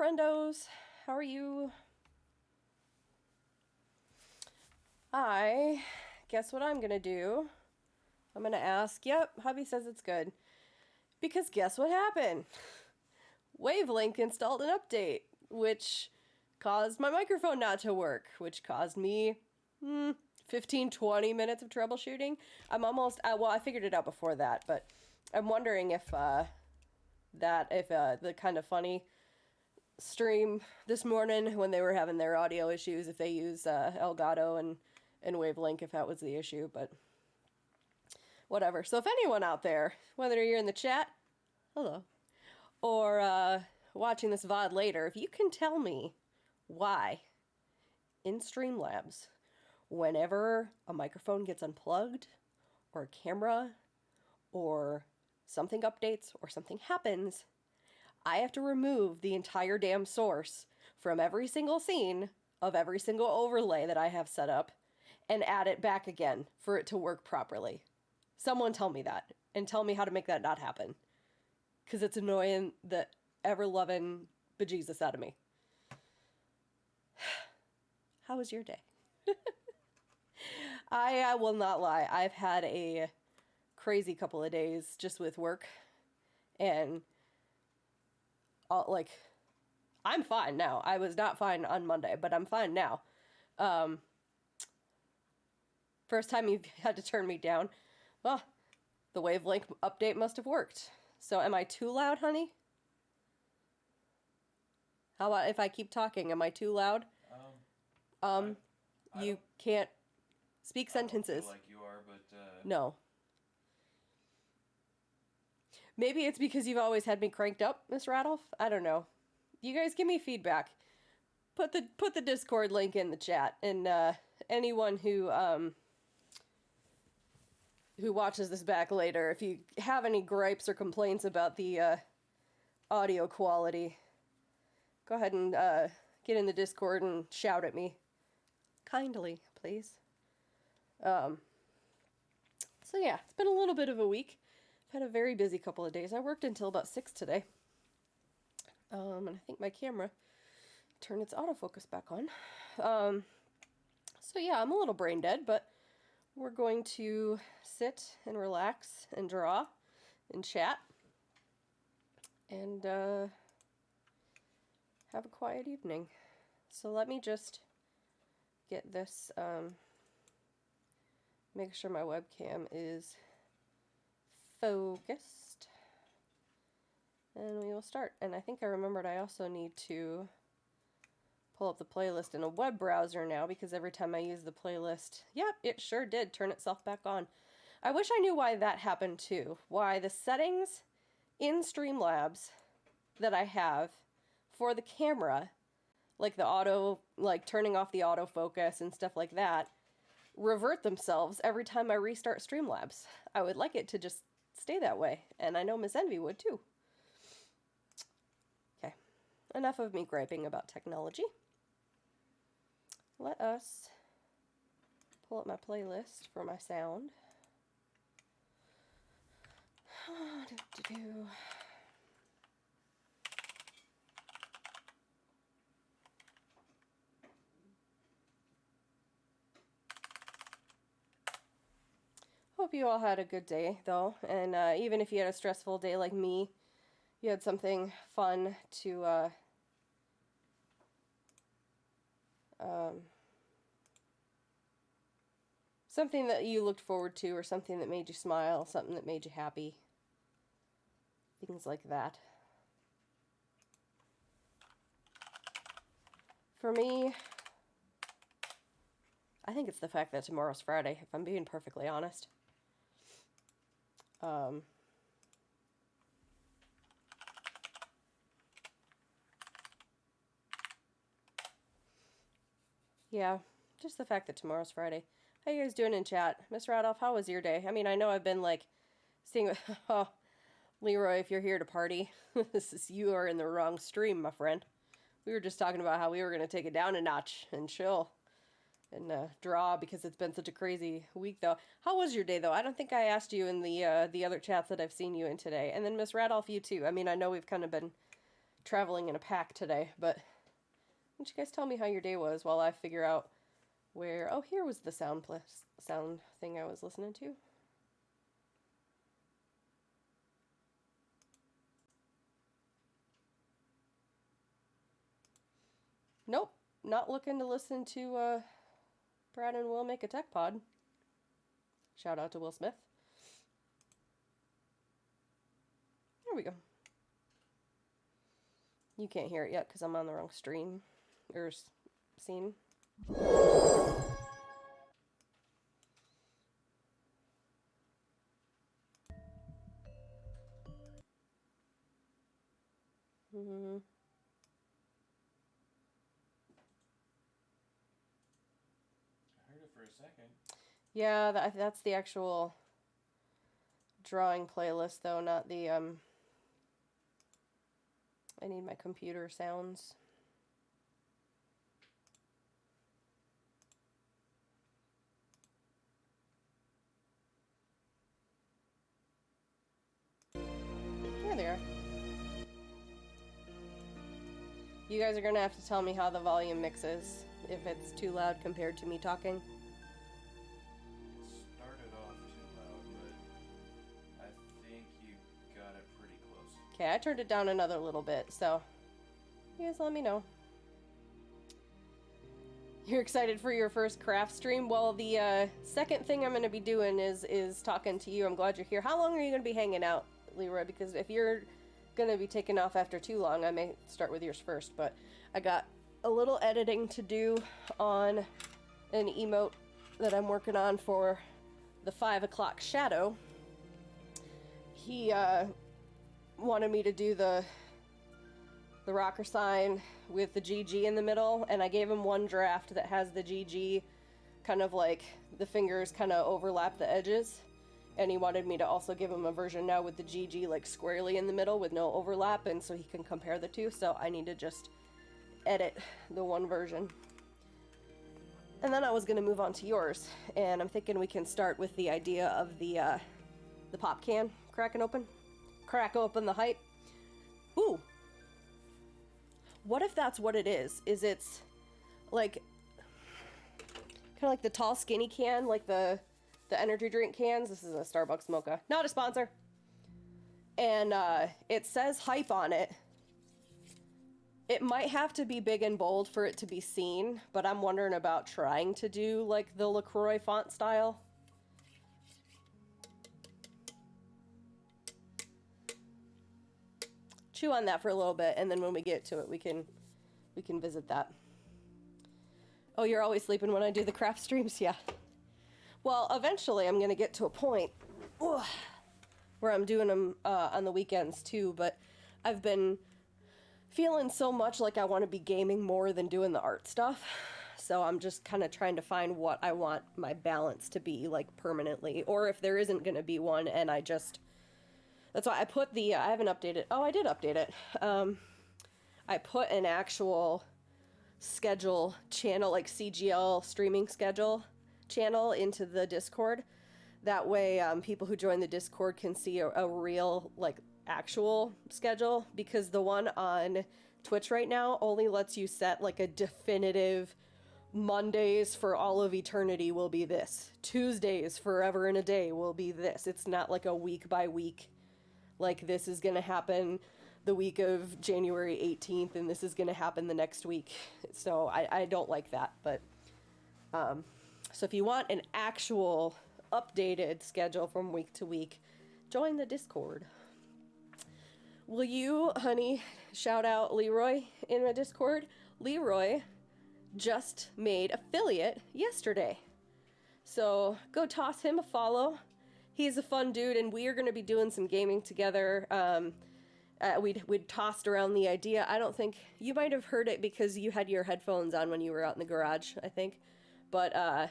friendos. How are you? I guess what I'm gonna do? I'm gonna ask, yep, hubby says it's good. Because guess what happened? Wavelink installed an update, which caused my microphone not to work, which caused me 15, 20 minutes of troubleshooting. I'm almost, I figured it out before that, but I'm wondering if the kind of funny stream this morning when they were having their audio issues, if they use Elgato and Wavelink, if that was the issue, but whatever. So if anyone out there, whether you're in the chat, hello, or watching this VOD later, if you can tell me why in Streamlabs, whenever a microphone gets unplugged, or a camera, or something updates, or something happens, I have to remove the entire damn source from every single scene of every single overlay that I have set up and add it back again for it to work properly. Someone tell me that, and tell me how to make that not happen. Because it's annoying the ever-loving bejesus out of me. How was your day? I will not lie. I've had a crazy couple of days just with work. And, I'm fine now. I was not fine on Monday, but I'm fine now. First time you've had to turn me down. Well, the Wavelink update must have worked. So am I too loud, honey? How about if I keep talking? Am I too loud? You can't speak sentences. I don't feel like you are, but... No. Maybe it's because you've always had me cranked up, Miss Radolph? I don't know. You guys give me feedback. Put the Discord link in the chat, and anyone who watches this back later, if you have any gripes or complaints about the audio quality, go ahead and get in the Discord and shout at me. Kindly, please. So yeah, it's been a little bit of a week. I've had a very busy couple of days. I worked until about 6 today. And I think my camera turned its autofocus back on. So yeah, I'm a little brain dead, but we're going to sit and relax and draw and chat and have a quiet evening. So let me just get this, make sure my webcam is focused, and we will start. And I think I remembered I also need to pull up the playlist in a web browser now, because every time I use the playlist, yep, it sure did turn itself back on. I wish I knew why that happened too. Why the settings in Streamlabs that I have for the camera, like the auto, like turning off the autofocus and stuff like that, revert themselves every time I restart Streamlabs. I would like it to just stay that way, and I know Miss Envy would too. Okay, enough of me griping about technology. Let us pull up my playlist for my sound. Hope you all had a good day, though, and even if you had a stressful day like me, you had something fun to something that you looked forward to, or something that made you smile, something that made you happy. Things like that. For me, I think it's the fact that tomorrow's Friday, if I'm being perfectly honest. Yeah, just the fact that tomorrow's Friday. How you guys doing in chat? Miss Radolph, how was your day? I mean, I know I've been, like, seeing... Oh, Leroy, if you're here to party, you are in the wrong stream, my friend. We were just talking about how we were going to take it down a notch and chill and draw, because it's been such a crazy week, though. How was your day, though? I don't think I asked you in the other chats that I've seen you in today. And then Miss Radolph, you too. I mean, I know we've kind of been traveling in a pack today, but why don't you guys tell me how your day was while I figure out where... Oh, here was the sound thing I was listening to. Nope, not looking to listen to Brad and Will Make a Tech Pod. Shout out to Will Smith. There we go. You can't hear it yet because I'm on the wrong stream or scene. Mm-hmm. I heard it for a second. Yeah, that's the actual drawing playlist, though, not the, I need my computer sounds. There they are. You guys are gonna have to tell me how the volume mixes, if it's too loud compared to me talking. It started off too loud, but I think you got it pretty close. Okay, I turned it down another little bit, so you guys let me know. You're excited for your first craft stream? Well, the second thing I'm going to be doing is talking to you. I'm glad you're here. How long are you going to be hanging out, Leroy? Because if you're going to be taking off after too long, I may start with yours first. But I got a little editing to do on an emote that I'm working on for the 5 o'clock shadow. He wanted me to do the rocker sign with the GG in the middle, and I gave him one draft that has the GG kind of like the fingers kind of overlap the edges, and he wanted me to also give him a version now with the GG like squarely in the middle with no overlap, and so he can compare the two. So I need to just edit the one version, and then I was going to move on to yours, and I'm thinking we can start with the idea of the pop can crack open the hype. Ooh, what if that's what it is? Is it's like kind of like the tall skinny can, like the energy drink cans. This is a Starbucks mocha, not a sponsor. And it says hype on it. It might have to be big and bold for it to be seen, but I'm wondering about trying to do like the LaCroix font style. Chew on that for a little bit, and then when we get to it, we can visit that. Oh, you're always sleeping when I do the craft streams? Yeah. Well, eventually I'm going to get to a point where I'm doing them on the weekends too, but I've been feeling so much like I want to be gaming more than doing the art stuff. So I'm just kind of trying to find what I want my balance to be like permanently, or if there isn't going to be one, and I just... That's why I put the, I haven't updated, oh, I did update it. I put an actual schedule channel, like CGL streaming schedule channel into the Discord. That way people who join the Discord can see a real, like, actual schedule, because the one on Twitch right now only lets you set, like, a definitive Mondays for all of eternity will be this. Tuesdays forever and a day will be this. It's not like a week by week. Like, this is going to happen the week of January 18th, and this is going to happen the next week. So I don't like that. But so if you want an actual updated schedule from week to week, join the Discord. Will you, honey, shout out Leroy in my Discord? Leroy just made affiliate yesterday. So go toss him a follow. He's a fun dude, and we are going to be doing some gaming together. We'd tossed around the idea. I don't think... You might have heard it because you had your headphones on when you were out in the garage, I think. But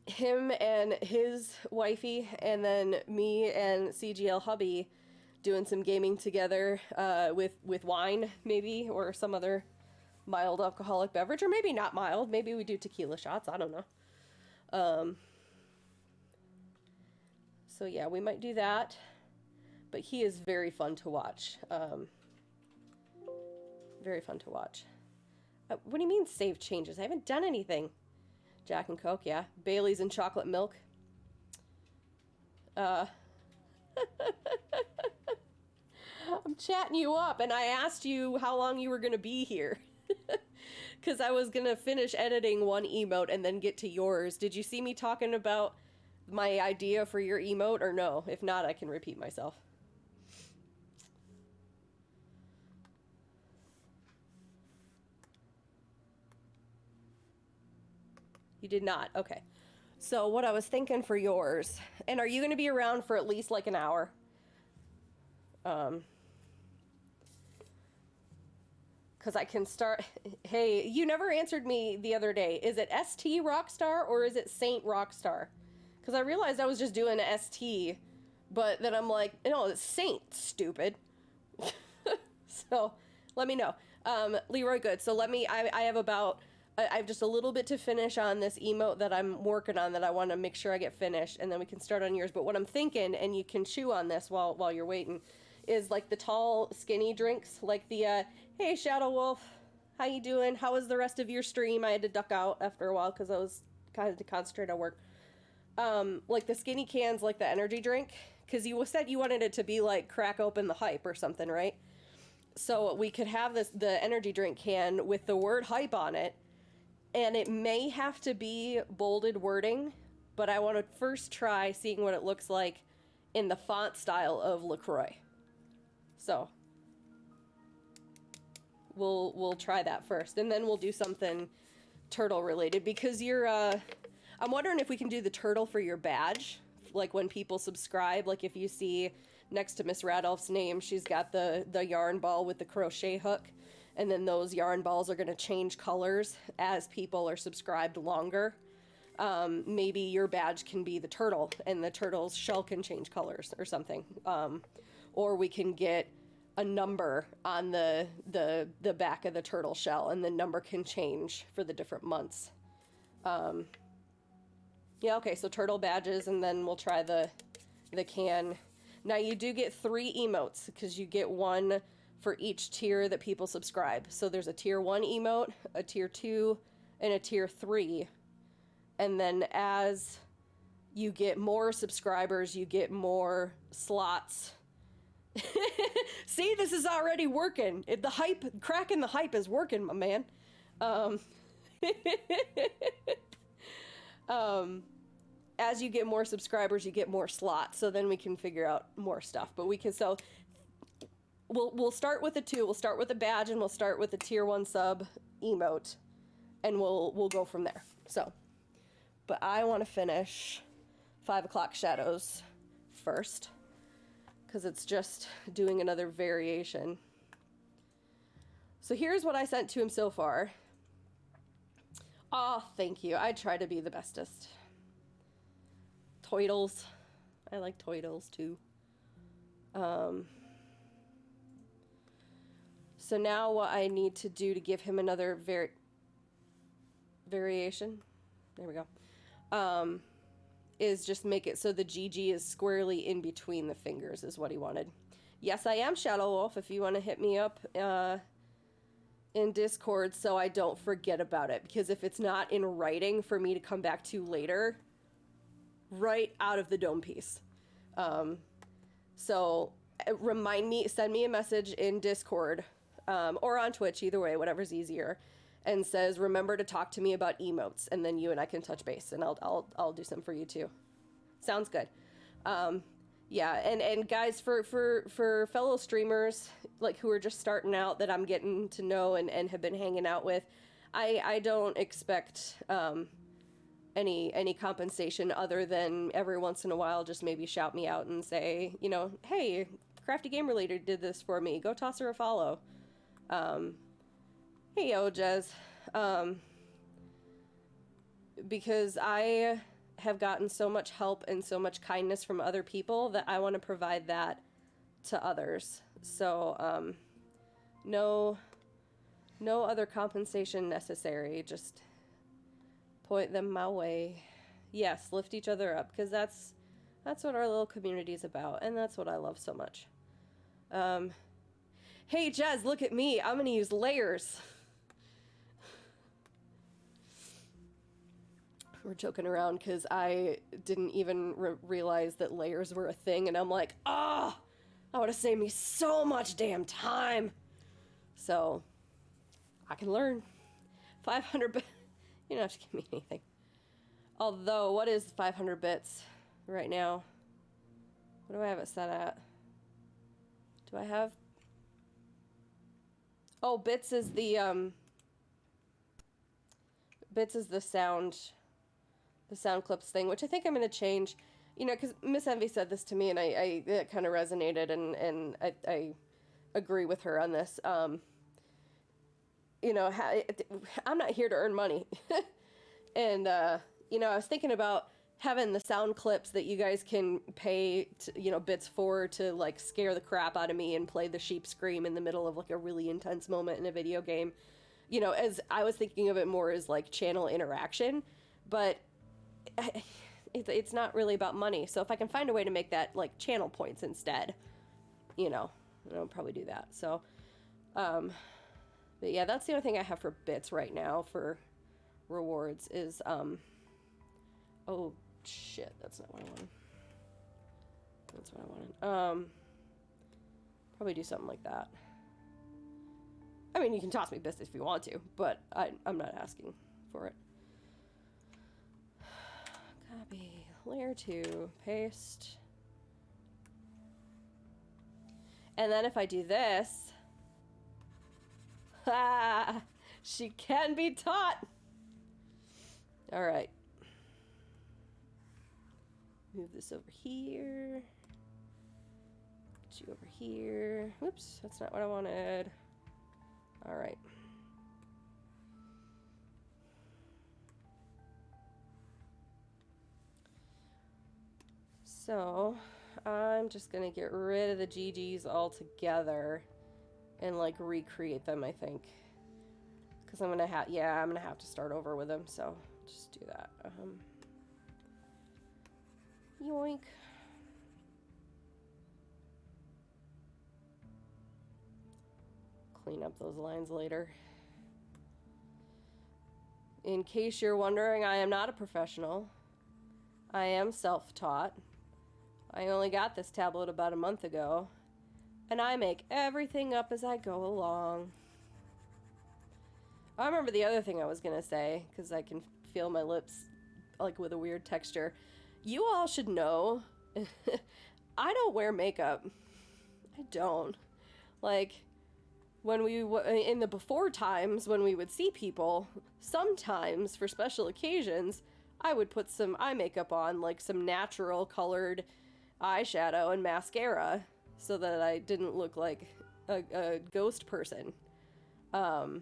him and his wifey, and then me and CGL hubby doing some gaming together with wine, maybe, or some other mild alcoholic beverage. Or maybe not mild. Maybe we do tequila shots. I don't know. So yeah, we might do that, but he is very fun to watch. Very fun to watch. What do you mean save changes? I haven't done anything. Jack and Coke, yeah. Bailey's and chocolate milk. I'm chatting you up, and I asked you how long you were going to be here. Because I was going to finish editing one emote and then get to yours. Did you see me talking about my idea for your emote, or no? If not, I can repeat myself. You did not? Okay. So what I was thinking for yours, and are you going to be around for at least like an hour? Because I can start. Hey, you never answered me the other day. Is it ST Rockstar or is it Saint Rockstar? Because I realized I was just doing ST, but then I'm like, no, it's Saint, stupid. So let me know. Leroy Good. So I have just a little bit to finish on this emote that I'm working on that I want to make sure I get finished, and then we can start on yours. But what I'm thinking, and you can chew on this while you're waiting, is like the tall, skinny drinks, like the, hey, Shadow Wolf, how you doing? How was the rest of your stream? I had to duck out after a while because I was kind of to concentrate on work. Like the skinny cans, like the energy drink, because you said you wanted it to be like crack open the hype or something, right? So we could have the energy drink can with the word hype on it, and it may have to be bolded wording, but I want to first try seeing what it looks like in the font style of LaCroix. So we'll try that first, and then we'll do something turtle related, because I'm wondering if we can do the turtle for your badge, like when people subscribe, like if you see next to Miss Radolph's name, she's got the yarn ball with the crochet hook, and then those yarn balls are going to change colors as people are subscribed longer. Maybe your badge can be the turtle, and the turtle's shell can change colors or something. Or we can get a number on the back of the turtle shell, and the number can change for the different months. Yeah, okay, so turtle badges, and then we'll try the can. Now you do get 3 emotes, because you get one for each tier that people subscribe. So there's a tier 1 emote, a tier 2, and a tier 3. And then as you get more subscribers, you get more slots. See, this is already working. The hype, cracking the hype is working, my man. As you get more subscribers, you get more slots. So then we can figure out more stuff. But we'll start with the 2. We'll start with a badge, and we'll start with the tier 1 sub emote, and we'll go from there. So, but I want to finish 5 o'clock shadows first, because it's just doing another variation. So here's what I sent to him so far. Oh, thank you. I try to be the bestest. Toidles. I like Toidles too. So now what I need to do to give him another variation, there we go, is just make it so the GG is squarely in between the fingers is what he wanted. Yes, I am Shadow Wolf, if you want to hit me up in Discord so I don't forget about it, because if it's not in writing for me to come back to later, right out of the dome piece. So remind me, send me a message in Discord or on Twitch, either way, whatever's easier, and says, remember to talk to me about emotes, and then you and I can touch base, and I'll do some for you too. Sounds good. Yeah, and guys, for fellow streamers like who are just starting out that I'm getting to know and have been hanging out with, I don't expect any compensation other than every once in a while just maybe shout me out and say, you know, hey, Crafty Game Relator did this for me, go toss her a follow. Hey, yo, Jez. Because I have gotten so much help and so much kindness from other people that I want to provide that to others. So, no other compensation necessary, just point them my way. Yes, lift each other up, because that's what our little community is about, and that's what I love so much. Hey, Jez, look at me. I'm gonna use layers. We're joking around because I didn't even realize that layers were a thing, and I'm like, ah, that would have saved me so much damn time. So, I can learn. 500 bits. You don't have to give me anything. Although, what is 500 bits right now? What do I have it set at? Do I have... Oh, bits is the, bits is the sound clips thing, which I think I'm going to change, you know, because Miss Envy said this to me, and it kind of resonated, and I agree with her on this. You know, I'm not here to earn money. And, you know, I was thinking about having the sound clips that you guys can pay, you know, bits for to, like, scare the crap out of me and play the sheep scream in the middle of, like, a really intense moment in a video game. You know, as I was thinking of it more as, like, channel interaction, but it's not really about money. So if I can find a way to make that, like, channel points instead, you know, I'll probably do that. So, but yeah, that's the only thing I have for bits right now for rewards is, oh, shit, that's not what I wanted. That's what I wanted. Probably do something like that. I mean, you can toss me bits if you want to, but I'm not asking for it. Copy, layer 2, paste. And then if I do this, ha, she can be taught. All right. Move this over here. Get you over here. Whoops, that's not what I wanted. All right. So, I'm just gonna get rid of the GGs altogether and, like, recreate them, I think. Because I'm gonna have, yeah, I'm gonna have to start over with them, so just do that. Yoink. Clean up those lines later. In case you're wondering, I am not a professional. I am self-taught. I only got this tablet about a month ago, and I make everything up as I go along. I remember the other thing I was gonna say, because I can feel my lips, like, with a weird texture. You all should know, I don't wear makeup. I don't. Like, when we, in the before times, when we would see people, sometimes, for special occasions, I would put some eye makeup on, like some natural colored eyeshadow and mascara, so that I didn't look like a ghost person. But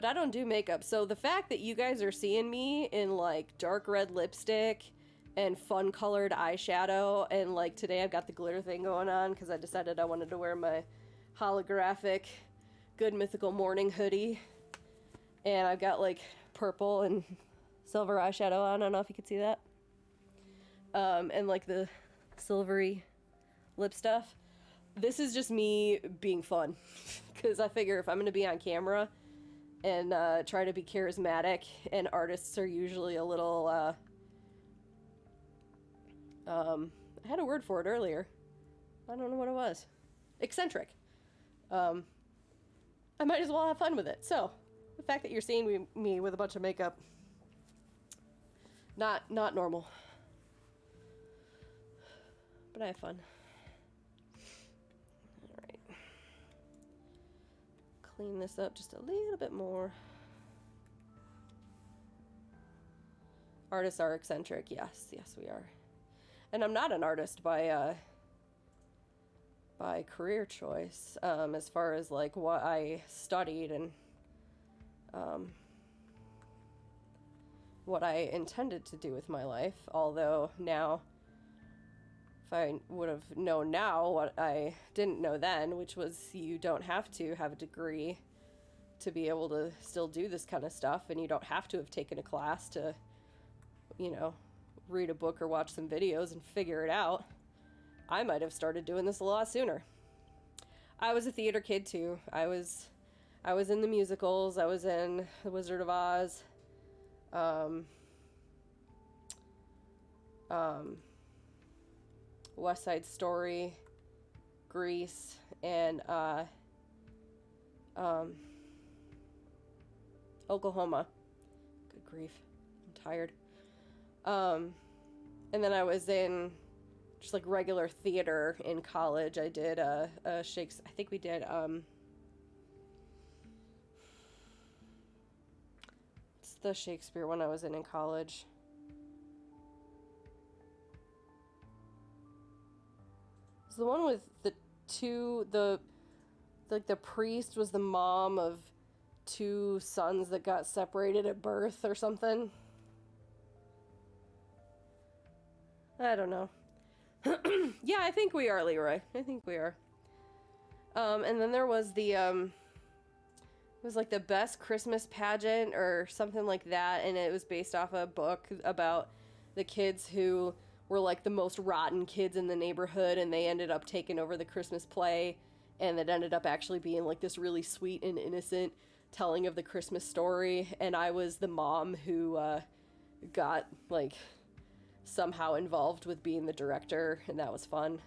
I don't do makeup, so the fact that you guys are seeing me in, like, dark red lipstick and fun colored eyeshadow, and, like, today I've got the glitter thing going on because I decided I wanted to wear my holographic Good Mythical Morning hoodie, and I've got, like, purple and silver eyeshadow on. I don't know if you can see that. And, like, the silvery lip stuff. This is just me being fun, because I figure if I'm going to be on camera and try to be charismatic, and artists are usually a little, I had a word for it earlier. I don't know what it was. Eccentric. I might as well have fun with it. So, the fact that you're seeing me with a bunch of makeup, not normal. But I have fun. Alright. Clean this up just a little bit more. Artists are eccentric. Yes, we are. And I'm not an artist by career choice, as far as, like, what I studied and what I intended to do with my life. Although now, if I would have known now what I didn't know then, which was you don't have to have a degree to be able to still do this kind of stuff, and you don't have to have taken a class to, you know, read a book or watch some videos and figure it out, I might have started doing this a lot sooner. I was a theater kid too. I was in the musicals. I was in The Wizard of Oz. Um, um, West Side Story, Grease, and um, Oklahoma. Good grief, I'm tired. Um, and then I was in just like regular theater in college. I did a Shakespeare. I think we did it's the Shakespeare one I was in college. It's the one with the two the like the priest was the mom of two sons that got separated at birth or something. I don't know. Yeah, I think we are, Leroy. I think we are. And then there was it was like the best Christmas pageant or something like that, and it was based off a book about the kids who were like the most rotten kids in the neighborhood, and they ended up taking over the Christmas play, and it ended up actually being like this really sweet and innocent telling of the Christmas story, and I was the mom who got like somehow involved with being the director, and that was fun.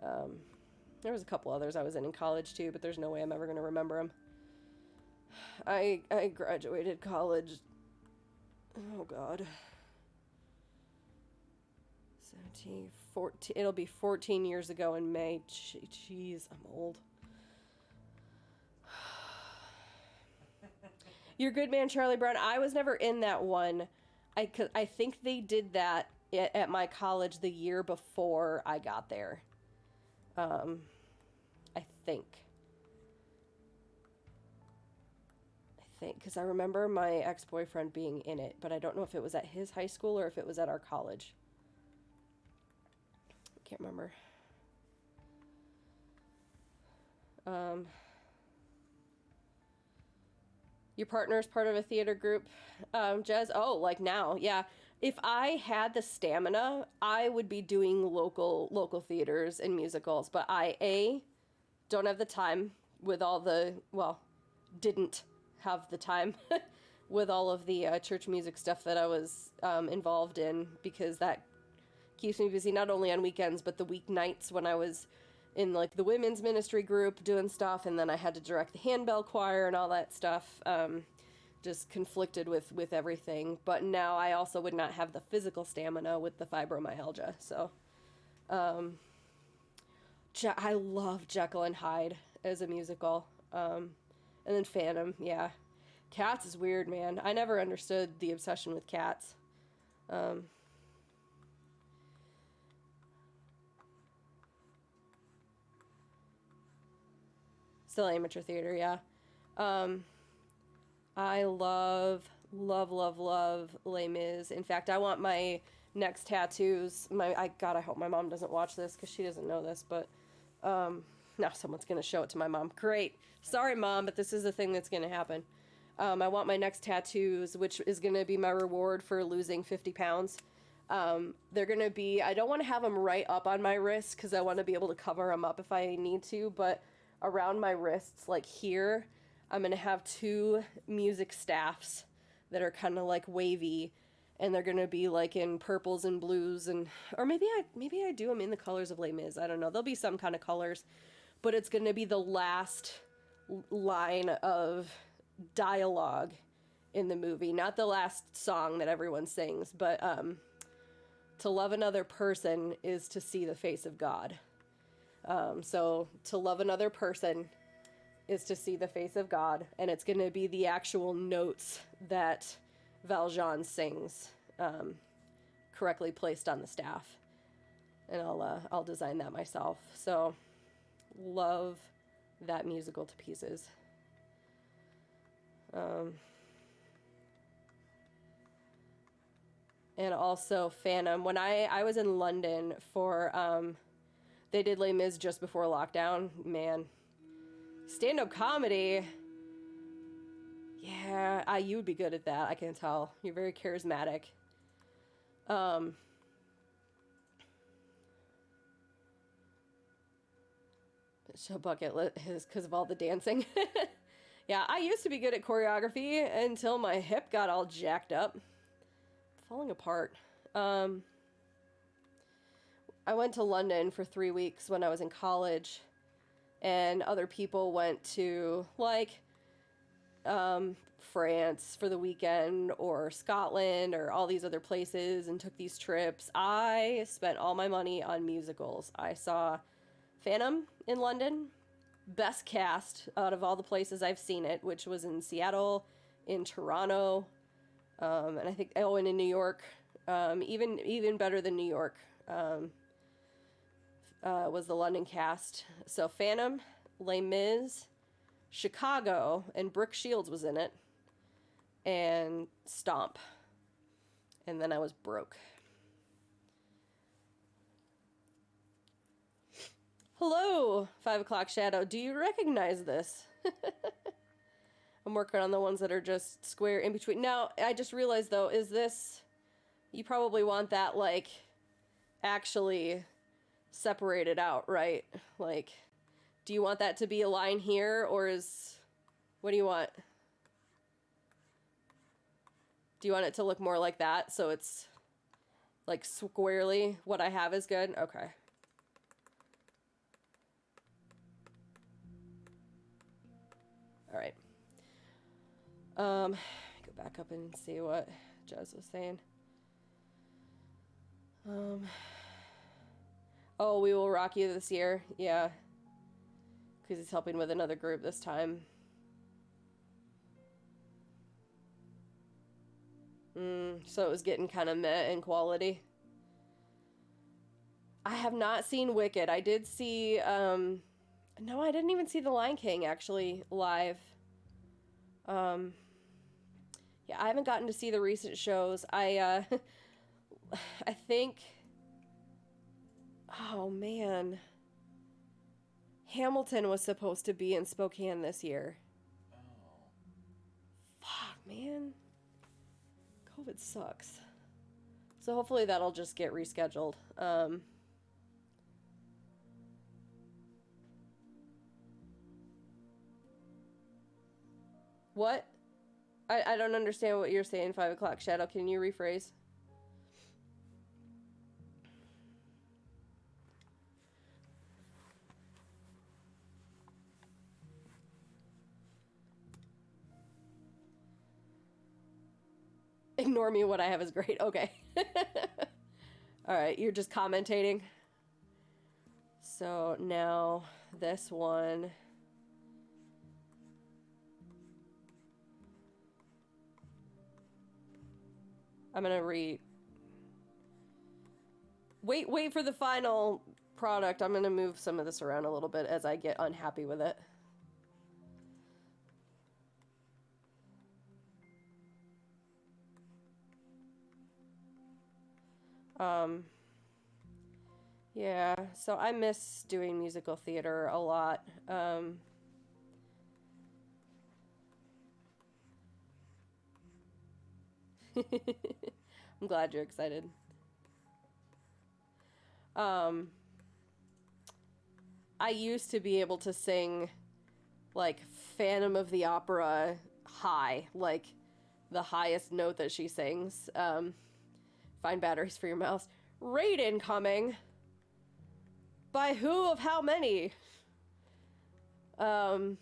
There was a couple others I was in college too, but there's no way I'm ever going to remember them. I graduated college. Oh God. 17, 14. It'll be 14 years ago in May. Jeez, I'm old. You're good man, Charlie Brown. I was never in that one. I think they did that at my college the year before I got there. I think. Because I remember my ex-boyfriend being in it, but I don't know if it was at his high school or if it was at our college. I can't remember. Your partner's part of a theater group, Jez? Oh, like now, yeah. If I had the stamina, I would be doing local theaters and musicals, but I don't have the time with all the, well, didn't have the time with all of the church music stuff that I was involved in, because that keeps me busy not only on weekends but the weeknights when I was in like the women's ministry group doing stuff, and then I had to direct the handbell choir and all that stuff. Just conflicted with everything, but now I also would not have the physical stamina with the fibromyalgia. So I love Jekyll and Hyde as a musical. And then Phantom, yeah. Cats is weird, man. I never understood the obsession with Cats. Still amateur theater, yeah. I love Les Mis. In fact, I want my next tattoos. God, I hope my mom doesn't watch this because she doesn't know this, but now someone's gonna show it to my mom. Great. Sorry, Mom, but this is the thing that's gonna happen. I want my next tattoos, which is gonna be my reward for losing 50 pounds. They're gonna be, I don't want to have them right up on my wrist because I want to be able to cover them up if I need to, but around my wrists, like here, I'm gonna have two music staffs that are kind of like wavy, and they're gonna be like in purples and blues, and or maybe I do them in the colors of Les Mis. I don't know. There'll be some kind of colors, but it's gonna be the last line of dialogue in the movie, not the last song that everyone sings, but to love another person is to see the face of God. So to love another person is to see the face of God, and it's going to be the actual notes that Valjean sings, correctly placed on the staff, and I'll design that myself. So love that musical to pieces. And also Phantom. When I was in London for they did Les Mis just before lockdown. Man, stand-up comedy. Yeah, you would be good at that. I can tell. You're very charismatic. So bucket list is because of all the dancing. Yeah, I used to be good at choreography until my hip got all jacked up. Falling apart. I went to London for 3 weeks when I was in college, and other people went to, like, France for the weekend, or Scotland, or all these other places, and took these trips. I spent all my money on musicals. I saw Phantom in London. Best cast out of all the places I've seen it, which was in Seattle, in Toronto, and I think and in New York. Even better than New York was the London cast. So Phantom, Les Mis, Chicago, and Brooke Shields was in it, and Stomp. And then I was broke. Hello, 5 o'clock shadow. Do you recognize this? I'm working on the ones that are just square in between. Now, I just realized, though, is this... You probably want that, like, actually separated out, right? Like, do you want that to be a line here, or is... What do you want? Do you want it to look more like that, so it's, like, squarely what I have is good? Okay. All right. Go back up and see what Jez was saying. Oh, We Will Rock You this year. Yeah. Because he's helping with another group this time. So it was getting kind of meh in quality. I have not seen Wicked. I did see, no, I didn't even see The Lion King, actually, live. Yeah, I haven't gotten to see the recent shows. I think, oh man, Hamilton was supposed to be in Spokane this year. Oh. Fuck, man. COVID sucks. So hopefully that'll just get rescheduled. What? I don't understand what you're saying, 5 o'clock shadow. Can you rephrase? Ignore me, what I have is great. Okay. Alright, you're just commentating. So now this one. I'm gonna wait for the final product. I'm gonna move some of this around a little bit as I get unhappy with it. Yeah, so I miss doing musical theater a lot. I'm glad you're excited. I used to be able to sing, like, Phantom of the Opera high, like, the highest note that she sings. Find batteries for your mouse. Raid incoming. By who of how many? I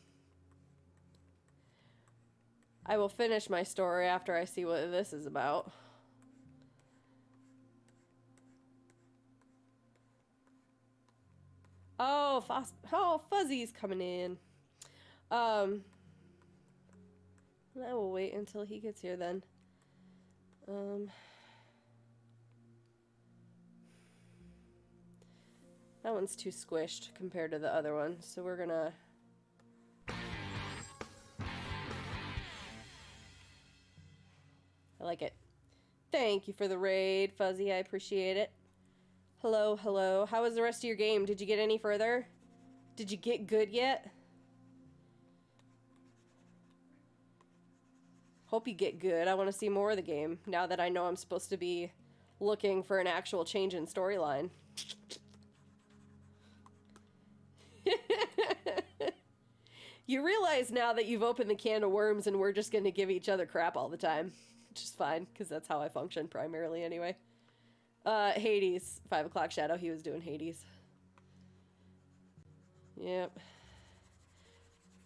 will finish my story after I see what this is about. Oh, Fuzzy's coming in. I will wait until he gets here then. That one's too squished compared to the other one, so we're gonna... I like it. Thank you for the raid, Fuzzy. I appreciate it. Hello, hello. How was the rest of your game? Did you get any further? Did you get good yet? Hope you get good. I want to see more of the game now that I know I'm supposed to be looking for an actual change in storyline. You realize now that you've opened the can of worms and we're just going to give each other crap all the time. Which is fine, because that's how I function primarily anyway. Hades. 5 o'clock shadow. He was doing Hades. Yep.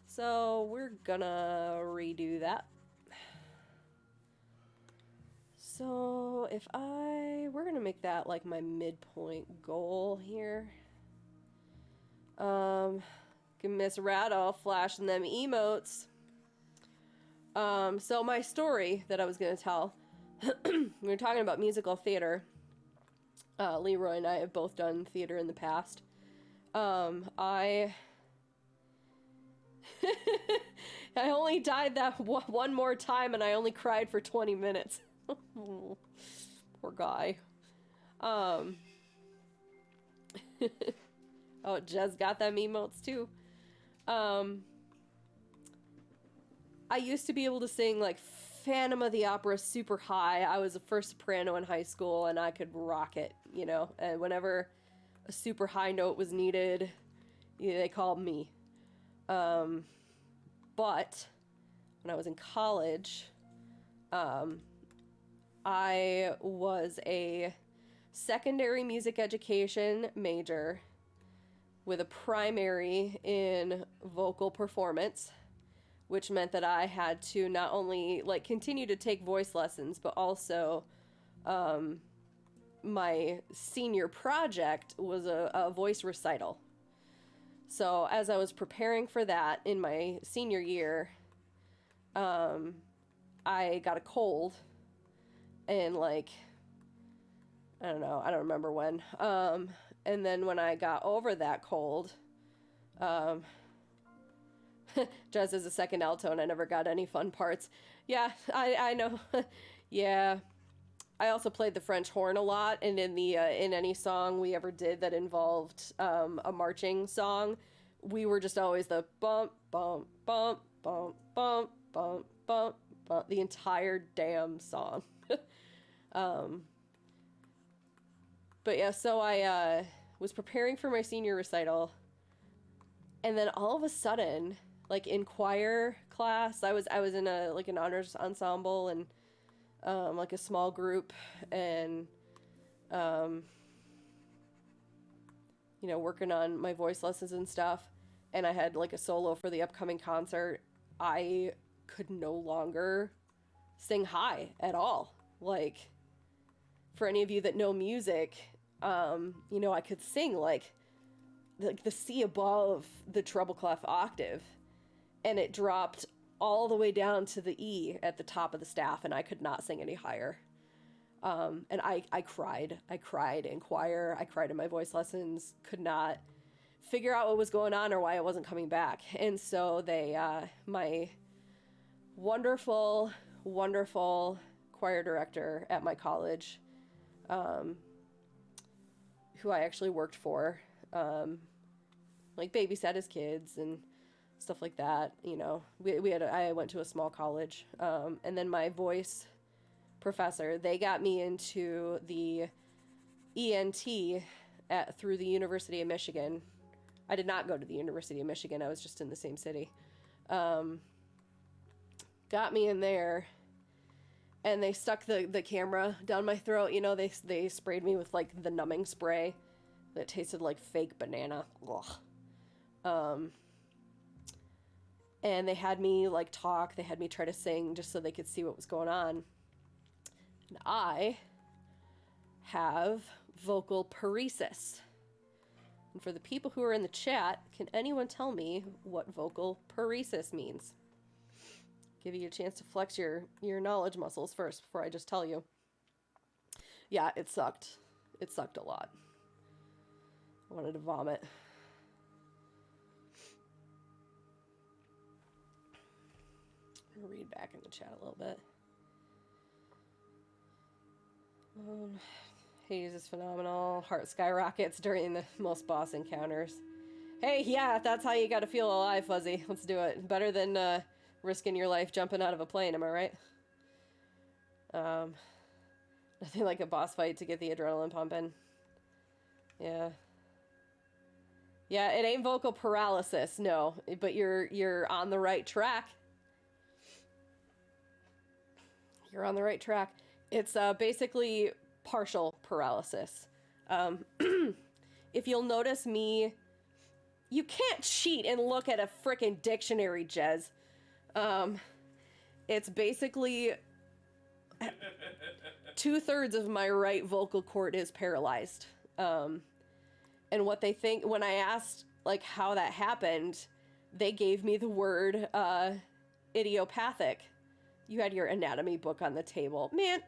So we're gonna redo that. So if we're gonna make that like my midpoint goal here. Miss Rattle flashing them emotes. So my story that I was gonna tell, we were talking about musical theater. Leroy and I have both done theater in the past. I only died that one more time, and I only cried for 20 minutes. Poor guy. Oh, Jez got them emotes too. I used to be able to sing like Phantom of the Opera super high. I was a first soprano in high school, and I could rock it, you know. And whenever a super high note was needed, they called me. But when I was in college, I was a secondary music education major with a primary in vocal performance, which meant that I had to not only like continue to take voice lessons, but also my senior project was a voice recital. So as I was preparing for that in my senior year, I got a cold, and like, I don't know, I don't remember when. And then when I got over that cold, Jez is a second alto, and I never got any fun parts. Yeah, I know. Yeah. I also played the French horn a lot, and in any song we ever did that involved a marching song, we were just always the bump, bump, bump, bump, bump, bump, bump, bump, the entire damn song. But yeah, so I was preparing for my senior recital, and then all of a sudden, like in choir class, I was in a like an honors ensemble, and like a small group, and you know, working on my voice lessons and stuff, and I had like a solo for the upcoming concert. I could no longer sing high at all. Like, for any of you that know music, you know, I could sing like the C above the treble clef octave, and it dropped all the way down to the E at the top of the staff, and I could not sing any higher. And I cried. I cried in choir. I cried in my voice lessons. Could not figure out what was going on or why it wasn't coming back. And so my wonderful, wonderful choir director at my college, who I actually worked for, like babysat his kids and stuff like that. You know, I went to a small college, and then my voice professor, they got me into the ENT through the University of Michigan. I did not go to the University of Michigan. I was just in the same city. Got me in there, and they stuck the camera down my throat. You know, they sprayed me with like the numbing spray that tasted like fake banana. Ugh. And they had me like talk. They had me try to sing just so they could see what was going on. And I have vocal paresis. And for the people who are in the chat, can anyone tell me what vocal paresis means? Give you a chance to flex your knowledge muscles first before I just tell you. Yeah, it sucked. It sucked a lot. I wanted to vomit. I'm gonna read back in the chat a little bit. Hades is phenomenal. Heart skyrockets during the most boss encounters. Hey, yeah, that's how you gotta feel alive, Fuzzy. Let's do it. Better than risking your life jumping out of a plane, am I right? Nothing like a boss fight to get the adrenaline pumping. Yeah. Yeah, it ain't vocal paralysis, no, but you're on the right track. You're on the right track. It's basically partial paralysis. If you'll notice me, you can't cheat and look at a frickin' dictionary, Jez. It's basically 2/3 of my right vocal cord is paralyzed. And what they think, when I asked like how that happened, they gave me the word idiopathic. You had your anatomy book on the table, man.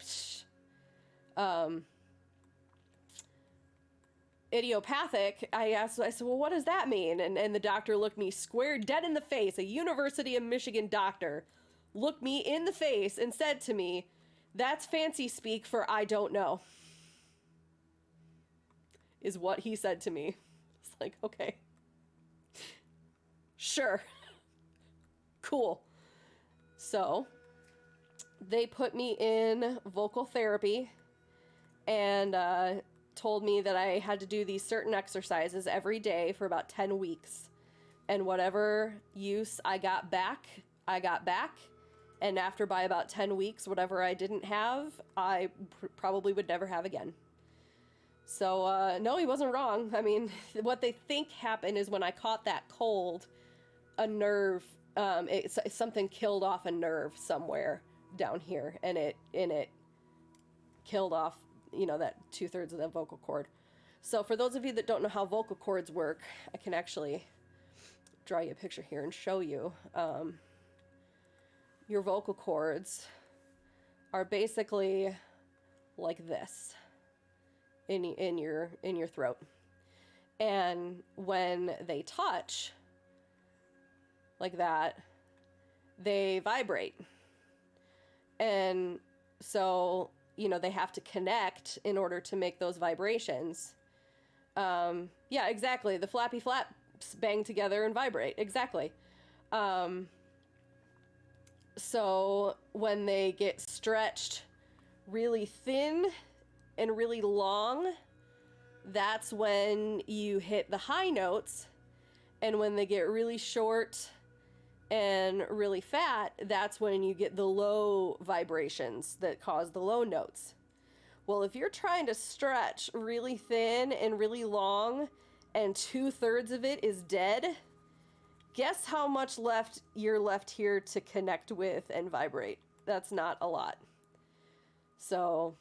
Idiopathic. I said, well, what does that mean? And the doctor looked me square dead in the face. A University of Michigan doctor looked me in the face and said to me, "That's fancy speak for I don't know," is what he said to me. It's like, okay, sure, cool. So they put me in vocal therapy and told me that I had to do these certain exercises every day for about 10 weeks. And whatever use I got back. And after by about 10 weeks, whatever I didn't have, I probably would never have again. So, no, he wasn't wrong. I mean, what they think happened is when I caught that cold, a nerve, something killed off a nerve somewhere down here, and it killed off, that 2/3 of the vocal cord. So for those of you that don't know how vocal cords work, I can actually draw you a picture here and show you. Your vocal cords are basically like this in your throat, and when they touch like that, they vibrate, and so they have to connect in order to make those vibrations. Yeah, exactly. The flappy flaps bang together and vibrate. Exactly. So when they get stretched really thin and really long, that's when you hit the high notes. And when they get really short and really fat, that's when you get the low vibrations that cause the low notes. Well, if you're trying to stretch really thin and really long and 2/3 of it is dead, guess how much you're left here to connect with and vibrate? That's not a lot. So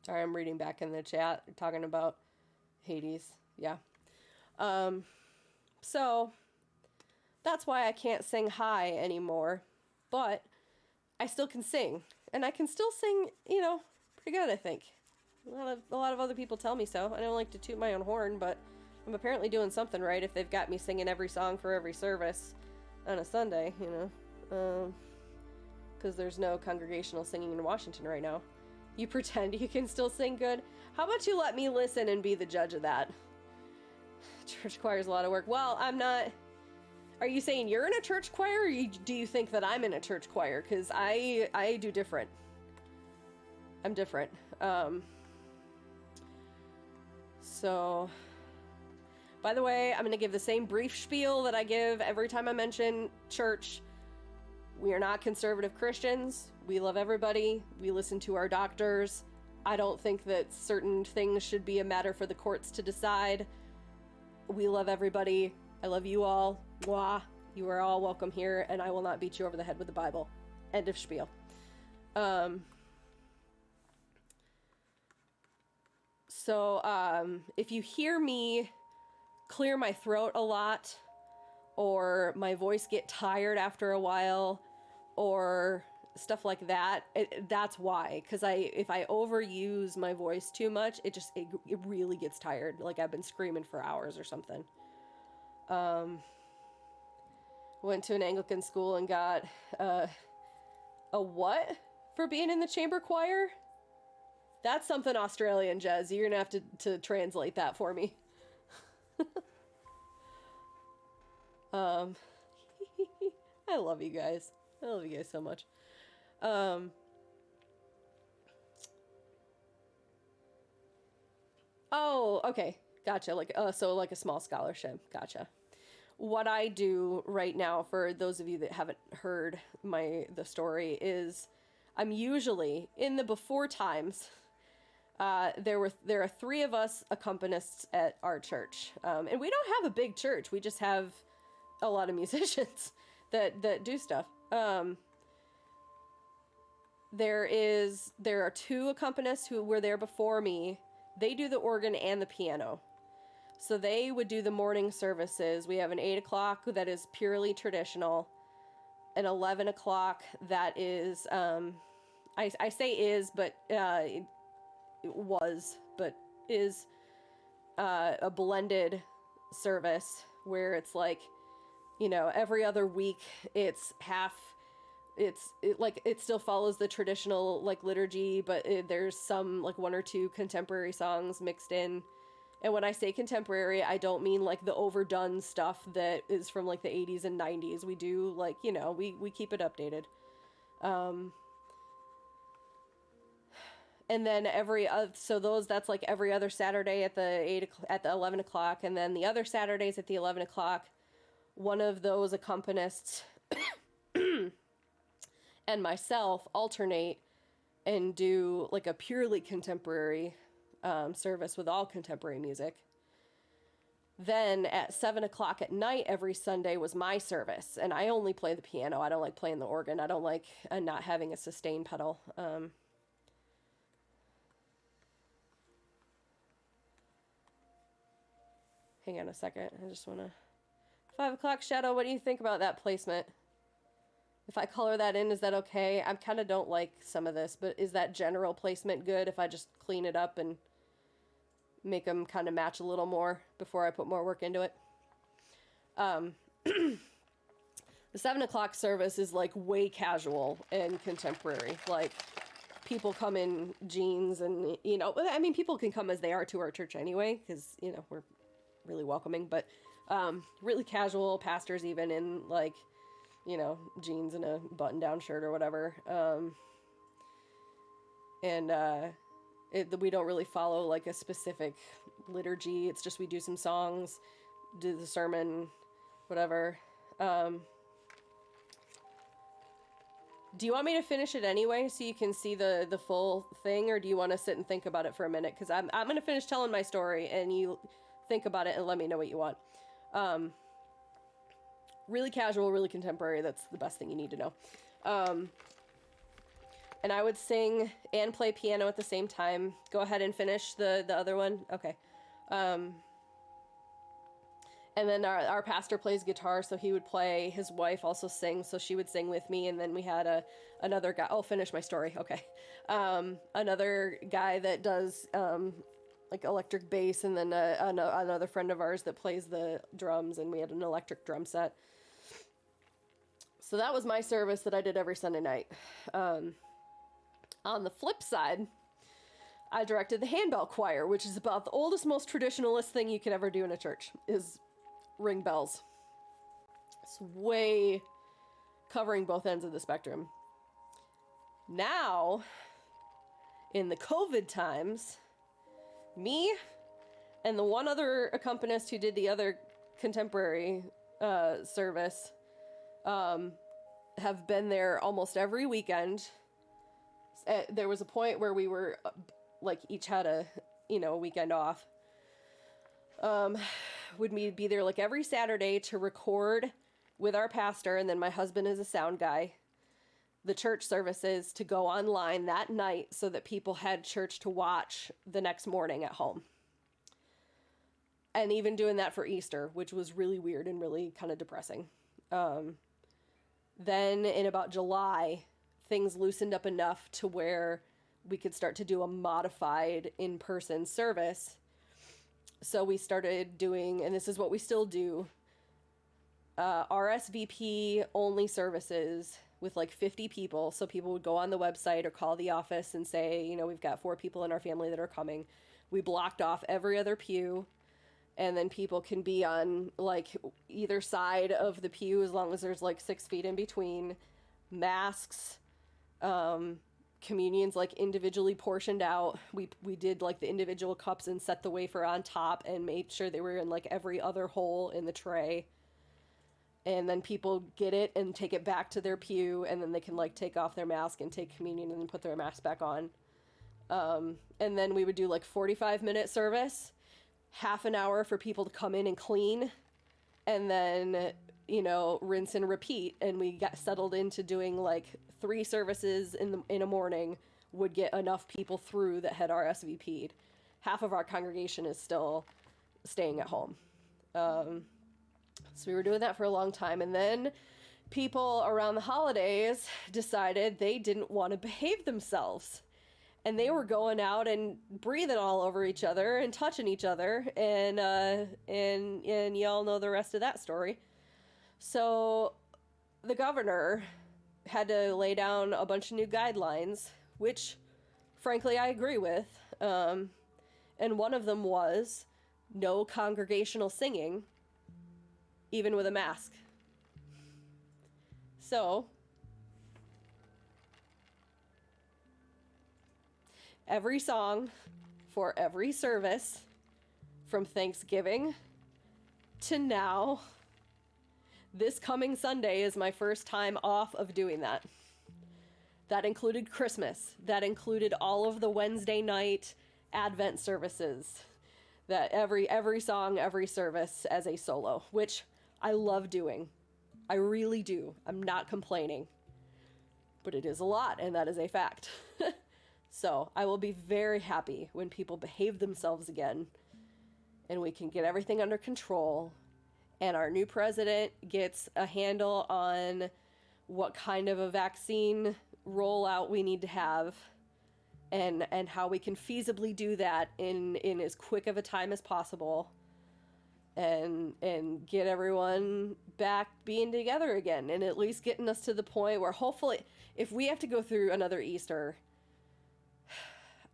sorry, I'm reading back in the chat, talking about Hades. Yeah. So that's why I can't sing high anymore, but I still can sing, and I can still sing, pretty good, I think. A lot of other people tell me so. I don't like to toot my own horn, but I'm apparently doing something right if they've got me singing every song for every service on a Sunday, because there's no congregational singing in Washington right now. You pretend you can still sing good? How about you let me listen and be the judge of that? Church choir is a lot of work. Well, I'm not... Are you saying you're in a church choir, or do you think that I'm in a church choir? Because I do different. I'm different. So, by the way, I'm going to give the same brief spiel that I give every time I mention church. We are not conservative Christians. We love everybody. We listen to our doctors. I don't think that certain things should be a matter for the courts to decide. We love everybody. I love you all. Mwah. You are all welcome here, and I will not beat you over the head with the Bible. End of spiel. So, if you hear me clear my throat a lot, or my voice get tired after a while, or stuff like that, that's why. Because if I overuse my voice too much, it really gets tired. Like I've been screaming for hours or something. Went to an Anglican school and got a what for being in the chamber choir? That's something Australian, Jez. You're gonna have to translate that for me. I love you guys. I love you guys so much. Um, oh, okay. Gotcha. Like, so like a small scholarship. Gotcha. What I do right now, for those of you that haven't heard the story, is I'm usually in the before times. There are three of us accompanists at our church, and we don't have a big church. We just have a lot of musicians that do stuff. There are two accompanists who were there before me. They do the organ and the piano. So they would do the morning services. We have an 8 o'clock that is purely traditional, an 11 o'clock that is, I say is, but it was, but is a blended service where it's like, every other week it's half. It still follows the traditional like liturgy, but there's some like one or two contemporary songs mixed in. And when I say contemporary, I don't mean like the overdone stuff that is from like the 80s and 90s. We do like, we keep it updated. And then that's like every other Saturday at the 11 o'clock. And then the other Saturdays at the 11 o'clock, one of those accompanists and myself alternate and do like a purely contemporary service with all contemporary music. Then at 7 o'clock at night every Sunday was my service, and I only play the piano. I don't like playing the organ. I don't like not having a sustain pedal. Hang on a second. I just want to... 5 o'clock Shadow, what do you think about that placement? If I color that in, is that okay? I kind of don't like some of this, but is that general placement good if I just clean it up and make them kind of match a little more before I put more work into it? The 7 o'clock service is like way casual and contemporary. Like, people come in jeans and, I mean, people can come as they are to our church anyway, because, we're really welcoming, but really casual. Pastors even in like, jeans and a button-down shirt or whatever. We don't really follow like a specific liturgy. It's just we do some songs, do the sermon, whatever. Do you want me to finish it anyway so you can see the full thing, or do you want to sit and think about it for a minute? Because I'm going to finish telling my story and you think about it and let me know what you want. Really casual, really contemporary. That's the best thing you need to know. And I would sing and play piano at the same time. Go ahead and finish the other one. Okay. And then our pastor plays guitar, so he would play. His wife also sings, so she would sing with me. And then we had another guy. I'll finish my story. Okay. Another guy that does like electric bass, and then another friend of ours that plays the drums, and we had an electric drum set. So that was my service that I did every Sunday night. On the flip side, I directed the handbell choir, which is about the oldest, most traditionalist thing you could ever do in a church, is ring bells. It's way covering both ends of the spectrum. Now, in the COVID times, me and the one other accompanist who did the other contemporary service have been there almost every weekend. There was a point where we were like each had a weekend off. Would be there like every Saturday to record with our pastor, and then my husband is a sound guy, the church services to go online that night so that people had church to watch the next morning at home. And even doing that for Easter, which was really weird and really kind of depressing. Then in about July, things loosened up enough to where we could start to do a modified in-person service. So we started doing, and this is what we still do, RSVP only services with like 50 people. So people would go on the website or call the office and say, we've got 4 people in our family that are coming. We blocked off every other pew, and then people can be on like either side of the pew as long as there's like 6 feet in between. Masks, Communions like individually portioned out. We did like the individual cups and set the wafer on top and made sure they were in like every other hole in the tray. And then people get it and take it back to their pew, and then they can like take off their mask and take communion and then put their mask back on. And then we would do like 45-minute service, half an hour for people to come in and clean, and then, you know, rinse and repeat. And we got settled into doing like 3 services in a morning would get enough people through that had RSVP'd. Half of our congregation is still staying at home. So we were doing that for a long time. And then people around the holidays decided they didn't want to behave themselves. And they were going out and breathing all over each other and touching each other. And y'all know the rest of that story. So the governor had to lay down a bunch of new guidelines, which, frankly, I agree with. And one of them was no congregational singing, even with a mask. So every song for every service from Thanksgiving to now, this coming Sunday is my first time off of doing that. That included Christmas. That included all of the Wednesday night Advent services. That every song, every service as a solo, which I love doing. I really do. I'm not complaining. But it is a lot, and that is a fact. So I will be very happy when people behave themselves again and we can get everything under control and our new president gets a handle on what kind of a vaccine rollout we need to have and how we can feasibly do that in as quick of a time as possible. And get everyone back being together again, and at least getting us to the point where hopefully, if we have to go through another Easter,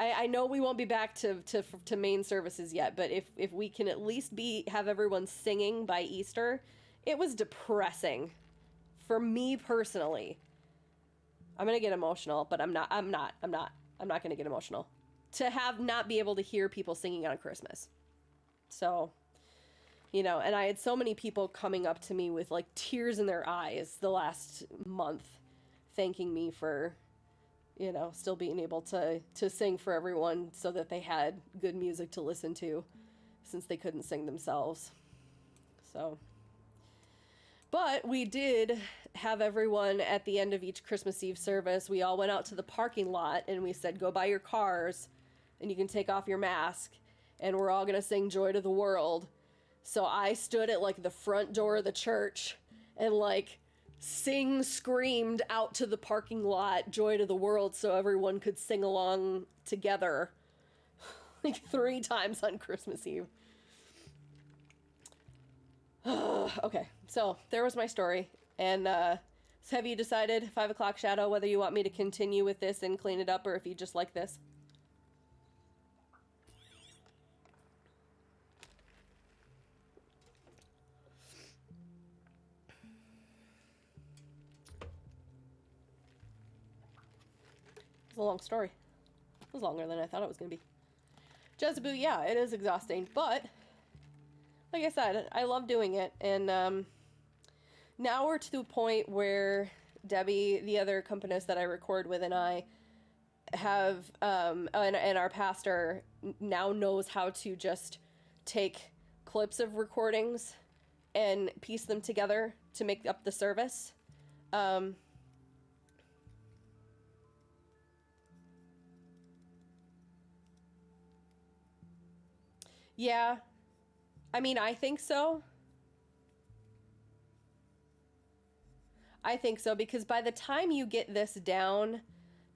I know we won't be back to main services yet, but if we can at least have everyone singing by Easter, it was depressing for me personally. I'm gonna get emotional, but I'm not gonna get emotional to not be able to hear people singing on Christmas. So, you know, and I had so many people coming up to me with like tears in their eyes the last month, thanking me for, you know, still being able to sing for everyone so that they had good music to listen to since they couldn't sing themselves. So, but we did have everyone at the end of each Christmas Eve service, we all went out to the parking lot and we said, go buy your cars and you can take off your mask and we're all going to sing Joy to the World. So I stood at like the front door of the church and like screamed out to the parking lot, Joy to the World, so everyone could sing along together like 3 times on Christmas Eve. Okay, so there was my story. And so have you decided, 5 o'clock Shadow, whether you want me to continue with this and clean it up or if you just like this? It's a long story. It was longer than I thought it was going to be. Jezebel, yeah, it is exhausting, but like I said, I love doing it, and now we're to the point where Debbie, the other accompanist that I record with, and I have, and our pastor now knows how to just take clips of recordings and piece them together to make up the service. Yeah, I mean, I think so. I think so, because by the time you get this down,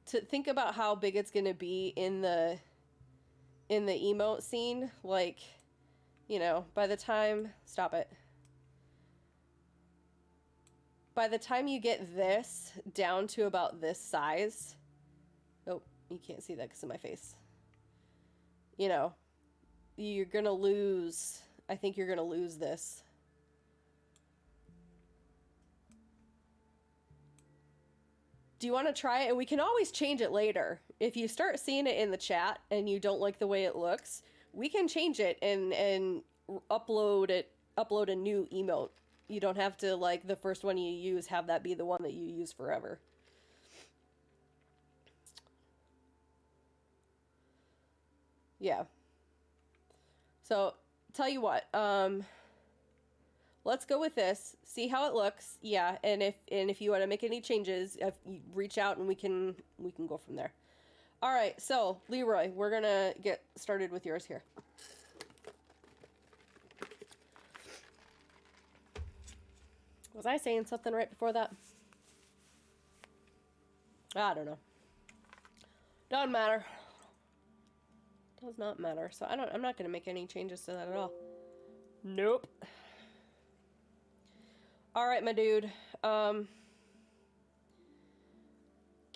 to think about how big it's going to be in the emote scene, like, you know, by the time, stop it. By the time you get this down to about this size, oh, you can't see that because of my face. You know, you're going to lose, I think you're going to lose this. Do you want to try it? And we can always change it later. If you start seeing it in the chat and you don't like the way it looks, we can change it and upload a new emote. You don't have to, like, the first one you use, have that be the one that you use forever. Yeah. So, tell you what, let's go with this. See how it looks. Yeah, and if you want to make any changes, you reach out and we can go from there. All right, so Leroy, we're gonna get started with yours here. Was I saying something right before that? I don't know. Doesn't matter. Does not matter. So I'm not gonna make any changes to that at all. Nope. All right, my dude.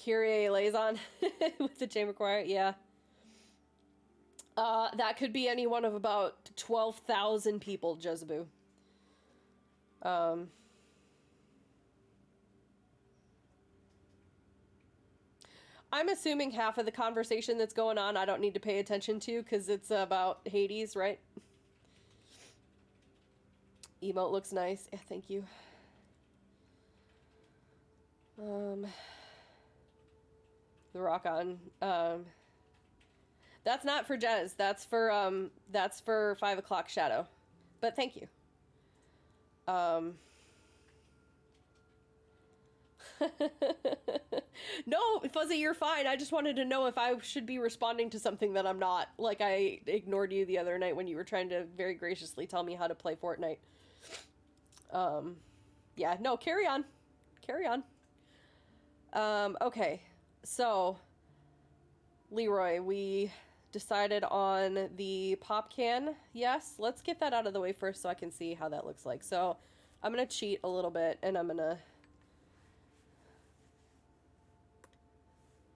Kyrie Lazon with the Chamber Choir, yeah. That could be any one of about 12,000 people, Jezeboo. I'm assuming half of the conversation that's going on I don't need to pay attention to because it's about Hades, right? Emote looks nice. Yeah, thank you. The rock on. That's not for Jez. That's for 5 o'clock shadow. But thank you. No, Fuzzy, you're fine. I just wanted to know if I should be responding to something that I'm not. Like I ignored you the other night when you were trying to very graciously tell me how to play Fortnite. Yeah, no, carry on. Carry on. Okay. So, Leroy, we decided on the pop can. Yes, let's get that out of the way first so I can see how that looks like. So, I'm going to cheat a little bit and I'm going to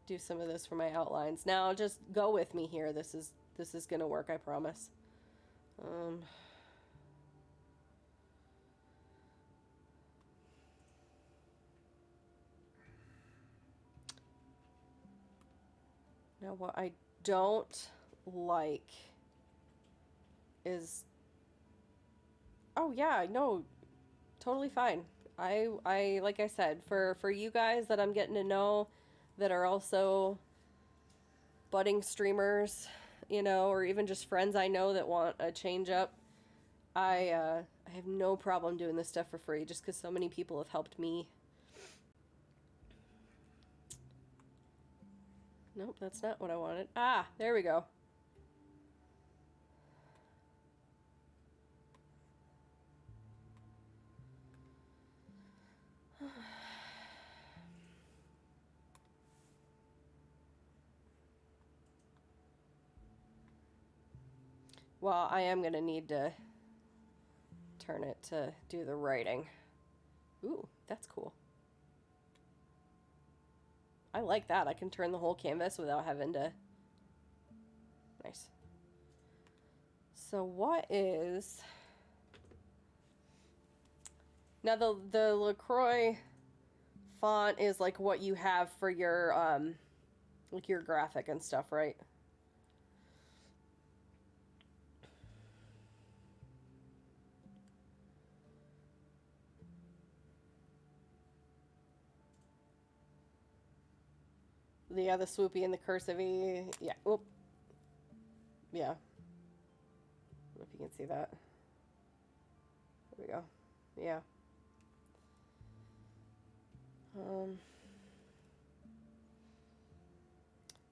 do some of this for my outlines. Now, just go with me here. This is going to work, I promise. Now, what I don't like is... Oh, yeah, no, totally fine. I like I said, for you guys that I'm getting to know that are also budding streamers, you know, or even just friends I know that want a change up, I have no problem doing this stuff for free just because so many people have helped me. Nope, that's not what I wanted. Ah, there we go. Well, I am going to need to turn it to do the writing. Ooh, that's cool. I like that. I can turn the whole canvas without having to... Nice. So what is... Now the LaCroix font is like what you have for your like your graphic and stuff, right? Yeah, the swoopy and the cursive-y. Yeah. Oop. Yeah. I don't know if you can see that. There we go. Yeah.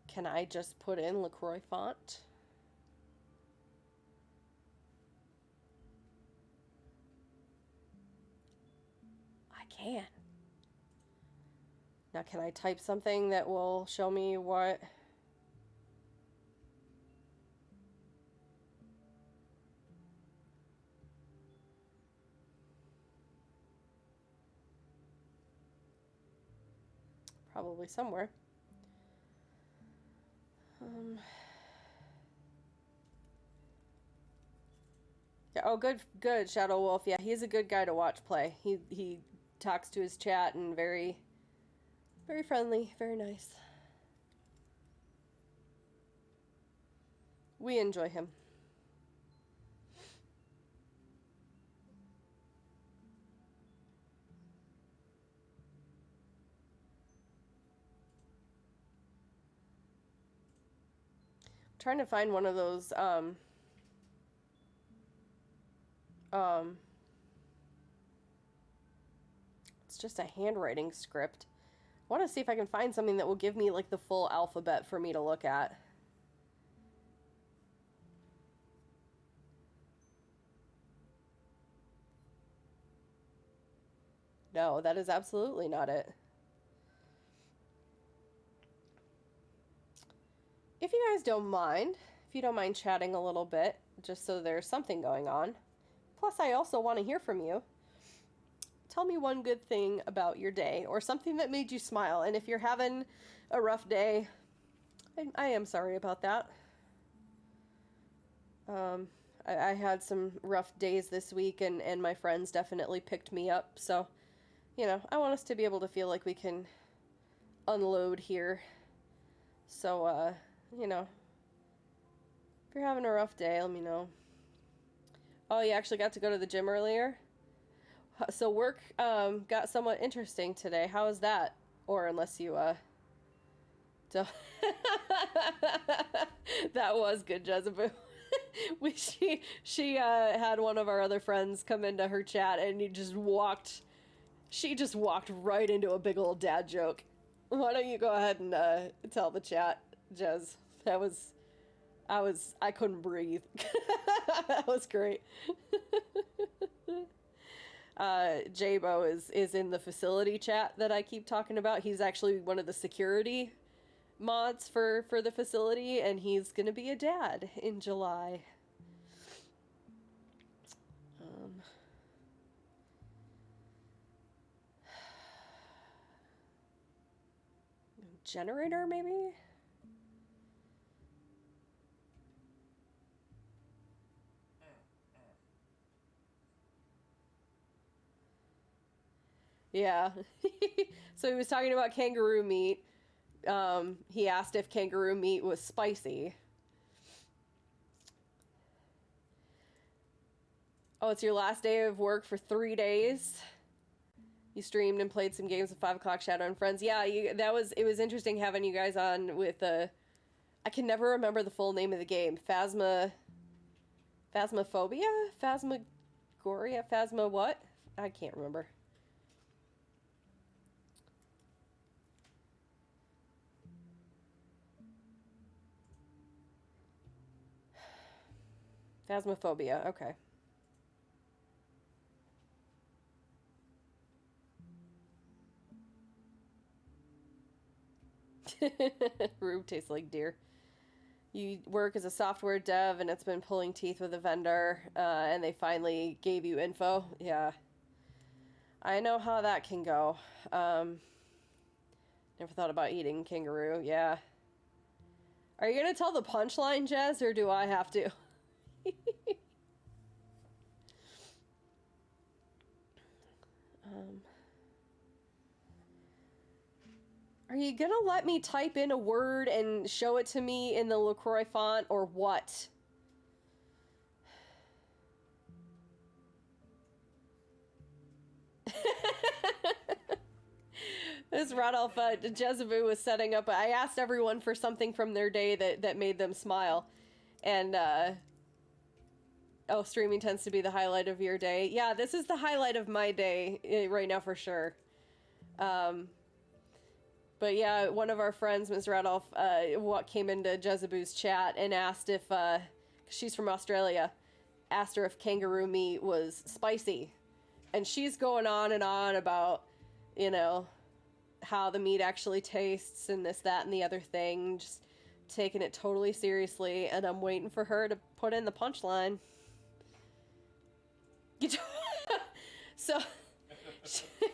Can I just put in LaCroix font? I can. Now, can I type something that will show me what... Probably somewhere. Yeah, oh, good, Shadow Wolf. Yeah, he's a good guy to watch play. He talks to his chat in very Very friendly, very nice. We enjoy him. I'm trying to find one of those it's just a handwriting script. I want to see if I can find something that will give me like the full alphabet for me to look at. No, that is absolutely not it. If you guys don't mind, if you don't mind chatting a little bit, just so there's something going on. Plus, I also want to hear from you. Tell me one good thing about your day or something that made you smile. And if you're having a rough day, I am sorry about that. I had some rough days this week, and my friends definitely picked me up. So, you know, I want us to be able to feel like we can unload here. So, you know, if you're having a rough day, let me know. Oh, you actually got to go to the gym earlier? So work got somewhat interesting today. How is that? Or unless you don't. That was good, Jezebel. She had one of our other friends come into her chat, and she just walked right into a big old dad joke. Why don't you go ahead and tell the chat, Jez? I couldn't breathe. That was great. Jabo is in the facility chat that I keep talking about. He's actually one of the security mods for the facility, and he's gonna be a dad in July. Generator, maybe? Yeah. So he was talking about kangaroo meat. He asked if kangaroo meat was spicy. Oh, it's your last day of work for 3 days. You streamed and played some games with 5 o'clock Shadow and Friends. Yeah, it was interesting having you guys on with I can never remember the full name of the game. Phasmophobia? Phasmagoria? Phasma what? I can't remember. Phasmophobia, okay. Rube tastes like deer. You work as a software dev, and it's been pulling teeth with a vendor, and they finally gave you info. Yeah. I know how that can go. Never thought about eating kangaroo. Yeah. Are you going to tell the punchline, Jez, or do I have to? Are you going to let me type in a word and show it to me in the LaCroix font, or what? This Rodolph Jezebel was setting up. I asked everyone for something from their day that made them smile. And, oh, streaming tends to be the highlight of your day. Yeah, this is the highlight of my day right now for sure. But yeah, one of our friends, Ms. Rodolph, what came into Jezebel's chat and asked if, she's from Australia, asked her if kangaroo meat was spicy. And she's going on and on about, you know, how the meat actually tastes and this, that, and the other thing. Just taking it totally seriously. And I'm waiting for her to put in the punchline. So,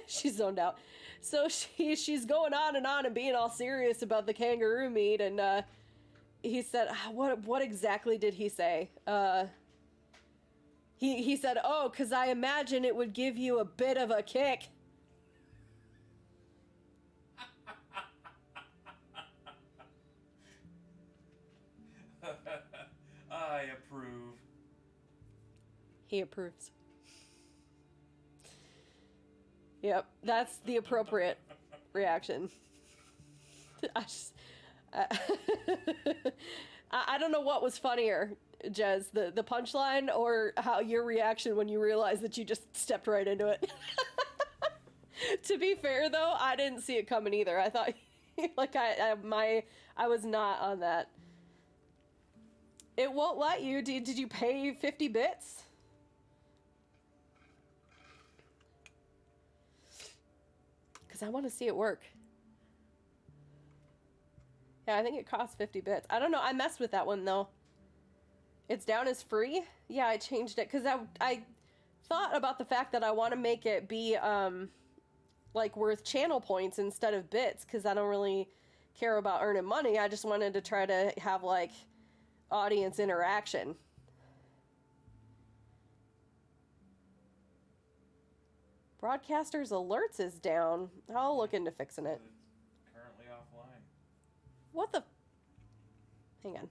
she's zoned out. So she's going on and being all serious about the kangaroo meat. And he said, what exactly did he say? He said, oh, because I imagine it would give you a bit of a kick. He approves. Yep, that's the appropriate reaction. I don't know what was funnier, Jez, the punchline or how your reaction when you realized that you just stepped right into it. To be fair, though, I didn't see it coming either. I thought, like, I was not on that. It won't let you. Did you pay 50 bits? Because I want to see it work. Yeah, I think it costs 50 bits. I don't know. I messed with that one, though. It's down as free? Yeah, I changed it. Because I thought about the fact that I want to make it be, like, worth channel points instead of bits. Because I don't really care about earning money. I just wanted to try to have, like, audience interaction. Broadcasters alerts is down. I'll look into fixing it. It's currently offline. What the? Hang on.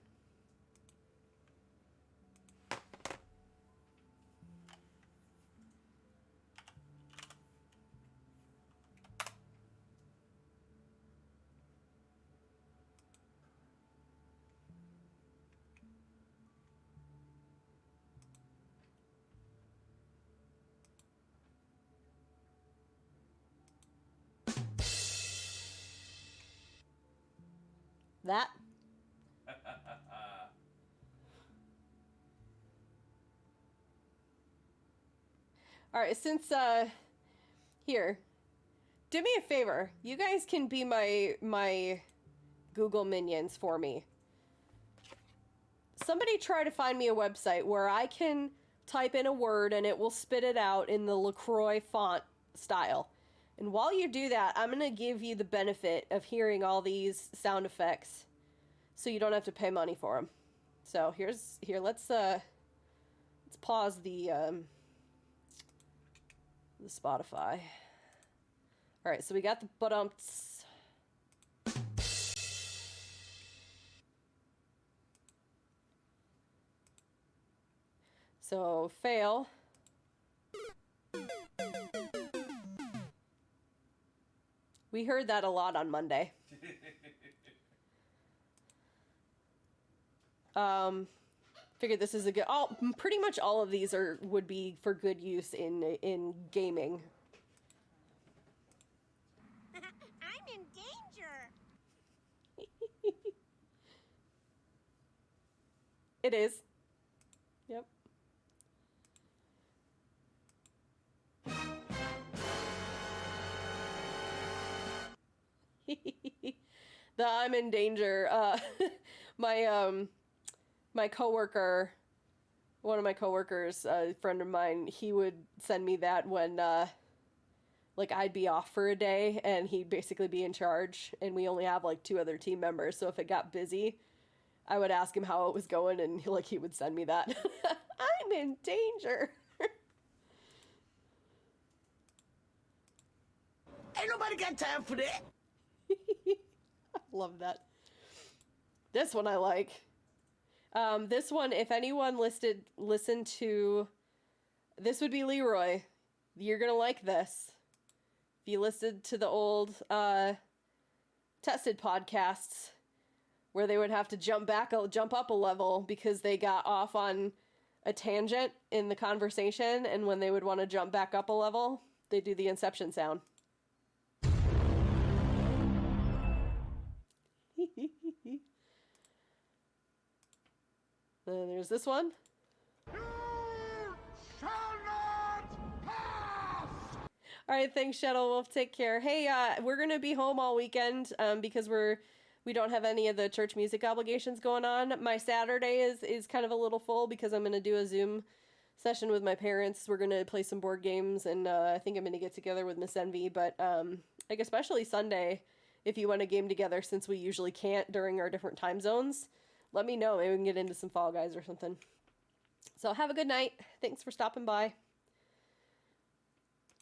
That. All right, since here, do me a favor. You guys can be my Google minions for me. Somebody try to find me a website where I can type in a word and it will spit it out in the LaCroix font style. And while you do that, I'm going to give you the benefit of hearing all these sound effects so you don't have to pay money for them. So let's pause the Spotify. All right, so we got the but-umps. So, fail. We heard that a lot on Monday. Figured this is a good... pretty much all of these would be for good use in gaming. I'm in danger. It is. Yep. The I'm in danger. My coworker, one of my coworkers, a friend of mine, he would send me that when like I'd be off for a day and he'd basically be in charge, and we only have like 2 other team members, so if it got busy, I would ask him how it was going, and he would send me that. I'm in danger. Ain't nobody got time for that. I love that. This one I like. This one, if anyone listened to, this would be Leroy. You're gonna like this. If you listened to the old tested podcasts where they would have to jump up a level because they got off on a tangent in the conversation, and when they would want to jump back up a level, they do the Inception sound. Then there's this one. You shall not pass! All right, thanks, Shadow Wolf. Take care. Hey, we're gonna be home all weekend because we don't have any of the church music obligations going on. My Saturday is kind of a little full because I'm gonna do a Zoom session with my parents. We're gonna play some board games, and I think I'm gonna get together with Miss Envy. But like especially Sunday, if you want to game together, since we usually can't during our different time zones, let me know. Maybe we can get into some Fall Guys or something. So have a good night. Thanks for stopping by.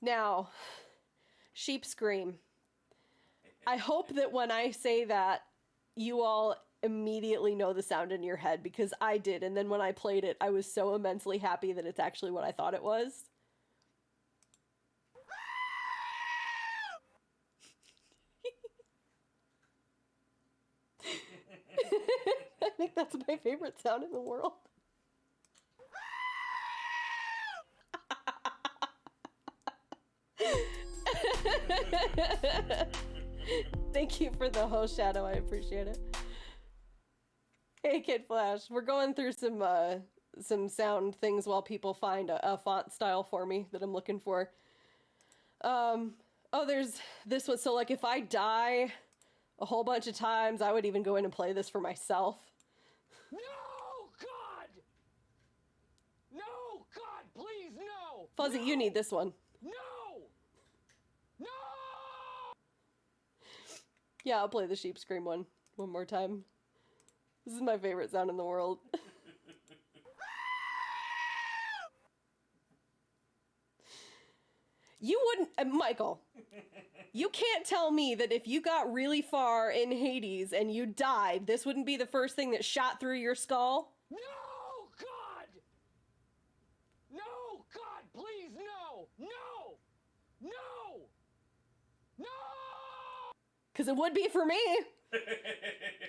Now, sheep scream. I hope that when I say that, you all immediately know the sound in your head, because I did, and then when I played it, I was so immensely happy that it's actually what I thought it was. I think that's my favorite sound in the world. Thank you for the host shadow, I appreciate it. Hey Kid Flash, we're going through some sound things while people find a font style for me that I'm looking for. Oh, there's this one. So like if I die a whole bunch of times, I would even go in and play this for myself. No, God! No, God, please, no! Fuzzy, no! you need this one. No! No! Yeah, I'll play the sheep scream one more time. This is my favorite sound in the world. You wouldn't, Michael, you can't tell me that if you got really far in Hades and you died, this wouldn't be the first thing that shot through your skull? No, God! No, God, please, no! No! No! No! Because it would be for me.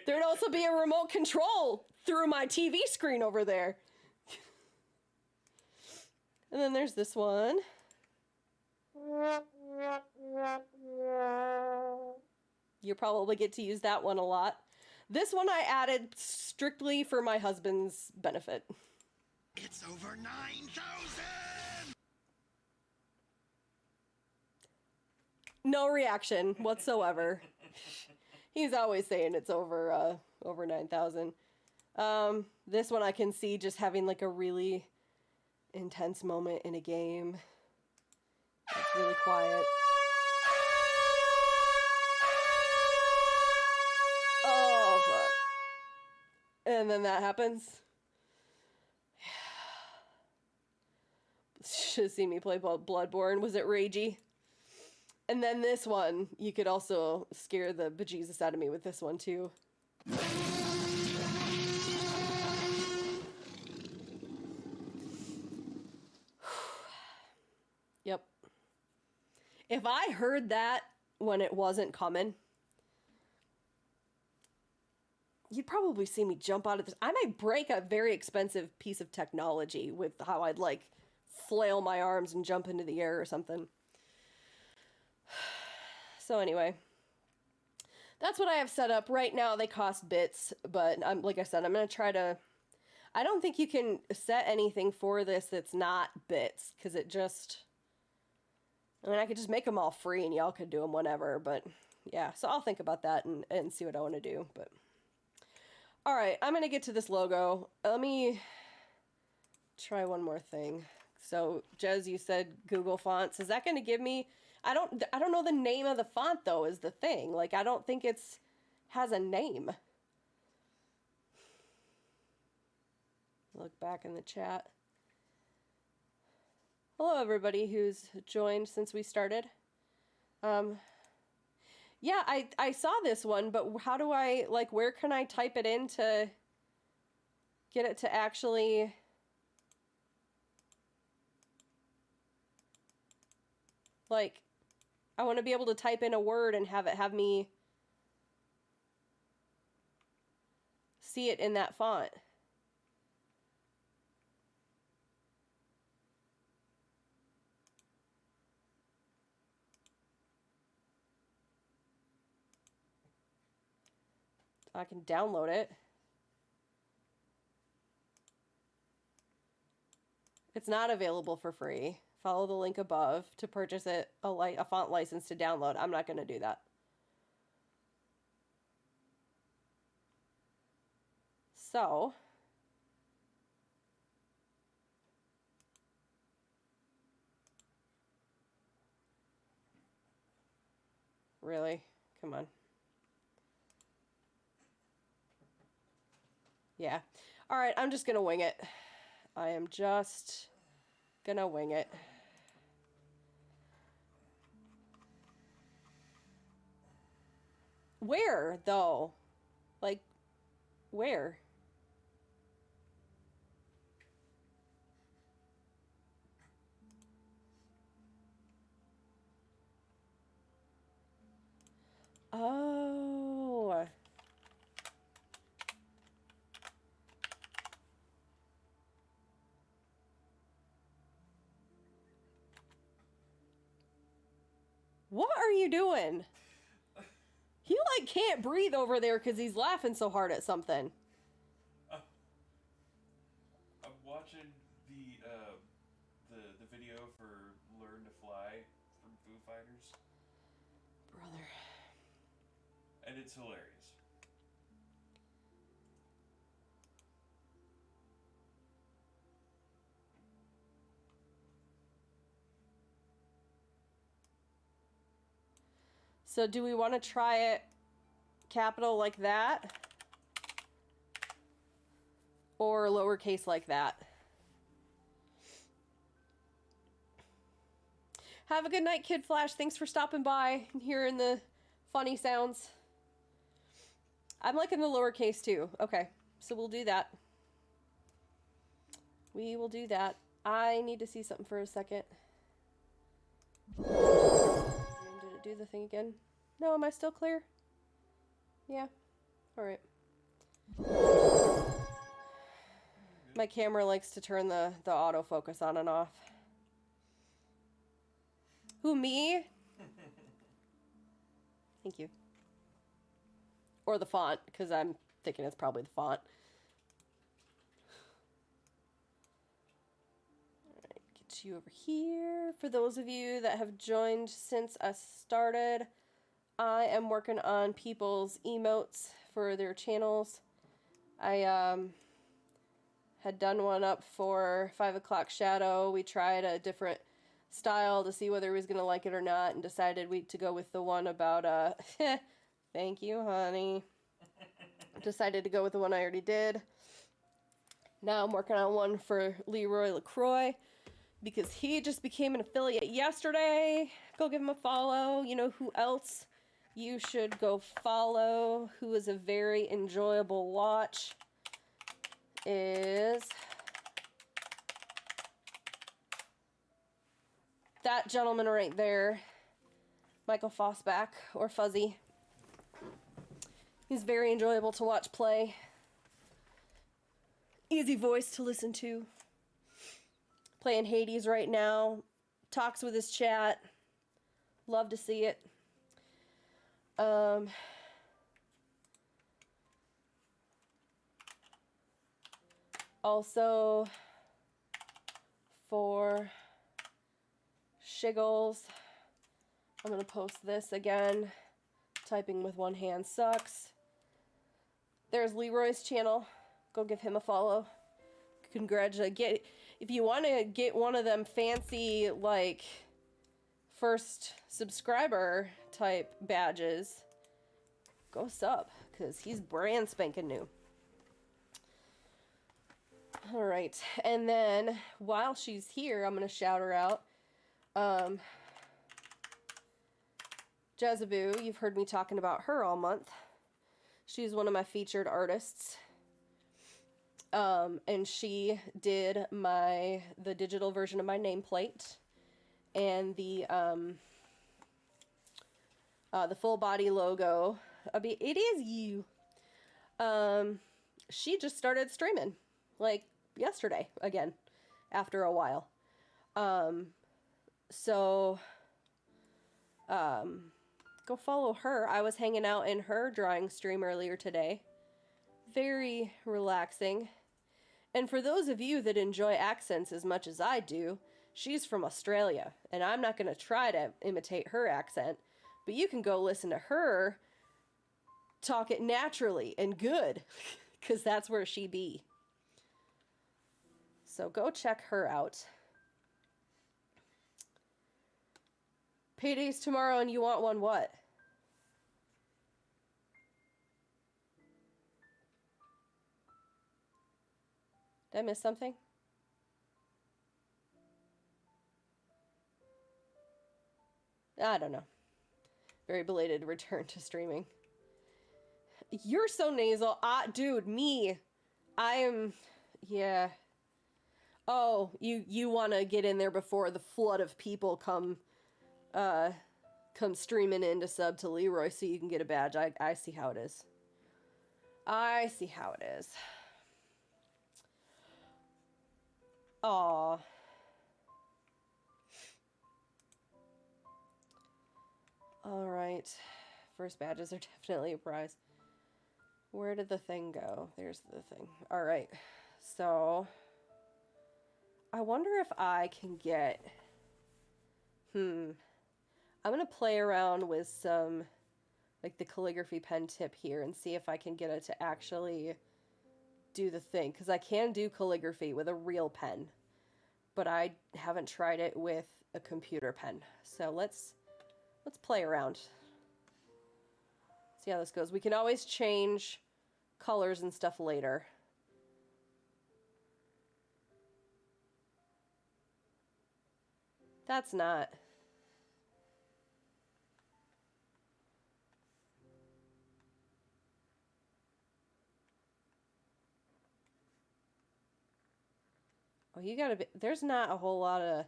There'd also be a remote control through my TV screen over there. And then there's this one. You probably get to use that one a lot. This one I added strictly for my husband's benefit. It's over 9,000! No reaction whatsoever. He's always saying it's over 9,000. This one I can see just having like a really intense moment in a game. It's really quiet. Oh, fuck. And then that happens. Should have seen me play Bloodborne. Was it ragey? And then this one, you could also scare the bejesus out of me with this one too. Yep. If I heard that when it wasn't coming, you'd probably see me jump out of this. I might break a very expensive piece of technology with how I'd like flail my arms and jump into the air or something. So anyway, that's what I have set up. Right now they cost bits, but like I said, I'm going to try to... I don't think you can set anything for this that's not bits, because it just... I mean, I could just make them all free and y'all could do them whenever, but yeah. So I'll think about that and see what I want to do, but... Alright, I'm going to get to this logo. Let me try one more thing. So, Jez, you said Google Fonts. Is that going to give me... I don't know the name of the font, though, is the thing. Like, I don't think it's has a name. Look back in the chat. Hello, everybody who's joined since we started. Yeah, I saw this one, but how do I, like, where can I type it in to get it to actually... Like, I want to be able to type in a word and have me see it in that font. I can download it. It's not available for free. Follow the link above to purchase it, a font license to download. I'm not going to do that. So, really? Come on. Yeah. All right, I'm just going to wing it. I am just going to wing it. Where, though? Like, Where? Oh. What are you doing? He like can't breathe over there because he's laughing so hard at something. I'm watching the video for Learn to Fly from Foo Fighters, Brother. and it's hilarious. So do we want to try it capital like that? Or lowercase like that? Have a good night, Kid Flash. Thanks for stopping by and hearing the funny sounds. I'm liking the lowercase too. Okay, so we'll do that. We will do that. I need to see something for a second. Did it do the thing again? No, am I still clear? Yeah. Alright. My camera likes to turn the autofocus on and off. Who, me? Thank you. Or the font, because I'm thinking it's probably the font. Alright, get you over here. For those of you that have joined since I started, I am working on people's emotes for their channels. I had done one up for 5 o'clock shadow. We tried a different style to see whether he was going to like it or not, and decided to go with the one about, thank you, honey. Decided to go with the one I already did. Now I'm working on one for Leroy LaCroix, because he just became an affiliate yesterday. Go give him a follow. You know who else you should go follow, who is a very enjoyable watch, is that gentleman right there, Michael Fossback, or Fuzzy. He's very enjoyable to watch play. Easy voice to listen to. Playing Hades right now. Talks with his chat. Love to see it. Also, for Shiggles, I'm going to post this again. Typing with one hand sucks. There's Leroy's channel. Go give him a follow. Congratulate. If you want to get one of them fancy, like, first subscriber type badges, go sub, because he's brand spanking new. All right, and then while she's here, I'm going to shout her out. Jezeboo, you've heard me talking about her all month. She's one of my featured artists. And she did the digital version of my nameplate and the full body logo. It is you. She just started streaming like yesterday again after a while. Go follow her. I was hanging out in her drawing stream earlier today. Very relaxing. And for those of you that enjoy accents as much as I do, she's from Australia, and I'm not going to try to imitate her accent, but you can go listen to her talk it naturally and good, because that's where she be. So go check her out. Payday's tomorrow, and you want one what? Did I miss something? I don't know. Very belated return to streaming. You're so nasal. Dude, me. I am, yeah. Oh, you want to get in there before the flood of people come streaming in to sub to Leroy so you can get a badge. I see how it is. I see how it is. Aw. Alright. First badges are definitely a prize. Where did the thing go? There's the thing. Alright. So, I wonder if I can get... I'm going to play around with some, like, the calligraphy pen tip here and see if I can get it to actually do the thing. Because I can do calligraphy with a real pen, but I haven't tried it with a computer pen. So let's play around. See how this goes. We can always change colors and stuff later. That's not... Oh, you gotta be... There's not a whole lot of...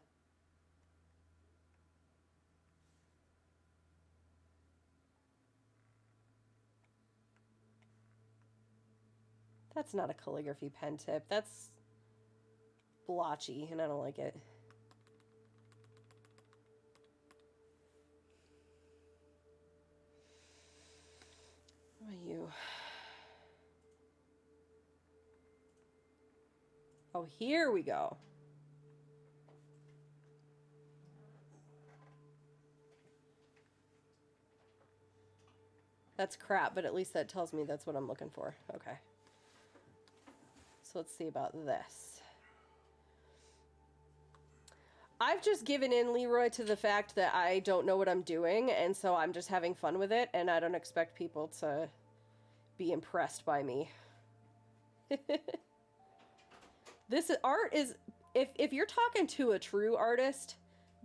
That's not a calligraphy pen tip. That's blotchy, and I don't like it. What are you? Oh, here we go. That's crap, but at least that tells me that's what I'm looking for. Okay. So let's see about this. I've just given in, Leroy, to the fact that I don't know what I'm doing, and so I'm just having fun with it, and I don't expect people to be impressed by me. This art is... If you're talking to a true artist,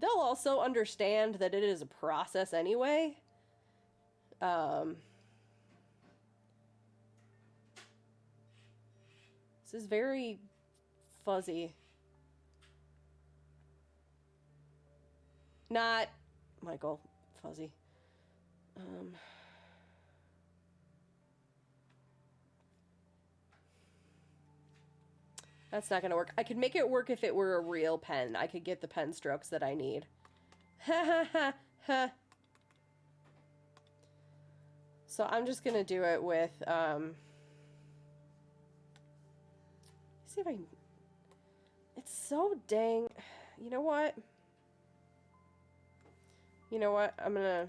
they'll also understand that it is a process anyway. This is very fuzzy. Not Michael, fuzzy. That's not gonna work. I could make it work if it were a real pen. I could get the pen strokes that I need. Ha ha ha ha. So I'm just gonna do it with, see if I can... It's so dang... You know what? You know what? I'm gonna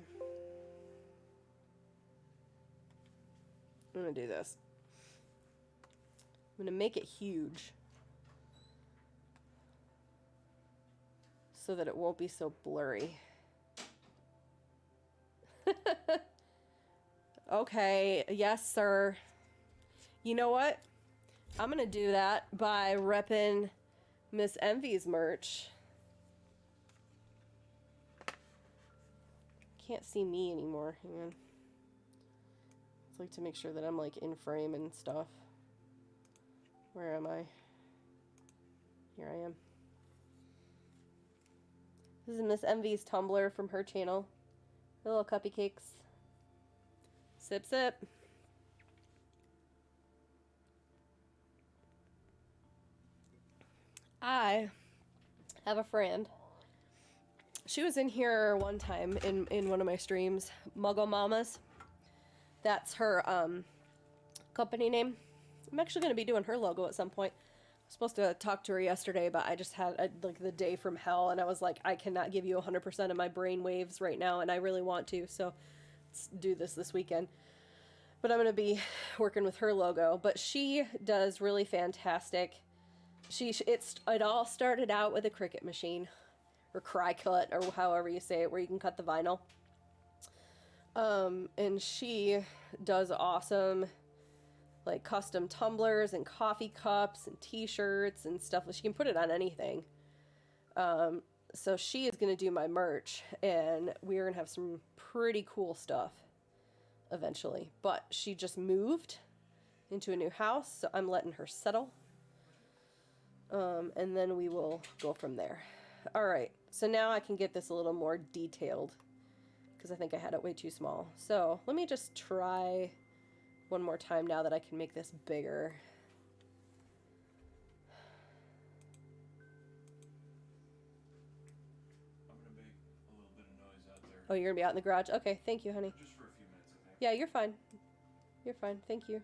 do this. I'm gonna make it huge so that it won't be so blurry. Okay, yes, sir. You know what? I'm gonna do that by repping Miss Envy's merch. Can't see me anymore. Hang on. It's like to make sure that I'm like in frame and stuff. Where am I? Here I am. This is Miss Envy's tumbler from her channel. The little cuppy cakes. Sip, sip. I have a friend. She was in here one time in one of my streams. Muggle Mamas. That's her company name. I'm actually going to be doing her logo at some point. I was supposed to talk to her yesterday, but I just had like the day from hell, and I was like, I cannot give you 100% of my brain waves right now, and I really want to, so let's do this weekend. But I'm going to be working with her logo. But she does really fantastic. It all started out with a Cricut machine, or cry cut, or however you say it, where you can cut the vinyl. And she does awesome, like, custom tumblers and coffee cups and t-shirts and stuff. She can put it on anything. So she is going to do my merch, and we're going to have some pretty cool stuff. eventually. But she just moved into a new house, so I'm letting her settle. And then we will go from there. All right, so now I can get this a little more detailed because I think I had it way too small. So let me just try one more time now that I can make this bigger. I'm gonna make a little bit of noise out there. Oh, you're gonna be out in the garage? Okay, thank you, honey. Just for a few minutes, I think. Yeah, you're fine. You're fine, thank you.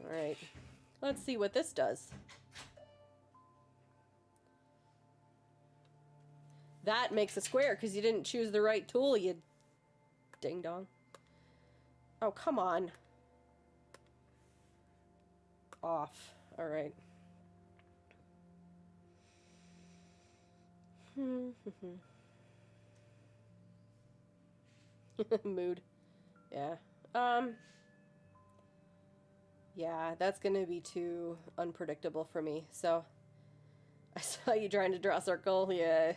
All right, let's see what this does. That makes a square because you didn't choose the right tool, you ding dong. Oh, come on. Off. All right. Mood. Yeah. Yeah, that's gonna be too unpredictable for me. So I saw you trying to draw a circle. Yeah.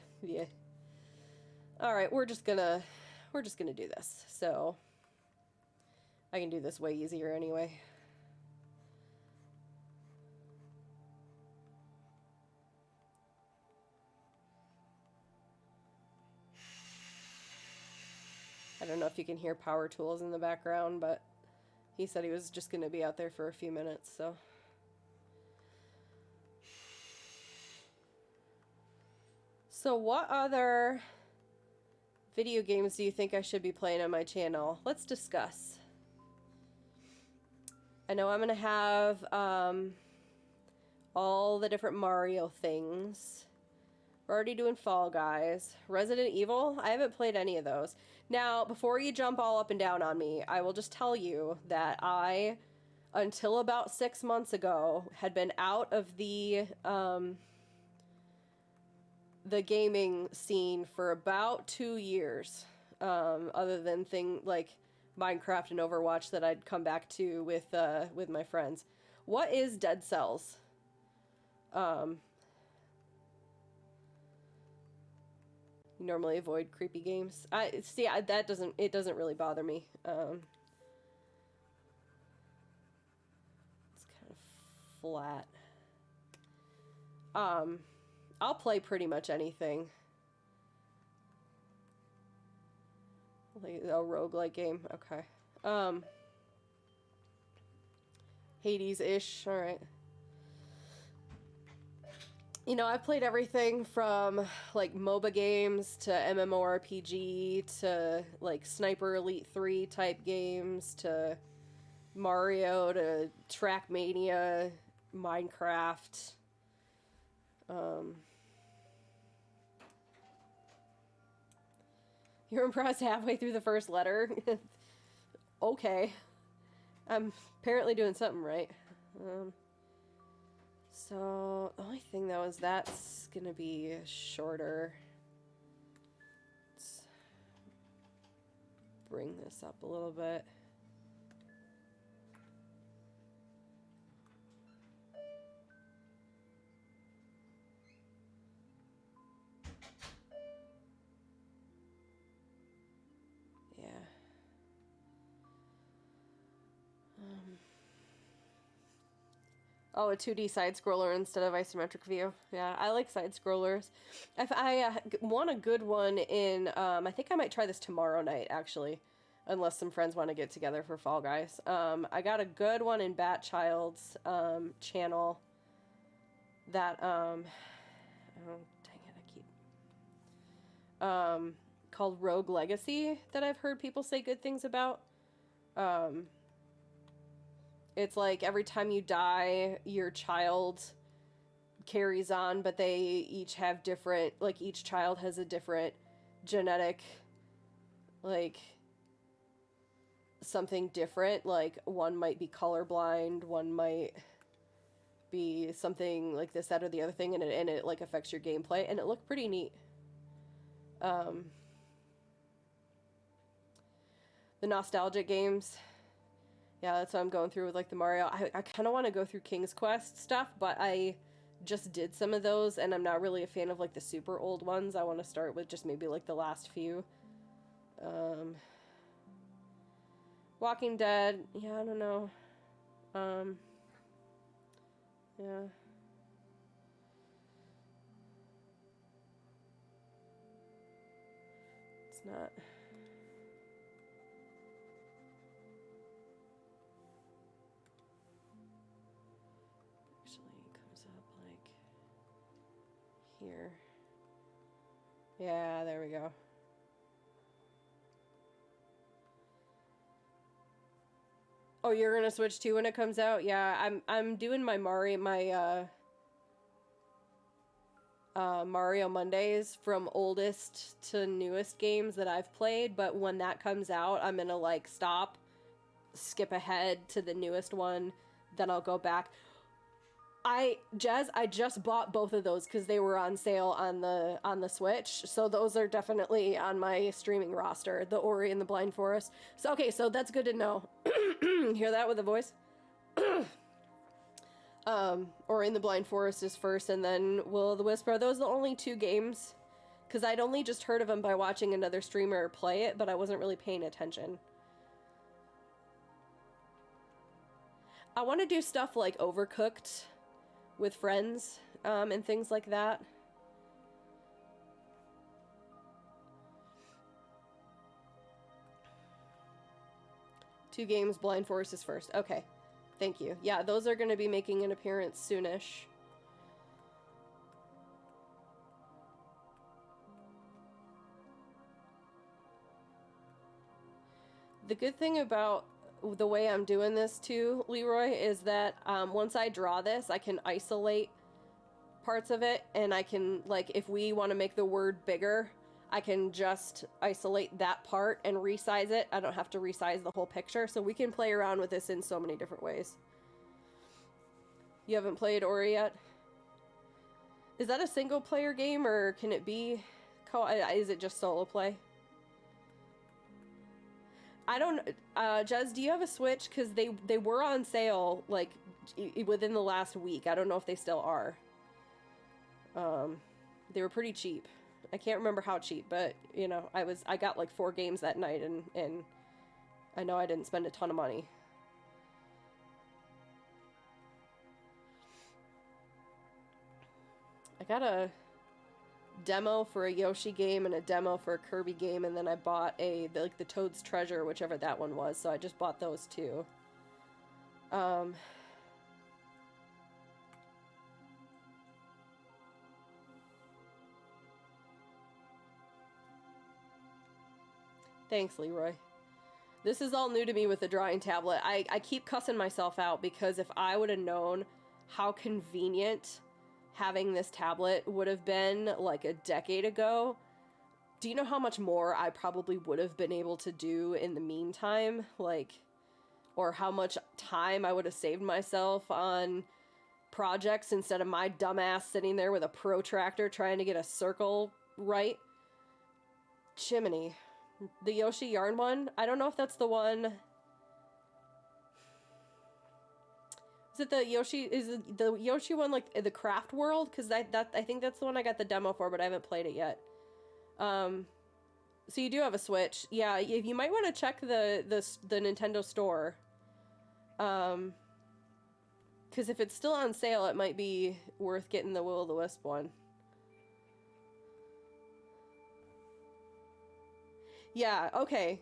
All right, we're just gonna do this. So I can do this way easier anyway. I don't know if you can hear power tools in the background, but he said he was just going to be out there for a few minutes, so. So what other video games do you think I should be playing on my channel? Let's discuss. I know I'm going to have all the different Mario things. We're already doing Fall Guys. Resident Evil, I haven't played any of those. Now, before you jump all up and down on me, I will just tell you that I, until about 6 months ago, had been out of the gaming scene for about 2 years. Other than like Minecraft and Overwatch that I'd come back to with my friends. What is Dead Cells? You normally avoid creepy games. That doesn't really bother me. It's kind of flat. I'll play pretty much anything. Like a roguelike game. Okay. Hades-ish. All right. You know, I've played everything from, like, MOBA games to MMORPG to, like, Sniper Elite 3 type games to Mario to Trackmania, Minecraft. You're impressed halfway through the first letter? Okay. I'm apparently doing something right. So, the only thing though is that's gonna be shorter. Let's bring this up a little bit. Yeah. Oh, a 2D side-scroller instead of isometric view. Yeah, I like side-scrollers. If I want a good one in, I think I might try this tomorrow night, actually. Unless some friends want to get together for Fall Guys. I got a good one in Batchild's channel that, oh, dang it, I keep... called Rogue Legacy that I've heard people say good things about. It's like every time you die, your child carries on, but they each have different, like each child has a different genetic, like something different. Like one might be colorblind, one might be something like this, that, or the other thing, and it like affects your gameplay, and it looked pretty neat. The nostalgic games. Yeah, that's what I'm going through with, like, the Mario. I kind of want to go through King's Quest stuff, but I just did some of those, and I'm not really a fan of, like, the super old ones. I want to start with just maybe, like, the last few. Walking Dead. Yeah, I don't know. Yeah. It's not. Actually, it comes up like here. Yeah, there we go. Oh, you're gonna switch too when it comes out? Yeah, I'm doing my Mario Mondays from oldest to newest games that I've played, but when that comes out, I'm gonna like stop, skip ahead to the newest one, then I'll go back. I just bought both of those because they were on sale on the Switch, so those are definitely on my streaming roster. The Ori and the Blind Forest. So okay, so that's good to know. Hear that with the voice? Ori and the Blind Forest is first, and then Will of the Wisp. Are those the only two games? Because I'd only just heard of them by watching another streamer play it, but I wasn't really paying attention. I want to do stuff like Overcooked with friends, and things like that. Two games, Blind Forest is first. Okay, thank you. Yeah, those are going to be making an appearance soonish. The good thing about the way I'm doing this too, Leroy, is that once I draw this, I can isolate parts of it, and I can, like, if we want to make the word bigger, I can just isolate that part and resize it. I don't have to resize the whole picture, so we can play around with this in so many different ways. You haven't played Ori yet? Is that a single player game, or can it be is it just solo play? I don't, Jez, do you have a Switch? Because they were on sale, like, within the last week. I don't know if they still are. They were pretty cheap. I can't remember how cheap, but, you know, I got, like, 4 games that night, and I know I didn't spend a ton of money. I got a demo for a Yoshi game and a demo for a Kirby game, and then I bought the Toad's Treasure, whichever that one was, so I just bought those two. Thanks, Leroy. This is all new to me with the drawing tablet. I keep cussing myself out because if I would have known how convenient having this tablet would have been like a decade ago, do you know how much more I probably would have been able to do in the meantime? Like, or how much time I would have saved myself on projects instead of my dumbass sitting there with a protractor trying to get a circle right? Chimney. The Yoshi Yarn one? I don't know if that's the one. Is it the Yoshi? Is it the Yoshi one like the Craft World? Because I think that's the one I got the demo for, but I haven't played it yet. So you do have a Switch, yeah? You might want to check the Nintendo store. Because if it's still on sale, it might be worth getting the Will of the Wisp one. Yeah, okay.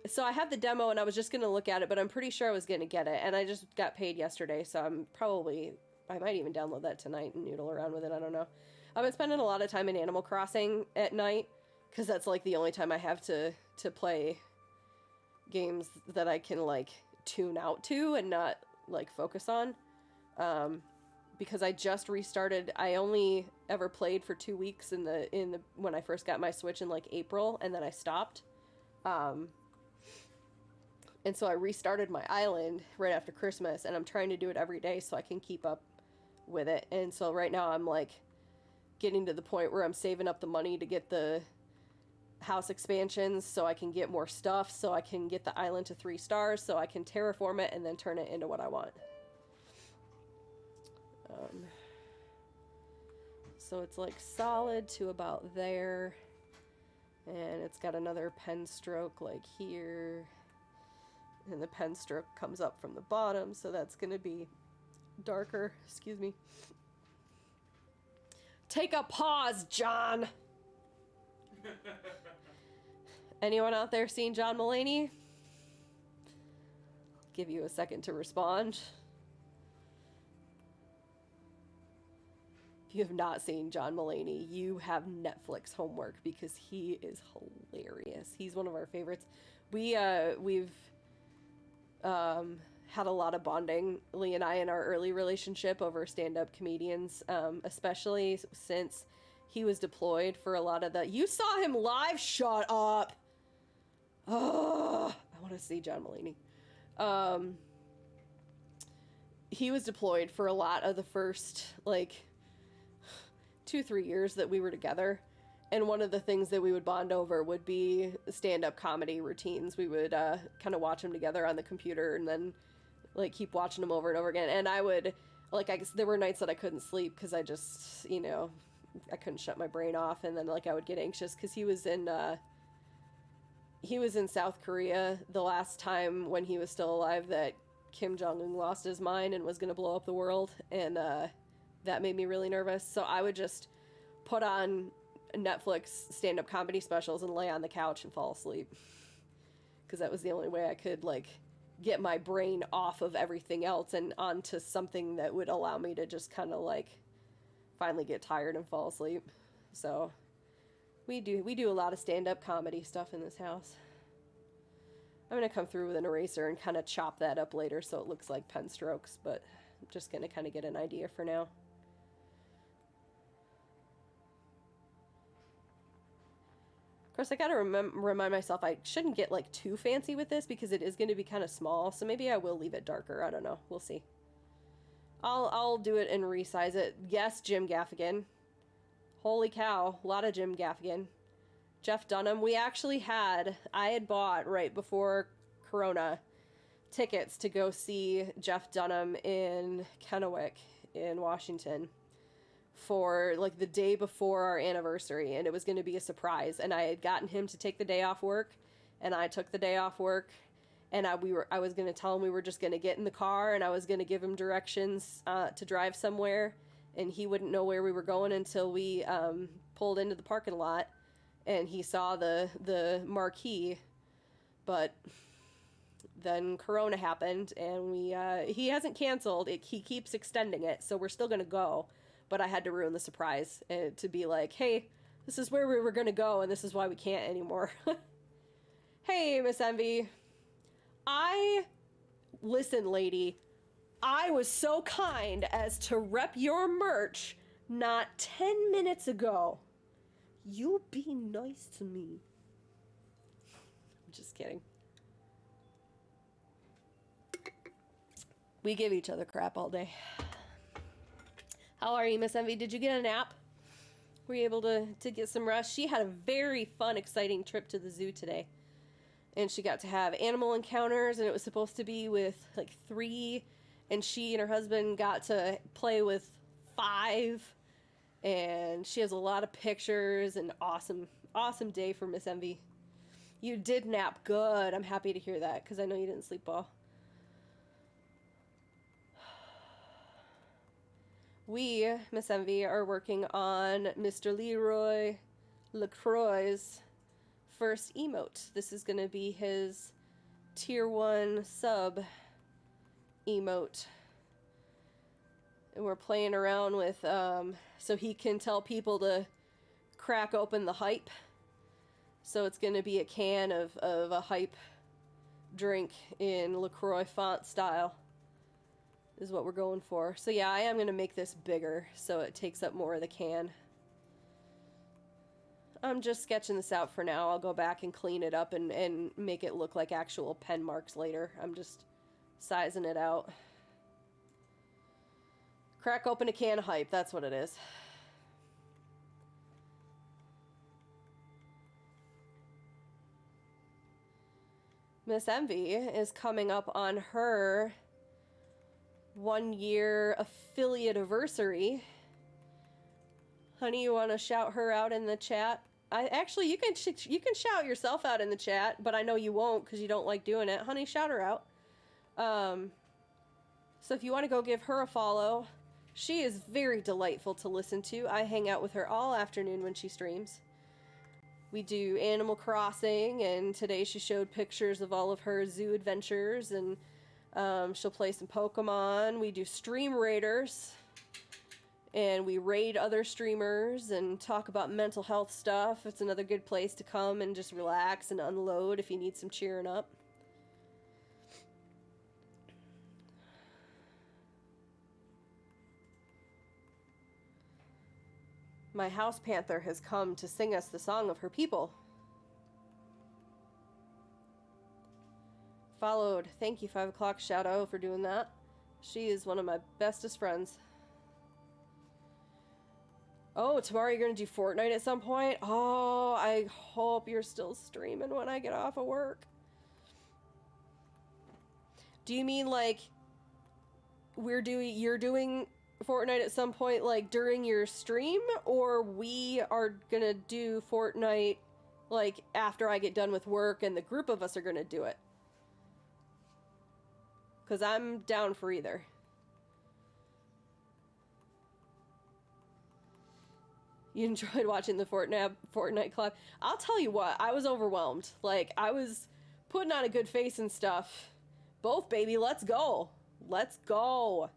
So I have the demo and I was just going to look at it, but I'm pretty sure I was going to get it. And I just got paid yesterday, so I might even download that tonight and noodle around with it. I don't know. I've been spending a lot of time in Animal Crossing at night, because that's like the only time I have to play games that I can like tune out to and not like focus on. Because I just restarted. I only ever played for 2 weeks in the when I first got my Switch in like April, and then I stopped. And so I restarted my island right after Christmas, and I'm trying to do it every day so I can keep up with it. And so right now I'm like getting to the point where I'm saving up the money to get the house expansions so I can get more stuff, so I can get the island to 3 stars, so I can terraform it and then turn it into what I want. So it's like solid to about there. And it's got another pen stroke like here. And the pen stroke comes up from the bottom, so that's going to be darker. Excuse me. Take a pause, John! Anyone out there seen John Mulaney? Give you a second to respond. If you have not seen John Mulaney, you have Netflix homework because he is hilarious. He's one of our favorites. We've had a lot of bonding, Lee and I, in our early relationship over stand-up comedians, especially since he was deployed for a lot of the... You saw him live? Shut up! Oh, I want to see John Mulaney. He was deployed for a lot of the first, 2-3 years that we were together. And one of the things that we would bond over would be stand-up comedy routines. We would kind of watch them together on the computer and then keep watching them over and over again. And I would, I guess there were nights that I couldn't sleep because I just, I couldn't shut my brain off. And then I would get anxious because he was in South Korea the last time when he was still alive that Kim Jong-un lost his mind and was going to blow up the world. And that made me really nervous. So I would just put on Netflix stand-up comedy specials and lay on the couch and fall asleep. Because that was the only way I could, get my brain off of everything else and onto something that would allow me to just kind of, finally get tired and fall asleep. So we do a lot of stand-up comedy stuff in this house. I'm going to come through with an eraser and kind of chop that up later so it looks like pen strokes, but I'm just going to kind of get an idea for now. Of course, I gotta remind myself I shouldn't get too fancy with this because it is going to be kind of small, so maybe I will leave it darker. I don't know. We'll see. I'll do it and resize it. Yes, Jim Gaffigan. Holy cow, a lot of Jim Gaffigan. Jeff Dunham. I had bought right before Corona tickets to go see Jeff Dunham in Kennewick in Washington for the day before our anniversary, and it was going to be a surprise. And I had gotten him to take the day off work, and I took the day off work, and I was going to tell him we were just going to get in the car, and I was going to give him directions to drive somewhere, and he wouldn't know where we were going until we pulled into the parking lot, and he saw the marquee. But then Corona happened, and he hasn't canceled it. He keeps extending it, so we're still going to go. But I had to ruin the surprise to be like, hey, this is where we were going to go, and this is why we can't anymore. Hey, Miss Envy. Listen, lady, I was so kind as to rep your merch not 10 minutes ago. You be nice to me. I'm just kidding. We give each other crap all day. How are you, Miss Envy? Did you get a nap? Were you able to get some rest? She had a very fun, exciting trip to the zoo today. And she got to have animal encounters, and it was supposed to be with 3, and she and her husband got to play with 5. And she has a lot of pictures, and awesome day for Miss Envy. You did nap good. I'm happy to hear that, because I know you didn't sleep well. We, Miss Envy, are working on Mr. Leroy LaCroix's first emote. This is going to be his tier 1 sub emote. And we're playing around with, so he can tell people to crack open the hype. So it's going to be a can of a hype drink in LaCroix font style. Is what we're going for. So yeah, I am going to make this bigger so it takes up more of the can. I'm just sketching this out for now. I'll go back and clean it up and make it look like actual pen marks later. I'm just sizing it out. Crack open a can of hype. That's what it is. Miss Envy is coming up on her 1-year affiliate anniversary. Honey, you want to shout her out in the chat? Actually, you can shout yourself out in the chat, but I know you won't because you don't like doing it. Honey, shout her out. So if you want to go give her a follow, she is very delightful to listen to. I hang out with her all afternoon when she streams. We do Animal Crossing, and today she showed pictures of all of her zoo adventures, and she'll play some Pokemon. We do stream raiders, and we raid other streamers and talk about mental health stuff. It's another good place to come and just relax and unload if you need some cheering up. My house panther has come to sing us the song of her people. Followed. Thank you, 5 o'clock Shadow, for doing that. She is one of my bestest friends. Oh, tomorrow you're going to do Fortnite at some point? Oh, I hope you're still streaming when I get off of work. Do you mean like you're doing Fortnite at some point like during your stream, or we are gonna do Fortnite like after I get done with work and the group of us are gonna do it? Because I'm down for either. You enjoyed watching the Fortnite Club? I'll tell you what, I was overwhelmed. Like, I was putting on a good face and stuff. Both, baby, let's go. Let's go.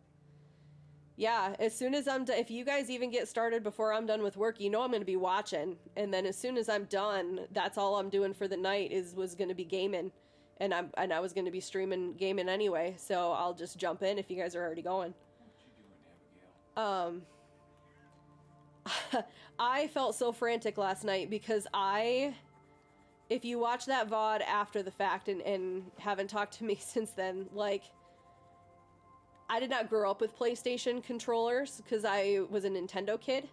Yeah, as soon as I'm done, if you guys even get started before I'm done with work, you know I'm going to be watching. And then as soon as I'm done, that's all I'm doing for the night was going to be gaming. And I was going to be streaming gaming anyway, so I'll just jump in if you guys are already going. What you doing, Abigail? I felt so frantic last night because if you watch that VOD after the fact and haven't talked to me since then, like, I did not grow up with PlayStation controllers because I was a Nintendo kid.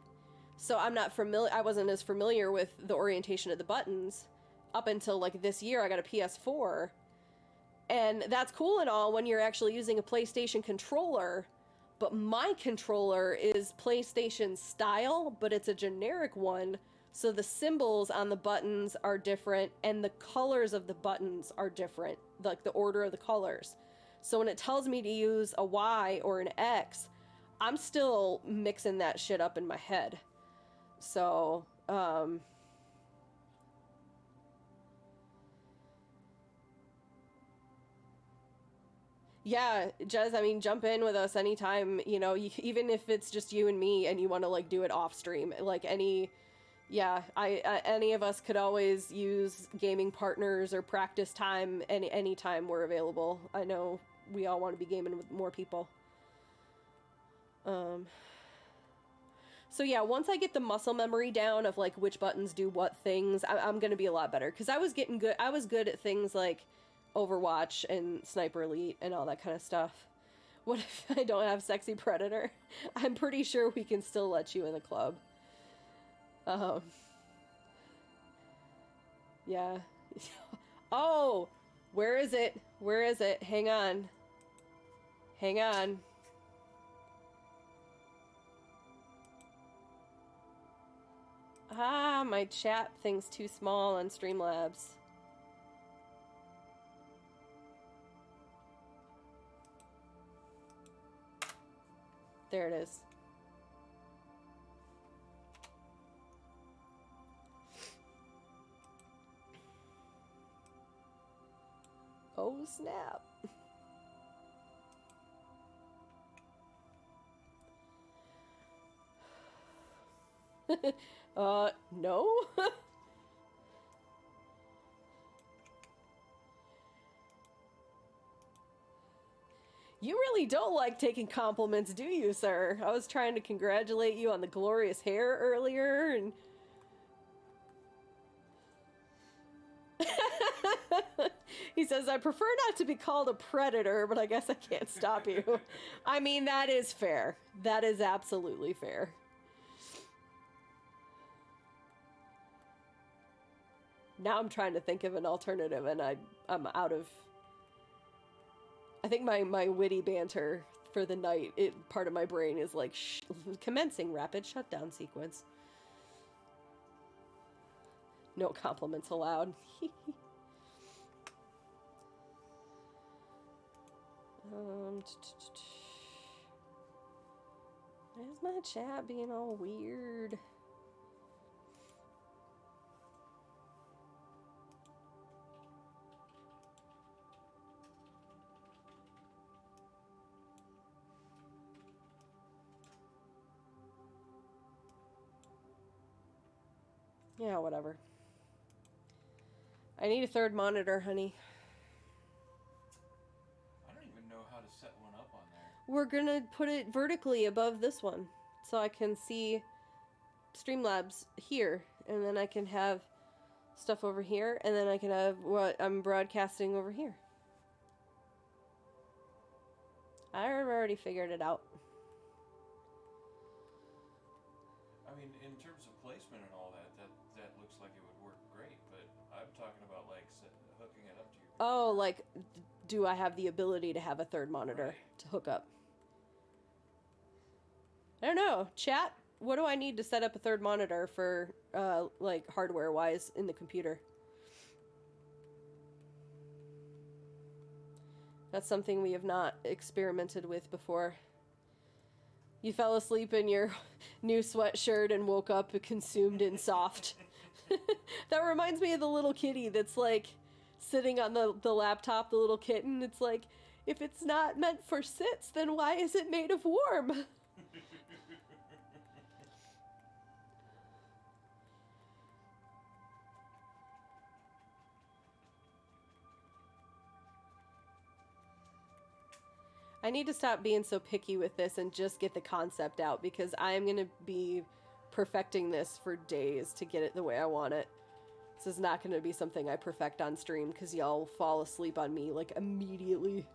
So I wasn't as familiar with the orientation of the buttons up until like this year. I got a PS4. And that's cool and all when you're actually using a PlayStation controller, but my controller is PlayStation style, but it's a generic one. So the symbols on the buttons are different and the colors of the buttons are different, like the order of the colors. So when it tells me to use a Y or an X, I'm still mixing that shit up in my head. So, yeah, Jez, I mean, jump in with us anytime, you know, even if it's just you and me and you want to, like, do it off stream. Like, any of us could always use gaming partners or practice time any time we're available. I know we all want to be gaming with more people. So yeah, once I get the muscle memory down of like which buttons do what things, I'm gonna be a lot better, because I was good at things like Overwatch and Sniper Elite and all that kind of stuff. What if I don't have Sexy Predator? I'm pretty sure we can still let you in the club. Yeah. Oh, where is it? Where is it? Hang on. Hang on. Ah, my chat thing's too small on Streamlabs. There it is. Oh, snap. No? You really don't like taking compliments, do you, sir? I was trying to congratulate you on the glorious hair earlier, and... He says, I prefer not to be called a predator, but I guess I can't stop you. I mean, that is fair. That is absolutely fair. Now I'm trying to think of an alternative, and I'm out of... I think my witty banter for the night, part of my brain is like, commencing rapid shutdown sequence. No compliments allowed. Why is my chat being all weird? Yeah, whatever. I need a third monitor, honey. I don't even know how to set one up on there. We're gonna put it vertically above this one so I can see Streamlabs here, and then I can have stuff over here, and then I can have what I'm broadcasting over here. I've already figured it out. I mean, in terms of placement and all that looks like it would work great, but I'm talking about like hooking it up to your computer. Oh, like, do I have the ability to have a third monitor Right. to hook up? I don't know. Chat, what do I need to set up a third monitor for, like, hardware-wise in the computer? That's something we have not experimented with before. You fell asleep in your new sweatshirt and woke up consumed in soft. That reminds me of the little kitty that's like sitting on the laptop, the little kitten. It's like, if it's not meant for sits, then why is it made of warm? I need to stop being so picky with this and just get the concept out, because I'm going to be perfecting this for days to get it the way I want it. This is not going to be something I perfect on stream, because y'all will fall asleep on me, like, immediately.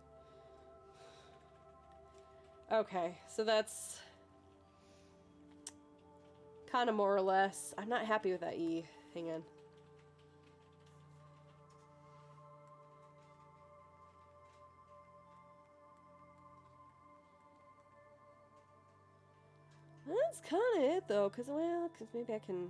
Okay, so that's kind of more or less. I'm not happy with that E. Hang on. That's kind of it, though, because maybe I can...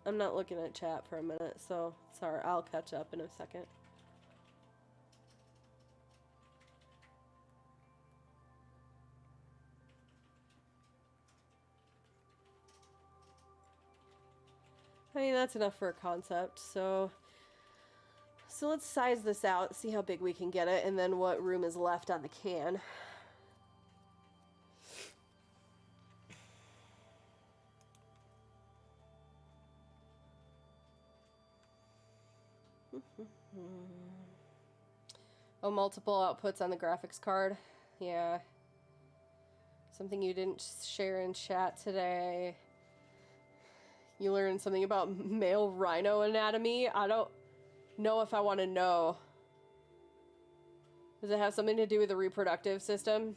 I'm not looking at chat for a minute, so sorry, I'll catch up in a second. I mean, that's enough for a concept, so let's size this out, see how big we can get it, and then what room is left on the can. Oh, multiple outputs on the graphics card. Yeah. Something you didn't share in chat today. You learned something about male rhino anatomy. I don't know if I want to know. Does it have something to do with the reproductive system?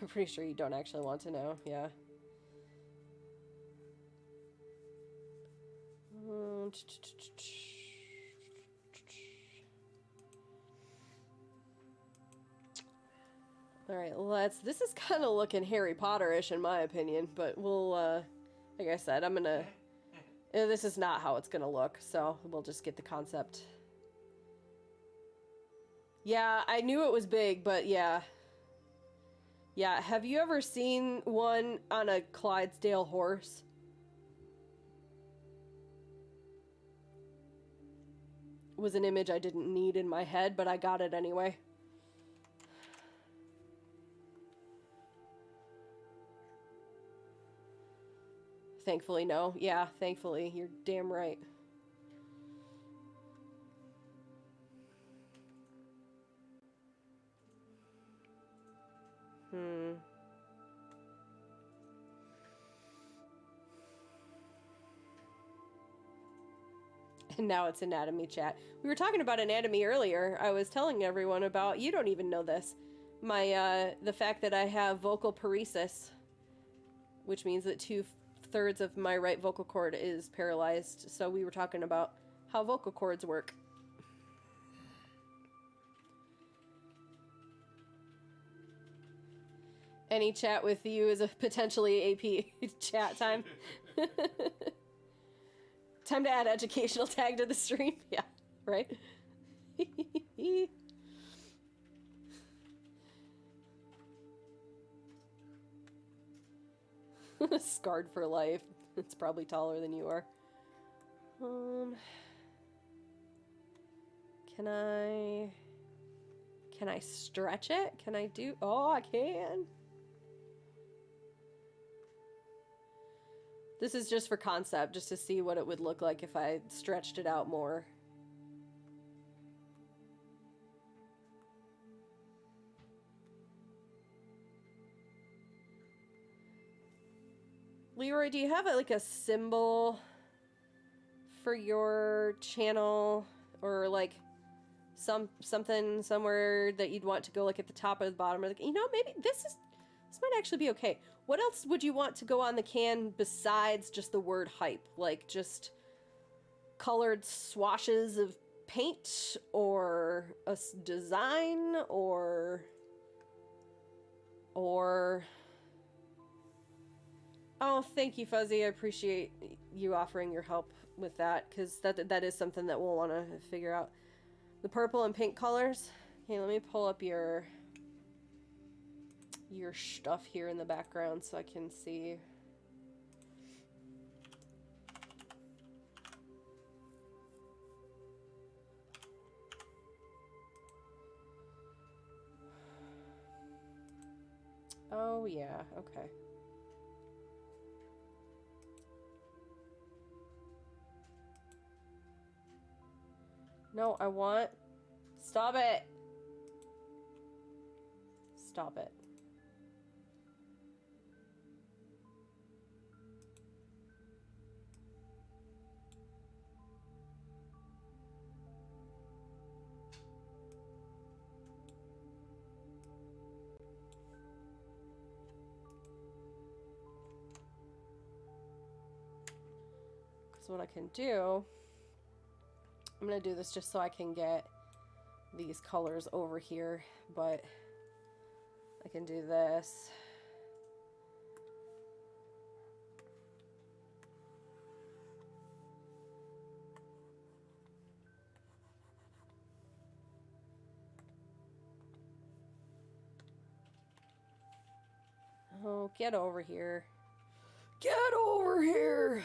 I'm pretty sure you don't actually want to know. Yeah. Alright, this is kind of looking Harry Potter-ish in my opinion, but we'll, like I said, I'm gonna, this is not how it's gonna look, so we'll just get the concept. Yeah, I knew it was big, but yeah. Yeah, have you ever seen one on a Clydesdale horse? It was an image I didn't need in my head, but I got it anyway. Thankfully, no. Yeah, thankfully. You're damn right. And now it's anatomy chat. We were talking about anatomy earlier. I was telling everyone about, you don't even know this, my, the fact that I have vocal paresis, which means that two 2/3 of my right vocal cord is paralyzed, so we were talking about how vocal cords work. Any chat with you is a potentially AP chat time. Time to add educational tag to the stream. Yeah, right? Scarred for life. It's probably taller than you are. Can I stretch it? Can I do... Oh, I can. This is just for concept, just to see what it would look like if I stretched it out more. Leroy, do you have like a symbol for your channel, or like something somewhere that you'd want to go like at the top or the bottom, or like, you know, maybe this might actually be okay. What else would you want to go on the can besides just the word hype? Like just colored swashes of paint, or a design, or oh, thank you, Fuzzy. I appreciate you offering your help with that, because that is something that we'll want to figure out. The purple and pink colors. Okay, let me pull up your stuff here in the background so I can see. Oh yeah, okay. No, I want... Stop it! Stop it. Because what I can do... I'm going to do this just so I can get these colors over here, but I can do this. Oh, get over here. Get over here!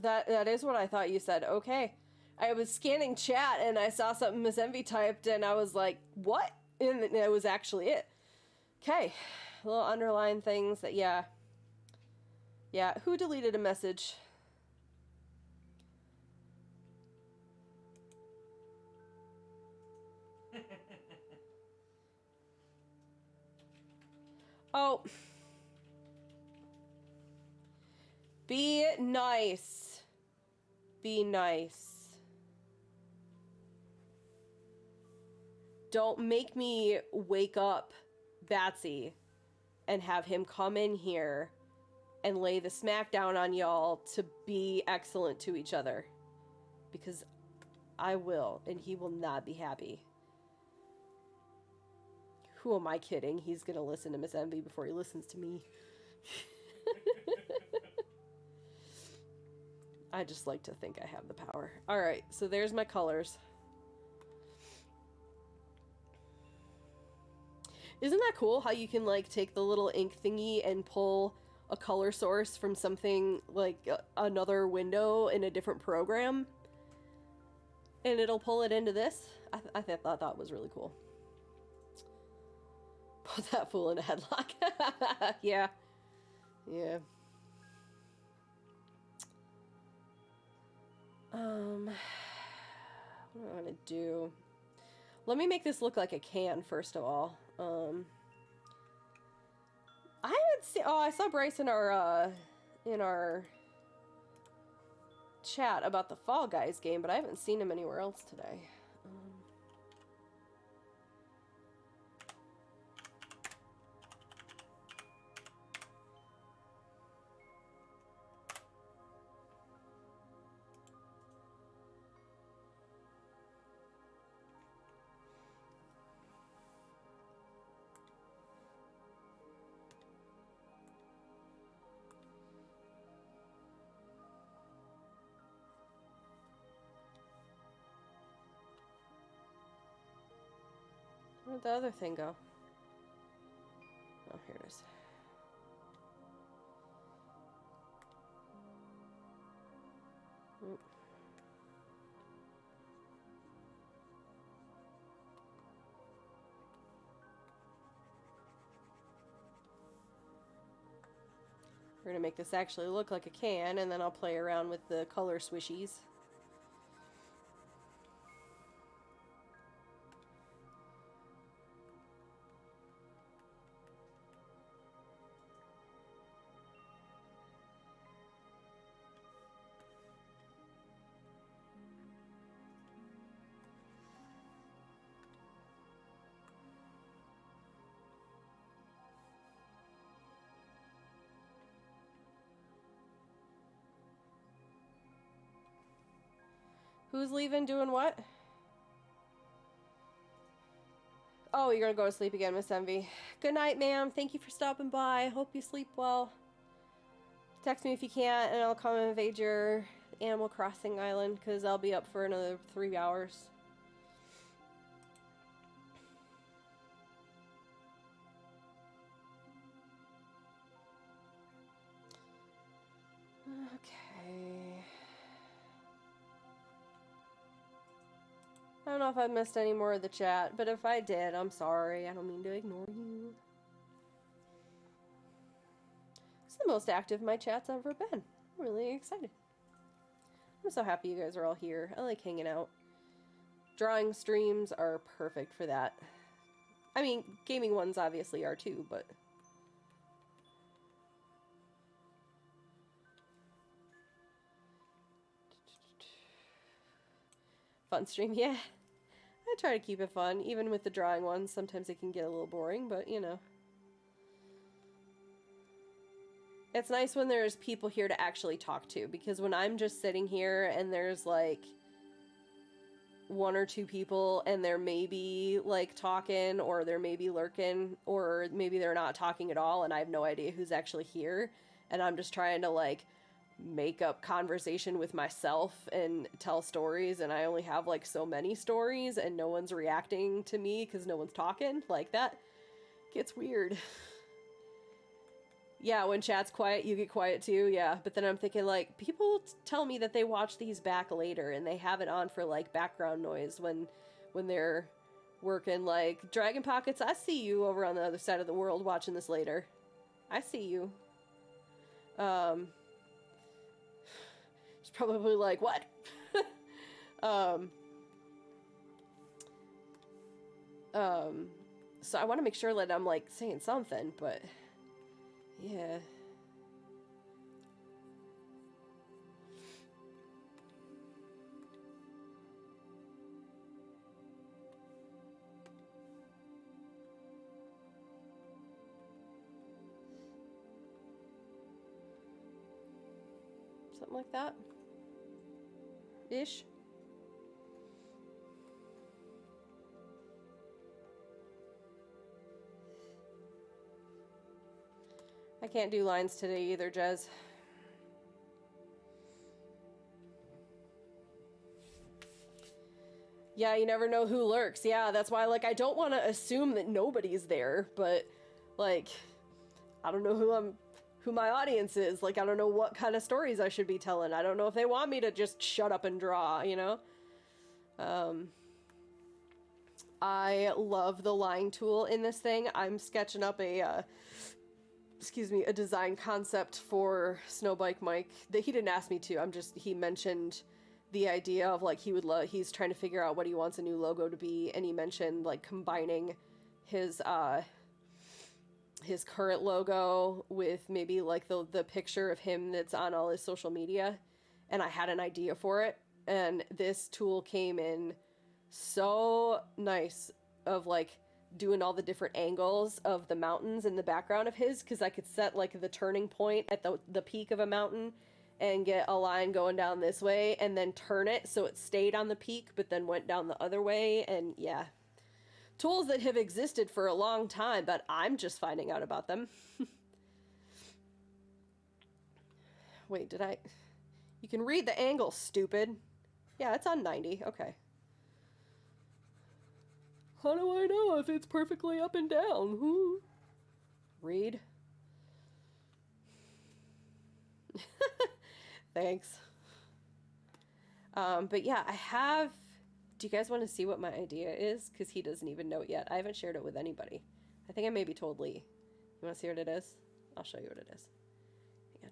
That is what I thought you said. Okay. I was scanning chat and I saw something Miss Envy typed and I was like, what? And it was actually it. Okay. Little underline things that, yeah. Yeah, who deleted a message? Oh. Be nice. Be nice. Don't make me wake up Batsy and have him come in here and lay the smack down on y'all to be excellent to each other. Because I will, and he will not be happy. Who am I kidding? He's gonna listen to Miss Envy before he listens to me. I just like to think I have the power. Alright, so there's my colors. Isn't that cool how you can like take the little ink thingy and pull a color source from something like another window in a different program? And it'll pull it into this? I thought that was really cool. Put that fool in a headlock. Yeah. Yeah. What am I gonna do? Let me make this look like a can, first of all. seen. Oh, I saw Bryce in our chat about the Fall Guys game, but I haven't seen him anywhere else today. Where'd the other thing go? Oh, here it is. Mm. We're gonna make this actually look like a can, and then I'll play around with the color swishies. Who's leaving? Doing what? Oh, you're gonna go to sleep again, Miss Envy. Good night, ma'am. Thank you for stopping by. Hope you sleep well. Text me if you can't, and I'll come and invade your Animal Crossing island, because I'll be up for another 3 hours. Okay. I don't know if I missed any more of the chat, but if I did, I'm sorry. I don't mean to ignore you. It's the most active my chat's ever been. I'm really excited. I'm so happy you guys are all here. I like hanging out. Drawing streams are perfect for that. I mean, gaming ones obviously are too, but... Fun stream, yeah. I try to keep it fun, even with the drawing ones. Sometimes it can get a little boring, but you know. It's nice when there's people here to actually talk to, because when I'm just sitting here and there's like 1 or 2 people and they're maybe like talking, or they're maybe lurking, or maybe they're not talking at all and I have no idea who's actually here, and I'm just trying to like make up conversation with myself and tell stories, and I only have like so many stories and no one's reacting to me because no one's talking, like that gets weird. Yeah, when chat's quiet, you get quiet too, yeah. But then I'm thinking, like, people tell me that they watch these back later and they have it on for, like, background noise when they're working. Like, Dragon Pockets, I see you over on the other side of the world watching this later. I see you. It's probably like, what? So I want to make sure that I'm, like, saying something, but... yeah. Something like that. Ish. I can't do lines today either, Jez. Yeah, you never know who lurks. Yeah, that's why, like, I don't want to assume that nobody's there, but, like, I don't know who my audience is. Like, I don't know what kind of stories I should be telling. I don't know if they want me to just shut up and draw, you know? I love the line tool in this thing. I'm sketching up a design concept for Snowbike Mike that he didn't ask me to. He mentioned the idea of like he's trying to figure out what he wants a new logo to be, and he mentioned like combining his his current logo with maybe like the picture of him that's on all his social media, and I had an idea for it, and this tool came in so nice of like doing all the different angles of the mountains in the background of his, because I could set like the turning point at the peak of a mountain and get a line going down this way and then turn it so it stayed on the peak but then went down the other way. And yeah, tools that have existed for a long time, but I'm just finding out about them. Wait, did I... You can read the angle, stupid. Yeah, it's on 90. Okay. How do I know if it's perfectly up and down? Read. Thanks. But yeah, I have... Do you guys want to see what my idea is? Because he doesn't even know it yet. I haven't shared it with anybody. I think I maybe told Lee. You want to see what it is? I'll show you what it is. Again.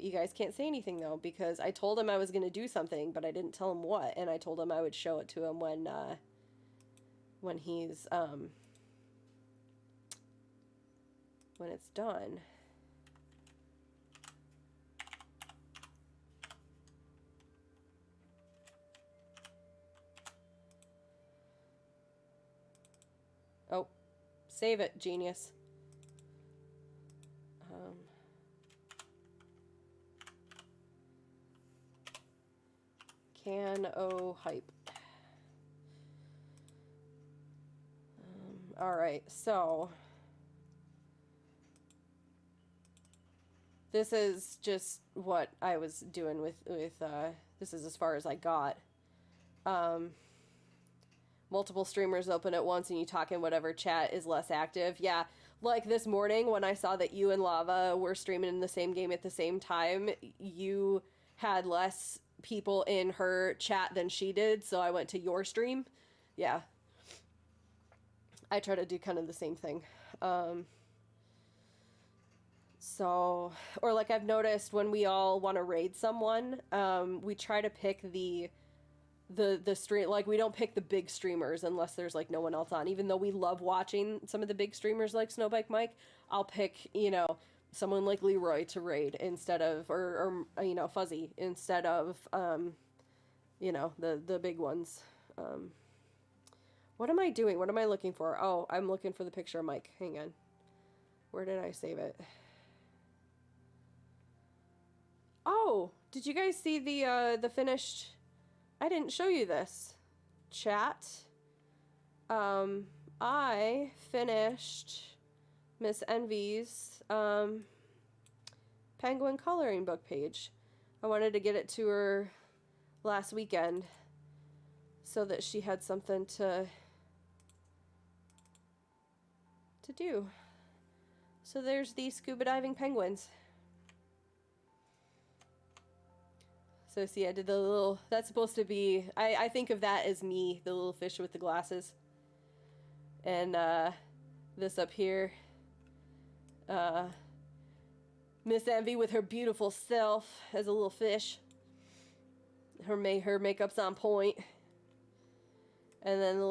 You guys can't say anything though, because I told him I was going to do something, but I didn't tell him what, and I told him I would show it to him when he's when it's done. Oh, save it, genius. Hype. Alright, so this is just what I was doing with this is as far as I got. Multiple streamers open at once and you talk in whatever chat is less active. Yeah, like this morning when I saw that you and Lava were streaming in the same game at the same time, you had less people in her chat than she did, so I went to your stream. Yeah. I try to do kind of the same thing. So, or like I've noticed when we all want to raid someone, we try to pick the stream, like we don't pick the big streamers unless there's like no one else on. Even though we love watching some of the big streamers like Snowbike Mike, I'll pick, you know, someone like Leroy to raid instead of, or you know, Fuzzy instead of, you know, the big ones. What am I doing? What am I looking for? Oh, I'm looking for the picture of Mike. Hang on. Where did I save it? Oh, did you guys see the finished... I didn't show you this. Chat. I finished Miss Envy's penguin coloring book page. I wanted to get it to her last weekend so that she had something to do. So there's the scuba diving penguins. So see, I did the little, that's supposed to be, I think of that as me, the little fish with the glasses. And this up here, Miss Envy with her beautiful self as a little fish. Her makeup's on point. And then the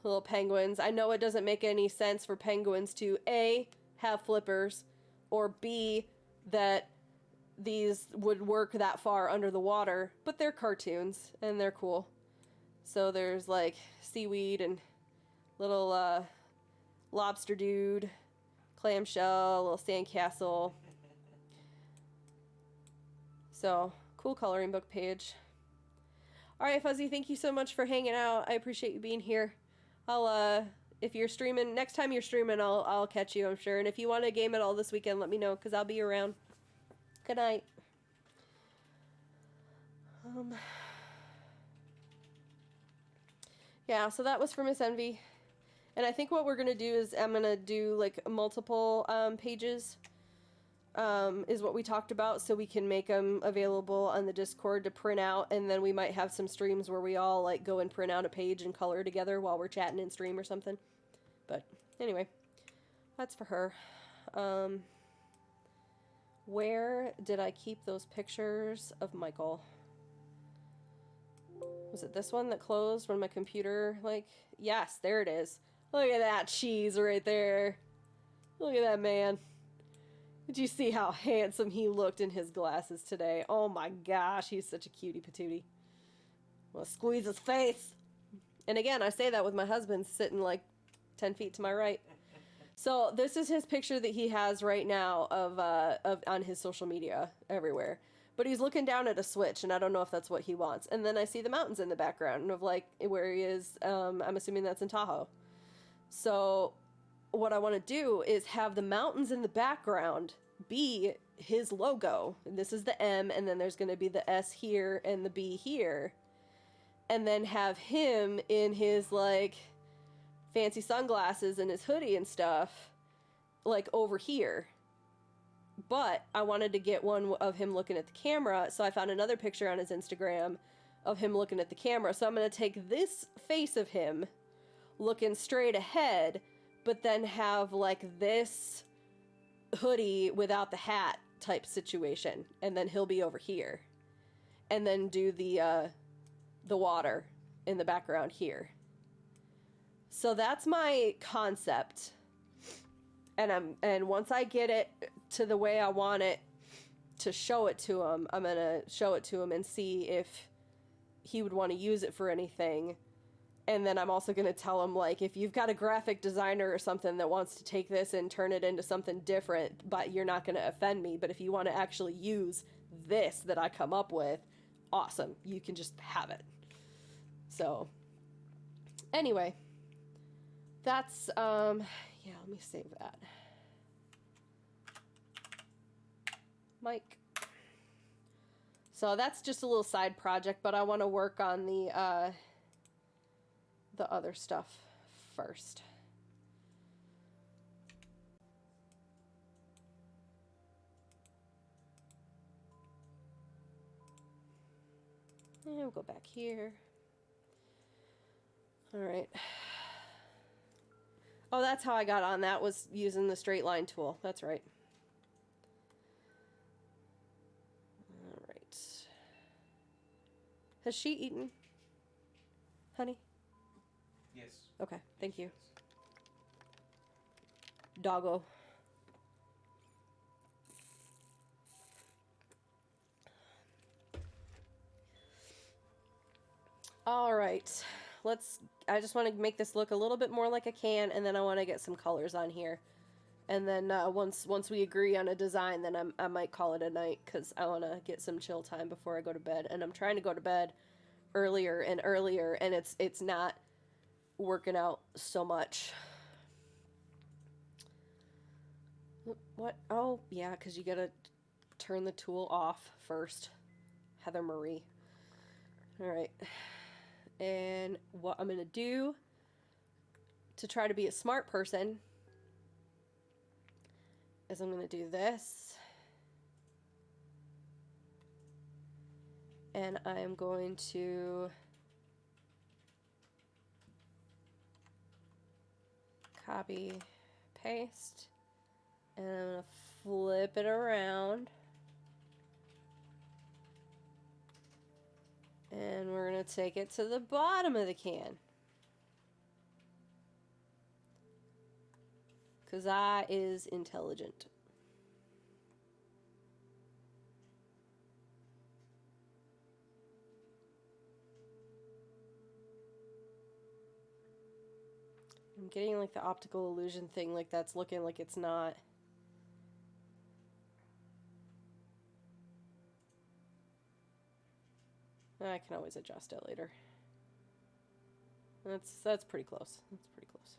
little penguins. I know it doesn't make any sense for penguins to A, have flippers, or B, that these would work that far under the water, but they're cartoons and they're cool. So there's like seaweed and little lobster dude, clamshell, little sandcastle. So cool coloring book page. All right, Fuzzy, thank you so much for hanging out. I appreciate you being here. I'll if you're streaming, next time you're streaming, I'll catch you, I'm sure. And if you want to game it all this weekend, let me know, because I'll be around. Good night. Yeah, so that was for Miss Envy. And I think what we're going to do is I'm going to do like multiple pages is what we talked about, so we can make them available on the Discord to print out, and then we might have some streams where we all like go and print out a page and color together while we're chatting in stream or something. But anyway, that's for her. Where did I keep those pictures of Michael? Was it this one that closed when my computer, like, yes, there it is. Look at that cheese right there. Look at that man. Did you see how handsome he looked in his glasses today? Oh my gosh, he's such a cutie patootie. I'll squeeze his face. And again, I say that with my husband sitting like 10 feet to my right. So this is his picture that he has right now of on his social media everywhere. But he's looking down at a switch, and I don't know if that's what he wants. And then I see the mountains in the background of like where he is. I'm assuming that's in Tahoe. So what I want to do is have the mountains in the background be his logo. And this is the M, and then there's going to be the S here and the B here. And then have him in his like fancy sunglasses and his hoodie and stuff like over here. But I wanted to get one of him looking at the camera, so I found another picture on his Instagram of him looking at the camera. So I'm going to take this face of him looking straight ahead, but then have like this hoodie without the hat type situation, and then he'll be over here, and then do the water in the background here. So that's my concept. And once I get it to the way I want it to show it to him, I'm going to show it to him and see if he would want to use it for anything. And then I'm also going to tell him, like, if you've got a graphic designer or something that wants to take this and turn it into something different, but you're not going to offend me, but if you want to actually use this that I come up with, awesome. You can just have it. So, anyway, that's, yeah, let me save that. Mike. So that's just a little side project, but I want to work on the other stuff first. And we'll go back here. All right. Oh, that's how I got on that, was using the straight line tool. That's right. All right. Has she eaten? Honey? Yes. Okay, thank you. Doggo. All right. I just want to make this look a little bit more like a can, and then I want to get some colors on here. And then once we agree on a design, then I might call it a night, because I want to get some chill time before I go to bed. And I'm trying to go to bed earlier and earlier, and it's not working out so much. What? Oh, yeah, because you got to turn the tool off first. Heather Marie. All right. And what I'm going to do to try to be a smart person is I'm going to do this. And I'm going to copy, paste, and I'm going to flip it around. And we're going to take it to the bottom of the can. Because I is intelligent. I'm getting like the optical illusion thing, like that's looking like it's not. I can always adjust it later. That's pretty close. That's pretty close.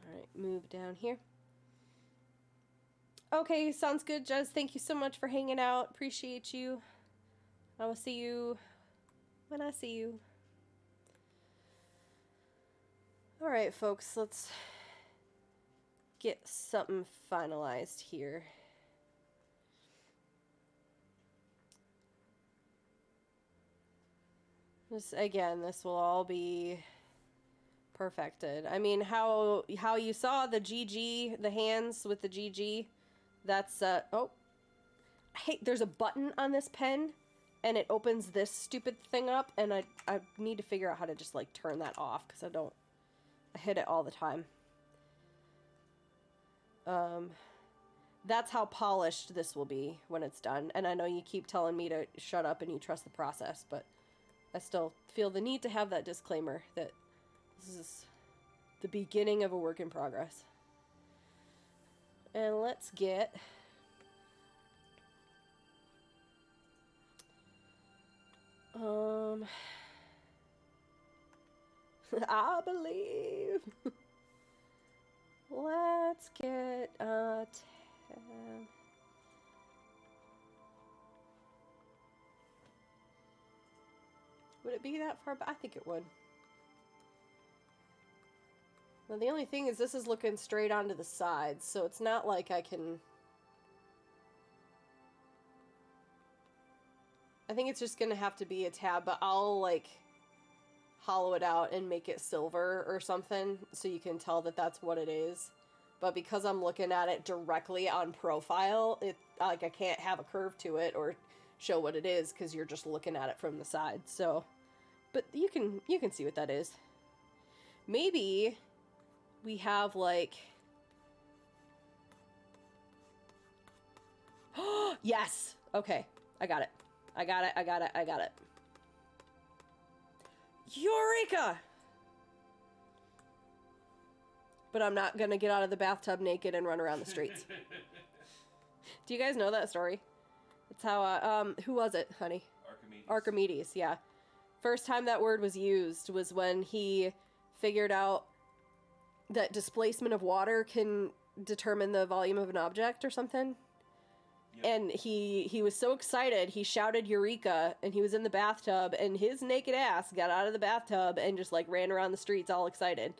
All right, move down here. Okay, sounds good, Jez. Thank you so much for hanging out. Appreciate you. I will see you when I see you. All right, folks, let's get something finalized here. This will all be perfected. I mean, how you saw the GG, the hands with the GG, that's, oh, hey, there's a button on this pen. and it opens this stupid thing up, and I need to figure out how to just, like, turn that off, because I hit it all the time. That's how polished this will be when it's done, and I know you keep telling me to shut up and you trust the process, but I still feel the need to have that disclaimer that this is the beginning of a work in progress. And let's get... I believe. Let's get a tab. Would it be that far back? I think it would. Well, the only thing is this is looking straight onto the sides, so it's not like I can... I think it's just gonna have to be a tab, but I'll, like, hollow it out and make it silver or something so you can tell that that's what it is. But because I'm looking at it directly on profile, it, like, I can't have a curve to it or show what it is because you're just looking at it from the side. So, but you can see what that is. Maybe we have, like... Yes! Okay, I got it. I got it. Eureka! But I'm not gonna get out of the bathtub naked and run around the streets. Do you guys know that story? It's how, who was it, honey? Archimedes, yeah. First time that word was used was when he figured out that displacement of water can determine the volume of an object or something. Yep. And he was so excited, he shouted Eureka, and he was in the bathtub, and his naked ass got out of the bathtub and just, like, ran around the streets all excited.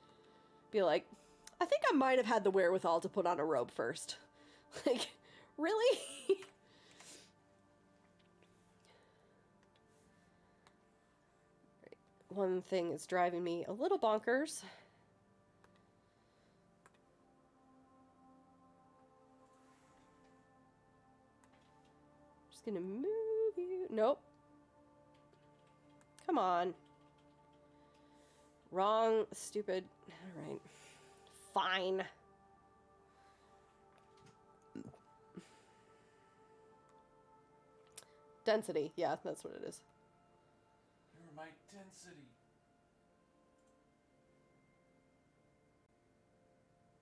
Be like, I think I might have had the wherewithal to put on a robe first. Like, really? One thing is driving me a little bonkers. Just gonna move you. Nope. Come on. Wrong, stupid. All right. Fine. Density. Yeah, that's what it is. You're my density.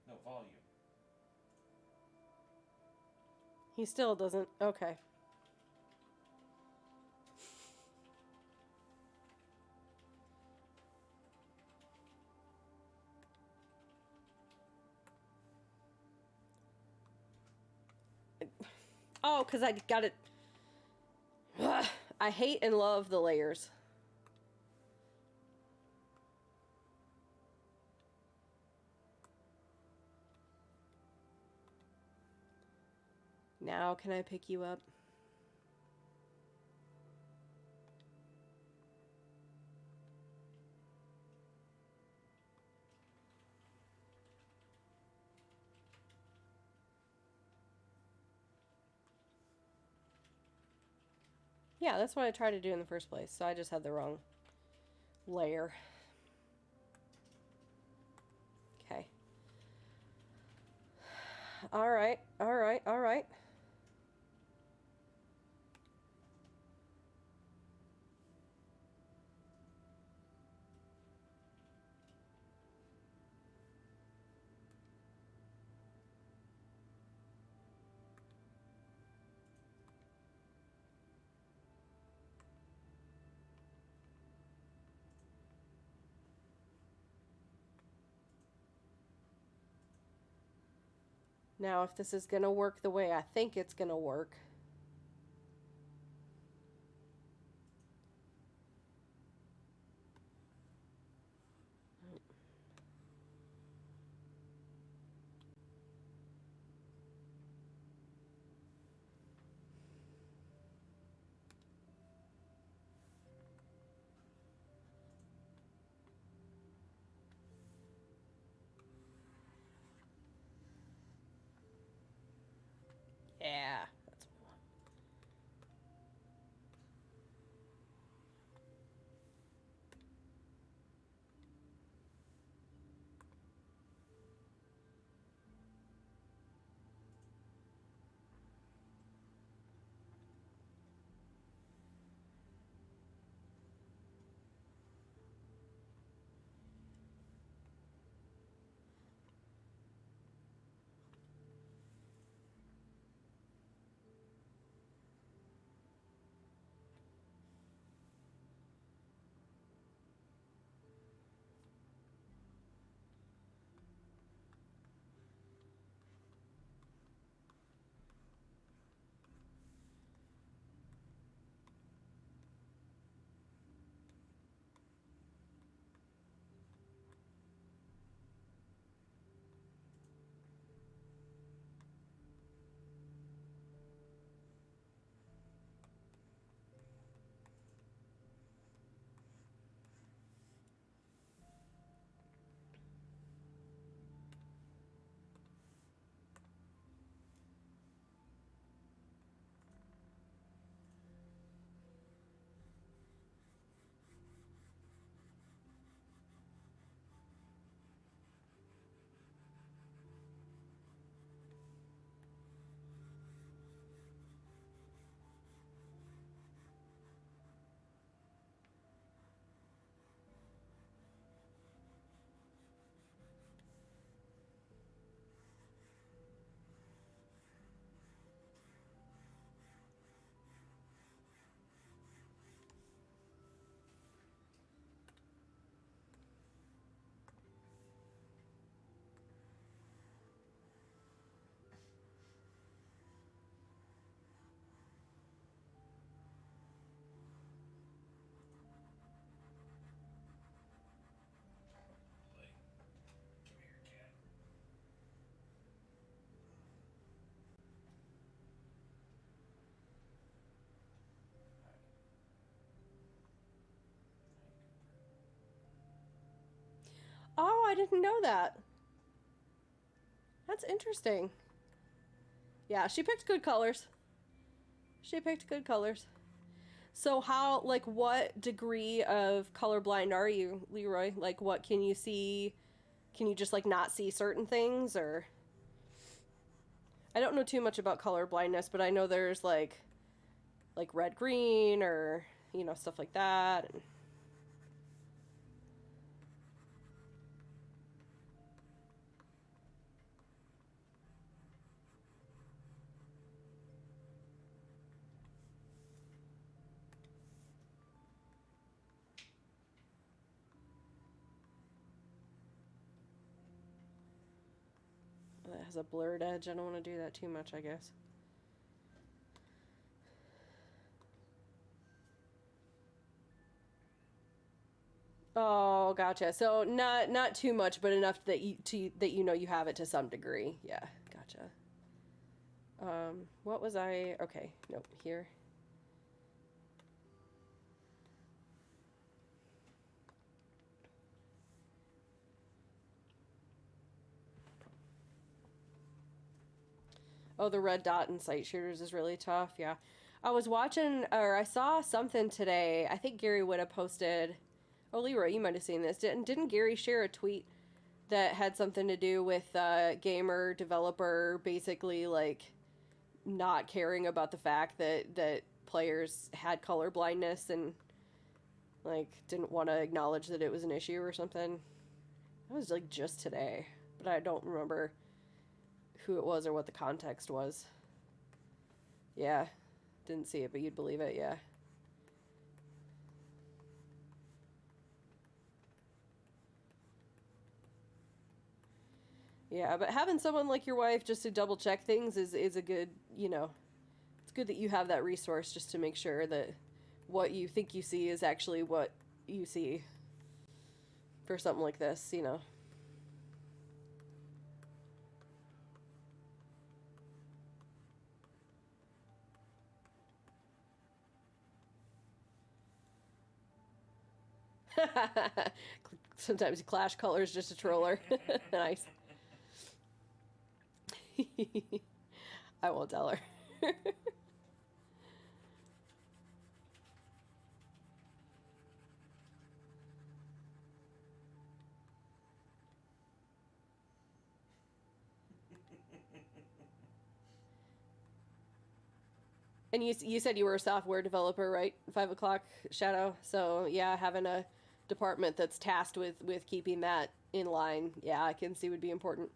No, volume. He still doesn't. Okay. Oh, because I got it. Ugh. I hate and love the layers. Now can I pick you up? Yeah, that's what I tried to do in the first place, so I just had the wrong layer. Okay. Alright. Now, if this is going to work the way I think it's going to work... Yeah, that's what didn't know that. That's interesting. Yeah, she picked good colors. She picked good colors. So how, like, what degree of colorblind are you, Leroy? Like, what can you see? Can you just, like, not see certain things, or... I don't know too much about color blindness, but I know there's, like red-green, or, you know, stuff like that. That has a blurred edge. I don't want to do that too much, I guess. Oh, gotcha. So not too much, but enough that you know you have it to some degree. Yeah, gotcha. What was I? Okay, nope. Here. Oh, the red dot in sight shooters is really tough. Yeah, I was watching, or I saw something today. I think Gary would have posted. Oh, Leroy, you might have seen this. Didn't Gary share a tweet that had something to do with gamer developer basically like not caring about the fact that players had color blindness and like didn't want to acknowledge that it was an issue or something. That was like just today, but I don't remember who it was or what the context was. Yeah, didn't see it, but you'd believe it. Yeah. Yeah, but having someone like your wife just to double check things is a good, you know, it's good that you have that resource just to make sure that what you think you see is actually what you see for something like this, you know. Sometimes you clash colors just a troller. Nice. I won't tell her. And you said you were a software developer, right? 5 o'clock Shadow. So yeah, having a department that's tasked with keeping that in line, yeah, I can see would be important.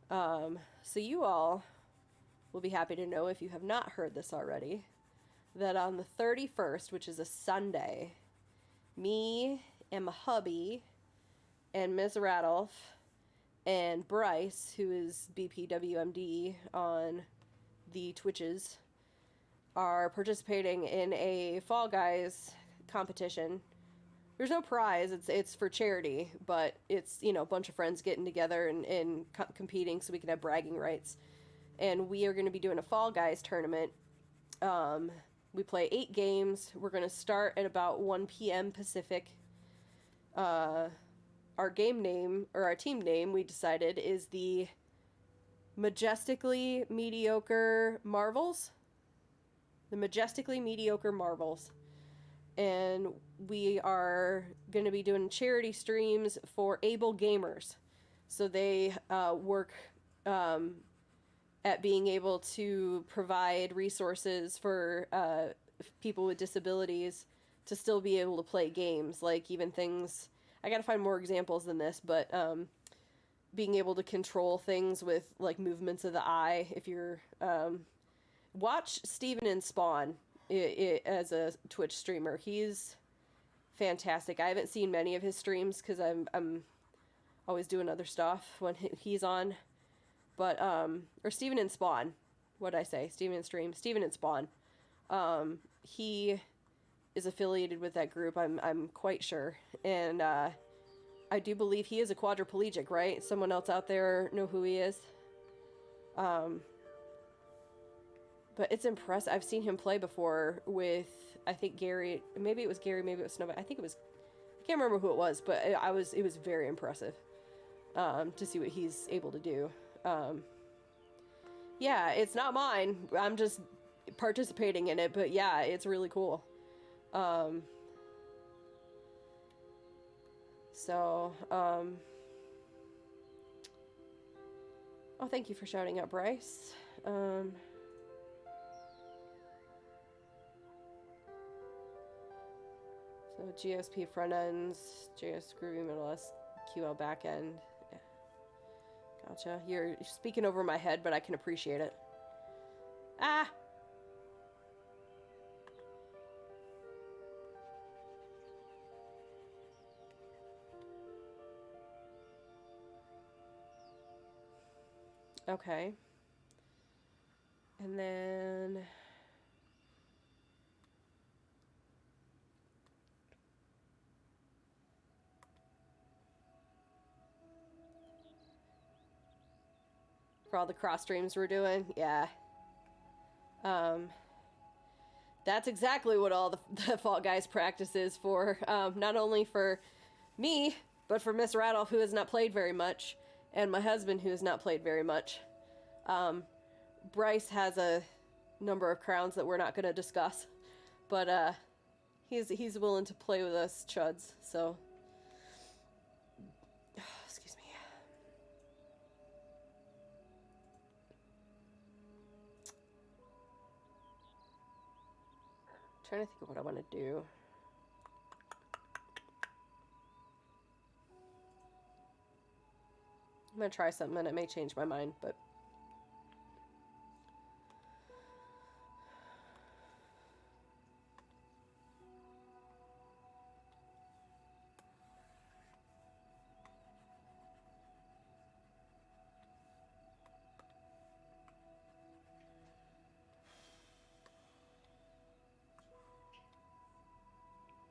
So you all will be happy to know, if you have not heard this already, that on the 31st, which is a Sunday, me and my hubby and Ms. Radolph and Bryce, who is BPWMD on the Twitches, are participating in a Fall Guys competition. There's no prize, it's for charity, but it's, you know, a bunch of friends getting together and competing so we can have bragging rights. And we are going to be doing a Fall Guys tournament. We play 8 games. We're going to start at about 1 p.m. Pacific. Our game name, or our team name, we decided is the Majestically Mediocre Marvels. The Majestically Mediocre Marvels. And we are going to be doing charity streams for able gamers. So they work at being able to provide resources for people with disabilities to still be able to play games. Like even things, I gotta find more examples than this, but being able to control things with like movements of the eye. If you're watch Steven and Spawn as a Twitch streamer. He's fantastic. I haven't seen many of his streams because I'm always doing other stuff when he's on. But or Steven and Spawn, what'd I say? Steven and Stream, Steven and Spawn. He is affiliated with that group. I'm quite sure, and I do believe he is a quadriplegic. Right? Someone else out there know who he is. But it's impressive. I've seen him play before with, I think Gary. Maybe it was Gary. Maybe it was Snowbite. I think it was. I Can't remember who it was, but it was very impressive to see what he's able to do. Yeah, it's not mine. I'm just participating in it, but yeah, it's really cool. Oh, thank you for shouting out, Bryce. So GSP front ends, JS Groovy middle SQL back end. Yeah. Gotcha. You're speaking over my head, but I can appreciate it. Ah! Okay. And then... for all the cross streams we're doing, yeah. That's exactly what all the Fall Guys practice is for. Not only for me, but for Miss Radolph, who has not played very much, and my husband, who has not played very much. Bryce has a number of crowns that we're not going to discuss, but he's willing to play with us chuds, so... Excuse me. Trying to think of what I want to do. I'm going to try something and it may change my mind, but...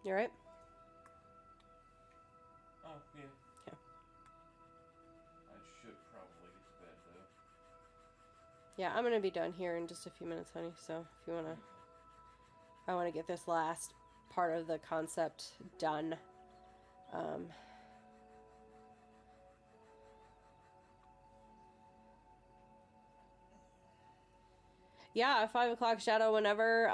You alright? Oh, yeah. Yeah. I should probably get to bed, though. Yeah, I'm going to be done here in just a few minutes, honey, so if you want to... I want to get this last part of the concept done. Yeah, 5 o'clock shadow whenever.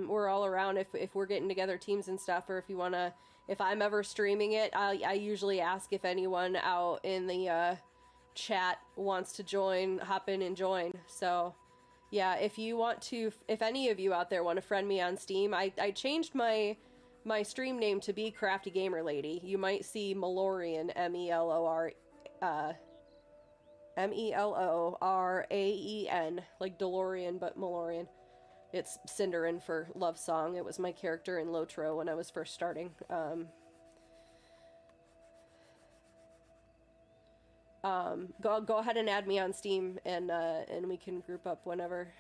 We're all around if we're getting together teams and stuff, or if you want to, if I'm ever streaming it, I usually ask if anyone out in the chat wants to join, hop in and join. So yeah, if you want to, if any of you out there want to friend me on Steam, I changed my stream name to be Crafty Gamer Lady. You might see Melorian, Meloraen, like DeLorean, but Melorian. It's Cinderin for Love Song. It was my character in Lotro when I was first starting. Go ahead and add me on Steam, and we can group up whenever.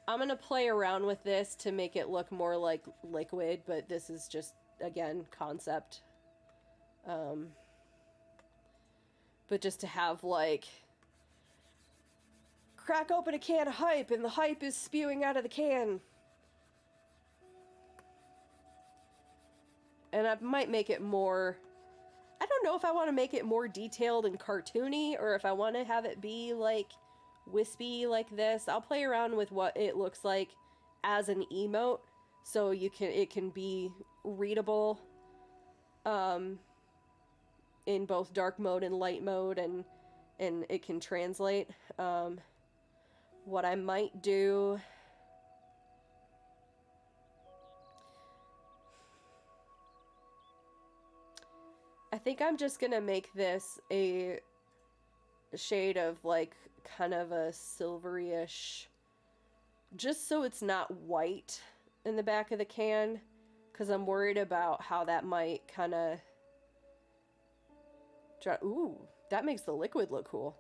I'm gonna play around with this to make it look more like liquid, but this is just, again, concept. But just to have, like, crack open a can of hype and the hype is spewing out of the can. And I might make it more... I don't know if I want to make it more detailed and cartoony, or if I want to have it be, like, wispy like this. I'll play around with what it looks like as an emote, so it can be readable in both dark mode and light mode, and it can translate. What I might do... I think I'm just gonna make this a shade of, like, kind of a silvery-ish, just so it's not white in the back of the can, because I'm worried about how that might kind of... Ooh, that makes the liquid look cool.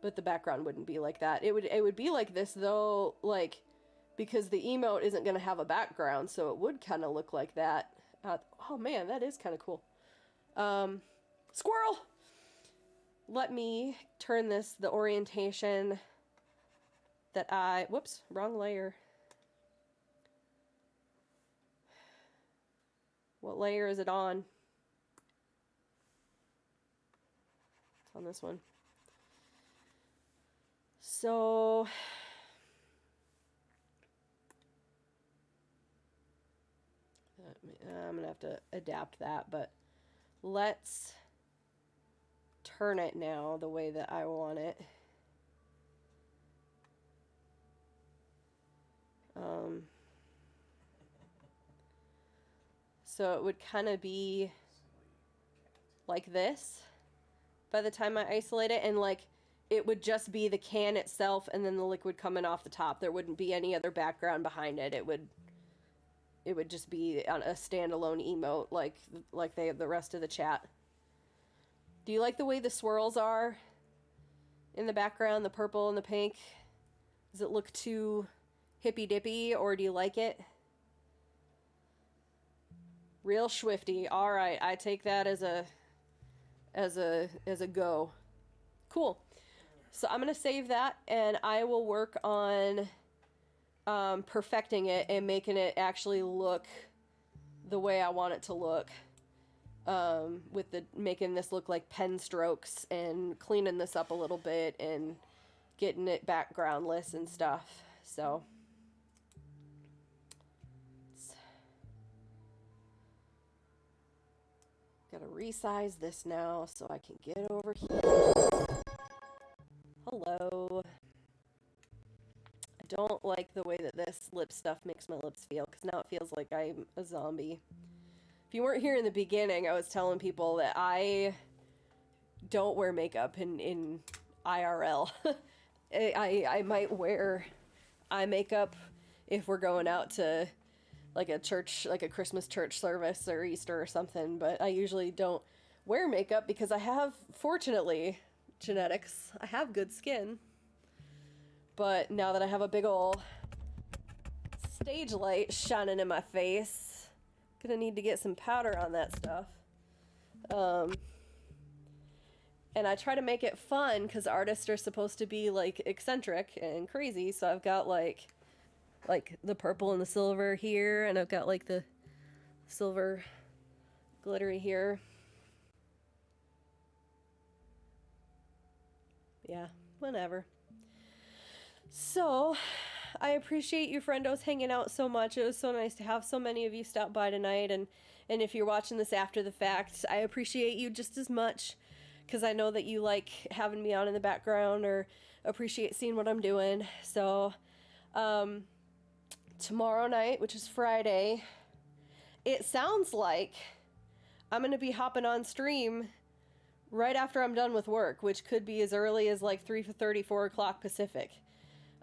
But the background wouldn't be like that. It would be like this, though, like, because the emote isn't going to have a background, so it would kind of look like that. Oh, man, that is kind of cool. Squirrel! Let me turn the orientation that whoops, wrong layer. What layer is it on? It's on this one. So I'm gonna have to adapt that, but let's turn it now the way that I want it. So it would kind of be like this by the time I isolate it, and like it would just be the can itself and then the liquid coming off the top. There wouldn't be any other background behind it. It would just be on a standalone emote like they have the rest of the chat. Do you like the way the swirls are in the background, the purple and the pink? Does it look too hippy dippy, or do you like it? Real swifty. All right, I take that as a go. Cool. So I'm gonna save that, and I will work on perfecting it and making it actually look the way I want it to look. With making this look like pen strokes and cleaning this up a little bit and getting it backgroundless and stuff. So gotta resize this now so I can get over here. Hello. I don't like the way that this lip stuff makes my lips feel, because now it feels like I'm a zombie. If you weren't here in the beginning, I was telling people that I don't wear makeup in IRL. I might wear eye makeup if we're going out to like a church, like a Christmas church service or Easter or something, but I usually don't wear makeup because I have, fortunately, genetics. I have good skin. But now that I have a big ol' stage light shining in my face, gonna need to get some powder on that stuff. And I try to make it fun because artists are supposed to be like eccentric and crazy, so I've got like the purple and the silver here, and I've got like the silver glittery here. Yeah, whatever. So, I appreciate you friendos hanging out so much. It was so nice to have so many of you stop by tonight, and if you're watching this after the fact, I appreciate you just as much, because I know that you like having me on in the background or appreciate seeing what I'm doing. So, tomorrow night, which is Friday, it sounds like I'm going to be hopping on stream right after I'm done with work, which could be as early as like 3:30, 4 o'clock Pacific,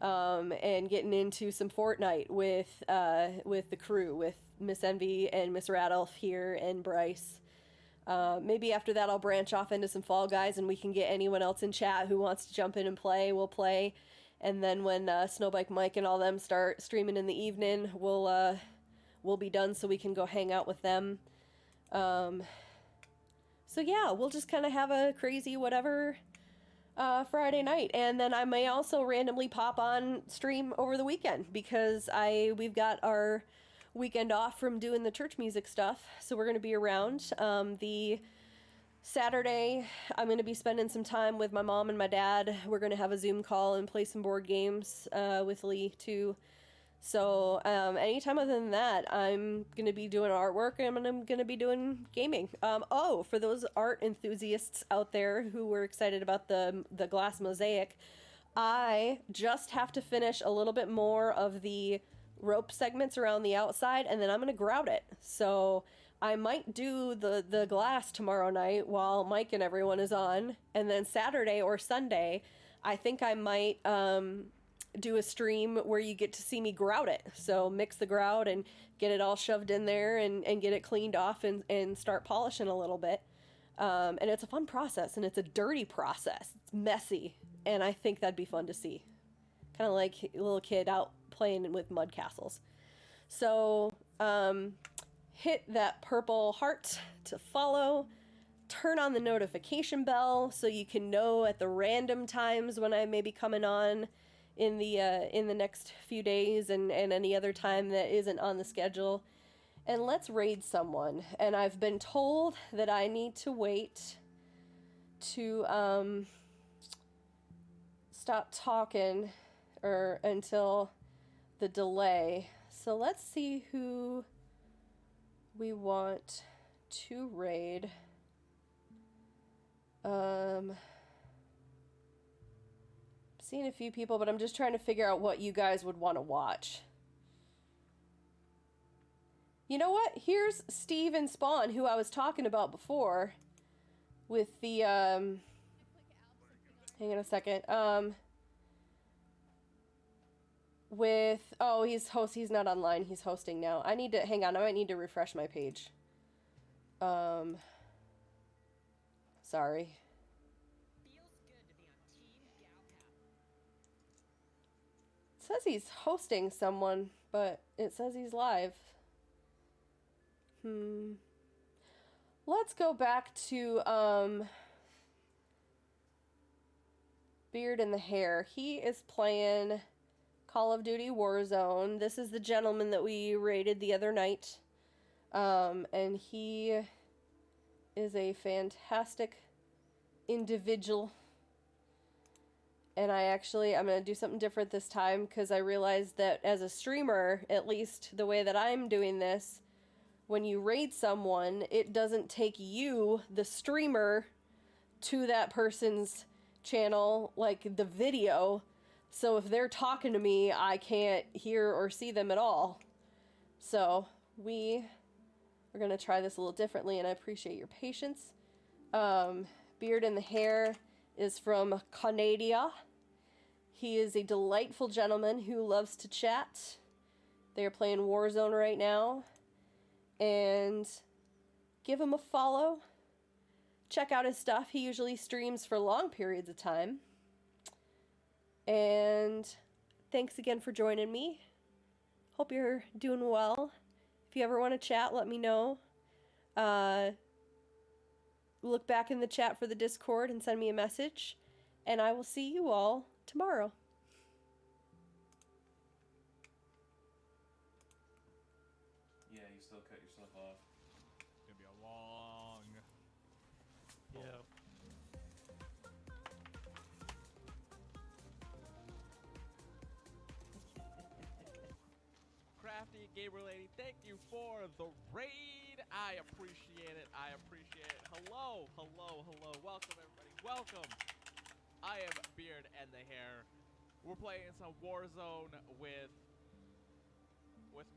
and getting into some Fortnite with the crew, with Miss Envy and Miss Radolph here and Bryce. Maybe after that I'll branch off into some Fall Guys, and we can get anyone else in chat who wants to jump in and play. We'll play, and then when Snowbike Mike and all them start streaming in the evening, we'll be done so we can go hang out with them. So yeah, we'll just kind of have a crazy whatever Friday night, and then I may also randomly pop on stream over the weekend because we've got our weekend off from doing the church music stuff, so we're going to be around. The Saturday, I'm going to be spending some time with my mom and my dad. We're going to have a Zoom call and play some board games with Lee too. So anytime other than that, I'm going to be doing artwork, and I'm going to be doing gaming. For those art enthusiasts out there who were excited about the glass mosaic, I just have to finish a little bit more of the rope segments around the outside, and then I'm going to grout it. So I might do the glass tomorrow night while Mike and everyone is on, and then Saturday or Sunday, I think I might do a stream where you get to see me grout it. So mix the grout and get it all shoved in there and get it cleaned off and start polishing a little bit. And it's a fun process, and it's a dirty process. It's messy, and I think that'd be fun to see. Kind of like a little kid out playing with mud castles. So hit that purple heart to follow. Turn on the notification bell so you can know at the random times when I may be coming on in the next few days, and any other time that isn't on the schedule. and let's raid someone. And I've been told that I need to wait to stop talking or until the delay. So let's see who we want to raid. Seeing a few people, but I'm just trying to figure out what you guys would want to watch. You know what? Here's Steve and Spawn, who I was talking about before, with the hang on a second. With he's not online. He's hosting now. I need to hang on. I might need to refresh my page. Sorry. It says he's hosting someone, but it says he's live. Let's go back to Beard and the Hair. He is playing Call of Duty Warzone. This is the gentleman that we raided the other night. And he is a fantastic individual. And I'm going to do something different this time because I realized that as a streamer, at least the way that I'm doing this, when you raid someone, it doesn't take you, the streamer, to that person's channel, like the video. So if they're talking to me, I can't hear or see them at all. So we are going to try this a little differently, and I appreciate your patience. Beard and the Hair is from Canada. He is a delightful gentleman who loves to chat. They are playing Warzone right now. And give him a follow. Check out his stuff. He usually streams for long periods of time. And thanks again for joining me. Hope you're doing well. If you ever want to chat, let me know. Look back in the chat for the Discord and send me a message. And I will see you all tomorrow. Yeah, you still cut yourself off. It's gonna be a long. Yeah. Crafty Gamer Lady, thank you for the raid. I appreciate it. I appreciate it. Hello, hello, hello. Welcome, everybody. Welcome. I am Beard and the Hair. We're playing some Warzone with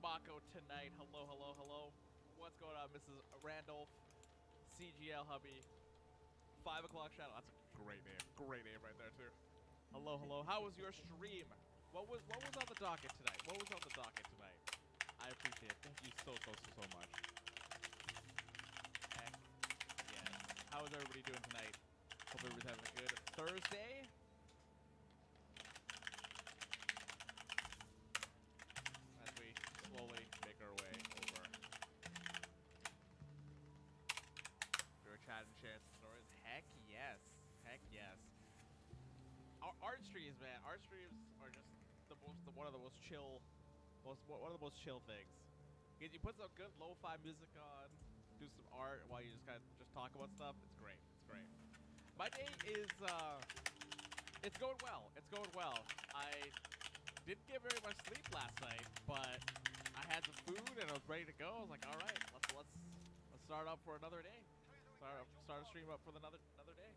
Mako tonight. Hello, hello, hello. What's going on, Mrs. Randolph? CGL hubby. 5 o'clock shadow. That's a great name. Great name right there too. Hello, hello. How was your stream? What was on the docket tonight? What was on the docket tonight? I appreciate it. Thank you so much. Heck yes. How is everybody doing tonight? Hope everybody's having a good Thursday. As we slowly make our way over. We were chatting, sharing some stories. Heck yes. Heck yes. Our art streams, man. Art streams are just one of the most chill things. Because you put some good lo-fi music on, do some art while you just kind of talk about stuff. It's great. It's great. My day is it's going well. It's going well. I didn't get very much sleep last night, but I had some food and I was ready to go. I was like, all right, let's start up for another day. Start a stream up for another day.